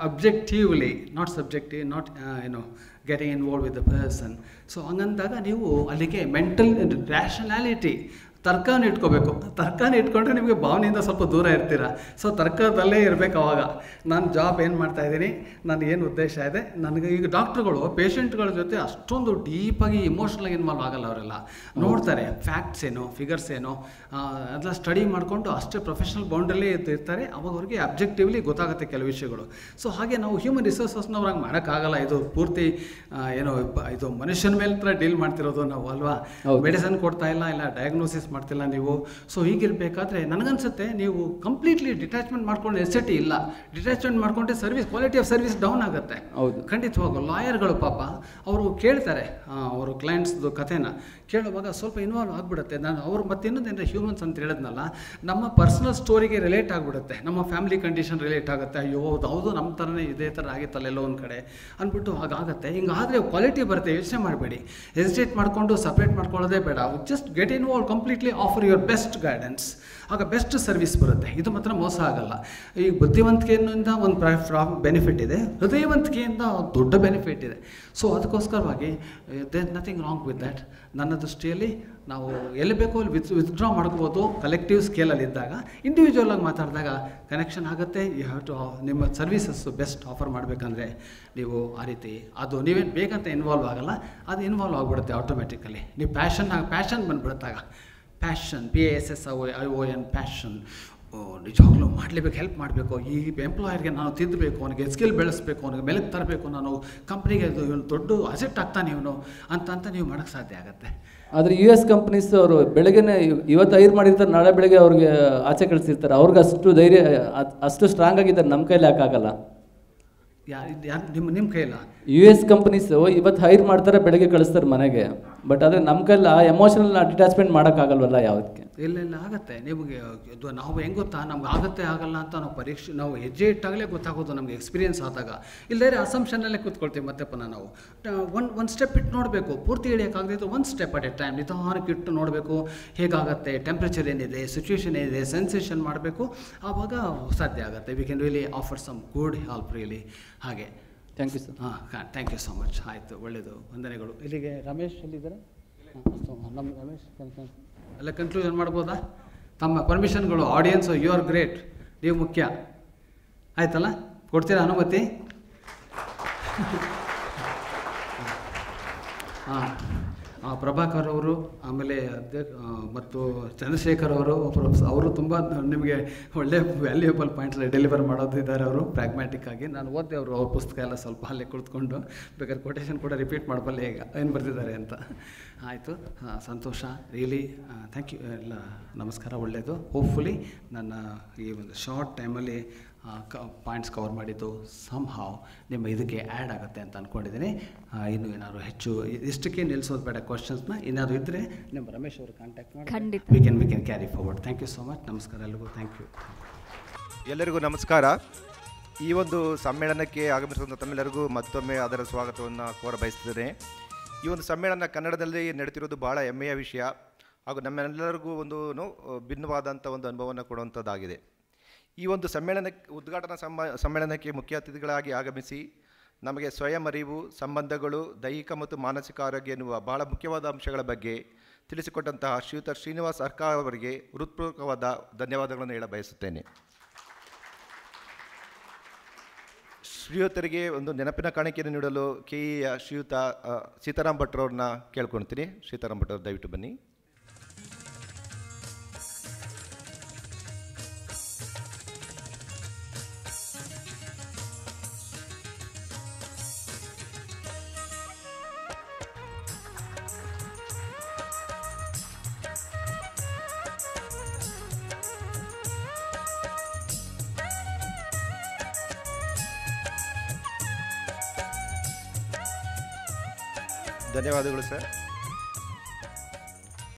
objectively, not subjective, not getting involve with the person. So ಹಂಗಂದಾಗ ನೀವು ಅಲ್ಲಿಗೆ ಮೆಂಟಲ್ ರ್ಯಾಷನಾಲಿಟಿ, ತರ್ಕನ ಇಟ್ಕೋಬೇಕು. ತರ್ಕನ ಇಟ್ಕೊಂಡ್ರೆ ನಿಮಗೆ ಭಾವನೆಯಿಂದ ಸ್ವಲ್ಪ ದೂರ ಇರ್ತೀರ. ಸೊ ತರ್ಕದಲ್ಲೇ ಇರಬೇಕು. ಅವಾಗ ನಾನು ಜಾಬ್ ಏನು ಮಾಡ್ತಾಯಿದ್ದೀನಿ, ನನಗೇನು ಉದ್ದೇಶ ಇದೆ. ನನಗೆ ಈಗ ಡಾಕ್ಟ್ರುಗಳು ಪೇಷಂಟ್ಗಳ ಜೊತೆ ಅಷ್ಟೊಂದು ಡೀಪಾಗಿ ಇಮೋಷ್ನಲಾಗಿ ಇನ್ವಾಲ್ವ್ ಆಗಲ್ಲ. ಅವರೆಲ್ಲ ನೋಡ್ತಾರೆ ಫ್ಯಾಕ್ಟ್ಸ್ ಏನು, ಫಿಗರ್ಸ್ ಏನು, ಅದೆಲ್ಲ ಸ್ಟಡಿ ಮಾಡಿಕೊಂಡು ಅಷ್ಟೇ ಪ್ರೊಫೆಷನಲ್ ಬೌಂಡ್ರಲ್ಲೇ ಇರ್ತಾರೆ. ಅವಾಗ ಅವ್ರಿಗೆ ಅಬ್ಜೆಕ್ಟಿವ್ಲಿ ಗೊತ್ತಾಗುತ್ತೆ ಕೆಲವು ವಿಷಯಗಳು. ಸೊ ಹಾಗೆ ನಾವು ಹ್ಯೂಮನ್ ರಿಸೋರ್ಸಸ್ನವ್ರಾಗ ಮಾಡೋಕ್ಕಾಗಲ್ಲ. ಇದು ಪೂರ್ತಿ ಇದು ಮನುಷ್ಯನ ಮೇಲೆ ಥರ ಡೀಲ್ ಮಾಡ್ತಿರೋದು ನಾವು ಅಲ್ವಾ. ಮೆಡಿಸನ್ ಕೊಡ್ತಾ ಇಲ್ಲ ಡಯಾಗ್ನೋಸಿಸ್ ಮಾಡ್ತಿಲ್ಲ ನೀವು. ಸೊ ಹೀಗಿರಬೇಕಾದ್ರೆ ನನಗನ್ಸುತ್ತೆ ನೀವು ಕಂಪ್ಲೀಟ್ಲಿ ಡಿಟ್ಯಾಚ್ಮೆಂಟ್ ಮಾಡ್ಕೊಂಡು ನೆಸೆಸಿಟಿ ಇಲ್ಲ. ಡಿಟ್ಯಾಚ್ಮೆಂಟ್ ಮಾಡ್ಕೊಂಡ್ರೆ service, quality of service down ಆಗುತ್ತೆ. ಖಂಡಿತವಾಗೂ ಲಾಯರ್ಗಳು ಪಾಪ ಅವರು ಕೇಳ್ತಾರೆ ಅವರು ಕ್ಲೈಂಟ್ಸ್ದು ಕಥೆನ ಕೇಳುವಾಗ ಸ್ವಲ್ಪ ಇನ್ವಾಲ್ವ್ ಆಗಿಬಿಡುತ್ತೆ. ಅವ್ರು ಮತ್ತೆ ಇನ್ನೊಂದೇನಂದರೆ ಹ್ಯೂಮನ್ಸ್ ಅಂತ ಹೇಳಿದ್ನಲ್ಲ, ನಮ್ಮ ಪರ್ಸ್ನಲ್ ಸ್ಟೋರಿಗೆ ರಿಲೇಟ್ ಆಗಿಬಿಡುತ್ತೆ, ನಮ್ಮ ಫ್ಯಾಮಿಲಿ ಕಂಡೀಷನ್ ರಿಲೇಟ್ ಆಗುತ್ತೆ. ಅಯ್ಯೋ ಹೌದು ನಮ್ಮ ಥರನೇ ಇದೇ ಥರ ಆಗಿತ್ತಲ್ಲ ಎಲ್ಲೋ ಒಂದು ಕಡೆ ಅಂದ್ಬಿಟ್ಟು ಹಾಗಾಗುತ್ತೆ. ಹಿಂಗಾದರೆ ಕ್ವಾಲಿಟಿ ಬರುತ್ತೆ. ಯೋಚನೆ ಮಾಡಬೇಡಿ, ಹೆಸಿಟೇಟ್ ಮಾಡಿಕೊಂಡು ಸಪ್ರೇಟ್ ಮಾಡ್ಕೊಳ್ಳೋದೇ ಬೇಡ. Just get involve, completely offer your best guidance. ಆಗ ಬೆಸ್ಟ್ ಸರ್ವಿಸ್ ಬರುತ್ತೆ. ಇದು ಮಾತ್ರ ಮೋಸ ಆಗಲ್ಲ. ಈ ಬುದ್ಧಿವಂತಿಕೆಯಿಂದ ಒಂದು ಬೆನಿಫಿಟ್ ಇದೆ, ಹೃದಯವಂತಿಕೆಯಿಂದ ದೊಡ್ಡ ಬೆನಿಫಿಟ್ ಇದೆ. ಸೊ ಅದಕ್ಕೋಸ್ಕರವಾಗಿ there nothing wrong with that. ನನ್ನ ದೃಷ್ಟಿಯಲ್ಲಿ ನಾವು ಎಲ್ಲಿ ಬೇಕೋ ಅಲ್ಲಿ ವಿತ್ಡ್ರಾ ಮಾಡ್ಕೋಬೋದು. ಕಲೆಕ್ಟಿವ್ ಸ್ಕೇಲಲ್ಲಿ ಇದ್ದಾಗ, ಇಂಡಿವಿಜುವಲ್ ಆಗಿ ಮಾತಾಡಿದಾಗ ಕನೆಕ್ಷನ್ ಆಗುತ್ತೆ. ಯು ಹ್ಯಾವ್ ಟು ನಿಮ್ಮ ಸರ್ವಿಸಸ್ಸು ಬೆಸ್ಟ್ ಆಫರ್ ಮಾಡಬೇಕಂದ್ರೆ ನೀವು ಆ ರೀತಿ ಅದು ನೀವೇನು ಬೇಕಂತ ಇನ್ವಾಲ್ವ್ ಆಗಲ್ಲ, ಅದು ಇನ್ವಾಲ್ವ್ ಆಗಿಬಿಡುತ್ತೆ ಆಟೋಮೆಟಿಕಲಿ. ನೀವು ಪ್ಯಾಷನ್ ಬಂದುಬಿಡುತ್ತಾಗ. Passion, PASSION, passion. ನಿಜವಾಗ್ಲೂ ಮಾಡಲೇಬೇಕು, ಹೆಲ್ಪ್ ಮಾಡಬೇಕು. ಈ ಎಂಪ್ಲಾಯರ್ಗೆ ನಾನು ತಿದ್ದಬೇಕು, ಅವನಿಗೆ ಸ್ಕಿಲ್ ಬೆಳೆಸಬೇಕು, ಅವನಿಗೆ ಬೆಲೆಗೆ ತರಬೇಕು, ನಾನು ಕಂಪ್ನಿಗೆ ಇವನು ದೊಡ್ಡ ಅಸೆಟ್ ಆಗ್ತಾನೆ ಇವನು ಅಂತ ನೀವು ಮಾಡೋಕ್ಕೆ ಸಾಧ್ಯ ಆಗುತ್ತೆ. ಆದರೆ US ಕಂಪ್ನೀಸ್ ಅವರು ಬೆಳಗ್ಗೆನೇ ಇವತ್ತು ಹೈರ್ ಮಾಡಿರ್ತಾರೆ, ನಾಳೆ ಬೆಳಗ್ಗೆ ಅವ್ರಿಗೆ ಆಚೆ ಕಳಿಸಿರ್ತಾರೆ. ಅವ್ರಿಗೆ ಅಷ್ಟು ಧೈರ್ಯ, ಅಷ್ಟು ಸ್ಟ್ರಾಂಗ್ ಆಗಿದ್ದಾರೆ. ನಮ್ಮ ಕೈಲಿ ಯಾಕಾಗಲ್ಲ? ನಿಮ್ಮ ಕೈಲ್ಲ. US ಕಂಪ್ನೀಸು ಇವತ್ತು ಹೈರ್ ಮಾಡ್ತಾರೆ, ಬೆಳಗ್ಗೆ ಕಳಿಸ್ತಾರೆ ಮನೆಗೆ. ಬಟ್ ಆದರೆ ನಮ್ಮ ಕೈಲ ಎಮೋಷನಲ್ ಅಟ್ಯಾಚ್ಮೆಂಟ್ ಮಾಡೋಕ್ಕಾಗಲ್ವಲ್ಲ ಯಾವುದಕ್ಕೆ? ಇಲ್ಲ ಆಗುತ್ತೆ. ನಿಮಗೆ ನಾವು ಹೆಂಗೆ ಗೊತ್ತಾ, ನಮ್ಗೆ ಆಗುತ್ತೆ ಆಗಲ್ಲ ಅಂತ ನಾವು ಹೆಜ್ಜೆ ಇಟ್ಟಾಗಲೇ ಗೊತ್ತಾಗೋದು ನಮಗೆ, ಎಕ್ಸ್ಪೀರಿಯನ್ಸ್ ಆದಾಗ. ಇಲ್ಲದೇ ಅಸಂಪ್ಷನಲ್ಲೇ ಕೂತ್ಕೊಳ್ತೀವಿ ಮತ್ತೆ ಪುನಃ ನಾವು. ಒಂದು ಸ್ಟೆಪ್ ಇಟ್ಟು ನೋಡಬೇಕು. ಪೂರ್ತಿ ಹಿಡಿಯೋಕ್ಕಾಗದಿದ್ದು ಒಂದು ಸ್ಟೆಪ್ ಅಟ್ ಎ ಟೈಮ್ ನಿಧಾನಕ್ಕೆ ಇಟ್ಟು ನೋಡಬೇಕು. ಹೇಗಾಗುತ್ತೆ, ಟೆಂಪ್ರೇಚರ್ ಏನಿದೆ, ಸಿಚುವೇಶನ್ ಏನಿದೆ, ಸೆನ್ಸೇಷನ್ ಮಾಡಬೇಕು. ಆವಾಗ ಸಾಧ್ಯ ಆಗುತ್ತೆ. We can really offer some good help really. ಹಾಗೆ thank you sir. Thank you so much. ಆಯಿತು, ಒಳ್ಳೆಯದು, ವಂದನೆಗಳು. ಇಲ್ಲಿಗೆ ರಮೇಶ್ ಎಲ್ಲಿದ್ದಾರೆ? ನಮ್ಮ ರಮೇಶ್ ಎಲ್ಲ ಕನ್ಕ್ಲೂಷನ್ ಮಾಡ್ಬೋದಾ? ತಮ್ಮ ಪರ್ಮಿಷನ್ಗಳು. ಆಡಿಯನ್ಸು ಯು ಆರ್ ಗ್ರೇಟ್, ನೀವು ಮುಖ್ಯ. ಆಯ್ತಲ್ಲ, ಕೊಡ್ತೀರಾ ಅನುಮತಿ? ಪ್ರಭಾಕರ್ ಅವರು, ಆಮೇಲೆ ಮತ್ತು ಚಂದ್ರಶೇಖರ್ ಅವರು ತುಂಬ ನಿಮಗೆ ಒಳ್ಳೆ ವ್ಯಾಲ್ಯೂಯಬಲ್ ಪಾಯಿಂಟ್ಸ್ ಡೆಲಿವರ್ ಮಾಡೋದಿದ್ದಾರೆ. ಅವರು ಪ್ರಾಗ್ಮ್ಯಾಟಿಕ್ ಆಗಿ. ನಾನು ಓದಿದೆ ಅವ್ರ ಪುಸ್ತಕ ಎಲ್ಲ ಸ್ವಲ್ಪ ಅಲ್ಲೇ ಕುಳಿತುಕೊಂಡು, ಬೇಕಾದ್ರೆ ಕೊಟೇಶನ್ ಕೂಡ ರಿಪೀಟ್ ಮಾಡಬಲ್ಲೆ ಈಗ ಏನು ಬರ್ತಿದ್ದಾರೆ ಅಂತ. ಆಯಿತು, ಸಂತೋಷ. Really thank you. ಎಲ್ಲ ನಮಸ್ಕಾರ, ಒಳ್ಳೆಯದು. ಹೋಪ್ಫುಲಿ ನನ್ನ ಈ ಒಂದು ಶಾರ್ಟ್ ಟೈಮಲ್ಲಿ ಪಾಯಿಂಟ್ಸ್ ಕವರ್ ಮಾಡಿದ್ದು ಸಮ್ಹಾವ್ ನಿಮ್ಮ ಇದಕ್ಕೆ ಆ್ಯಡ್ ಆಗುತ್ತೆ ಅಂತ ಅಂದ್ಕೊಂಡಿದ್ದೀನಿ. ಇನ್ನು ಏನಾದ್ರು ಹೆಚ್ಚು ಇಷ್ಟಕ್ಕೆ ನಿಲ್ಲಿಸೋದು ಬೇಡ. ಕ್ವಶನ್ಸ್ನ ಏನಾದರೂ ಇದ್ದರೆ ನಿಮ್ಮ ರಮೇಶ್ ಅವರು ಕಾಂಟ್ಯಾಕ್ಟ್ ಮಾಡಿ, we can carry forward. Thank you so much. ನಮಸ್ಕಾರ ಎಲ್ರಿಗೂ. Thank you. ಎಲ್ಲರಿಗೂ ನಮಸ್ಕಾರ. ಈ ಒಂದು ಸಮ್ಮೇಳನಕ್ಕೆ ಆಗಮಿಸಿದ ತಮ್ಮೆಲ್ಲರಿಗೂ ಮತ್ತೊಮ್ಮೆ ಅದರ ಸ್ವಾಗತವನ್ನು ಕೋರ ಬಯಸ್ತಿದ್ದೇನೆ. ಈ ಒಂದು ಸಮ್ಮೇಳನ ಕನ್ನಡದಲ್ಲಿ ನಡೆತಿರೋದು ಭಾಳ ಹೆಮ್ಮೆಯ ವಿಷಯ ಹಾಗೂ ನಮ್ಮೆಲ್ಲರಿಗೂ ಒಂದು ಭಿನ್ನವಾದಂಥ ಒಂದು ಅನುಭವವನ್ನು ಕೊಡುವಂಥದ್ದಾಗಿದೆ. ಈ ಒಂದು ಉದ್ಘಾಟನಾ ಸಮ್ಮೇಳನಕ್ಕೆ ಮುಖ್ಯ ಅತಿಥಿಗಳಾಗಿ ಆಗಮಿಸಿ ನಮಗೆ ಸ್ವಯಂ ಅರಿವು, ಸಂಬಂಧಗಳು, ದೈಹಿಕ ಮತ್ತು ಮಾನಸಿಕ ಆರೋಗ್ಯ ಎನ್ನುವ ಬಹಳ ಮುಖ್ಯವಾದ ಅಂಶಗಳ ಬಗ್ಗೆ ತಿಳಿಸಿಕೊಟ್ಟಂತಹ ಶ್ರೀಯುತ ಶ್ರೀನಿವಾಸ್ ಅರ್ಕಾ ಅವರಿಗೆ ಹೃತ್ಪೂರ್ವಕವಾದ ಧನ್ಯವಾದಗಳನ್ನು ಹೇಳ ಬಯಸುತ್ತೇನೆ. ಶ್ರೀಯುತರಿಗೆ ಒಂದು ನೆನಪಿನ ಕಾಣಿಕೆಯನ್ನು ನೀಡಲು ಕೆಇಯ ಶ್ರೀಯುತ ಸೀತಾರಾಮ್ ಭಟ್ರವ್ರನ್ನ ಕೇಳ್ಕೊಳ್ತೀನಿ. ಸೀತಾರಾಮ್ ಭಟ್ರವ್ರು ದಯವಿಟ್ಟು ಬನ್ನಿ. ಧನ್ಯವಾದಗಳು ಸರ್.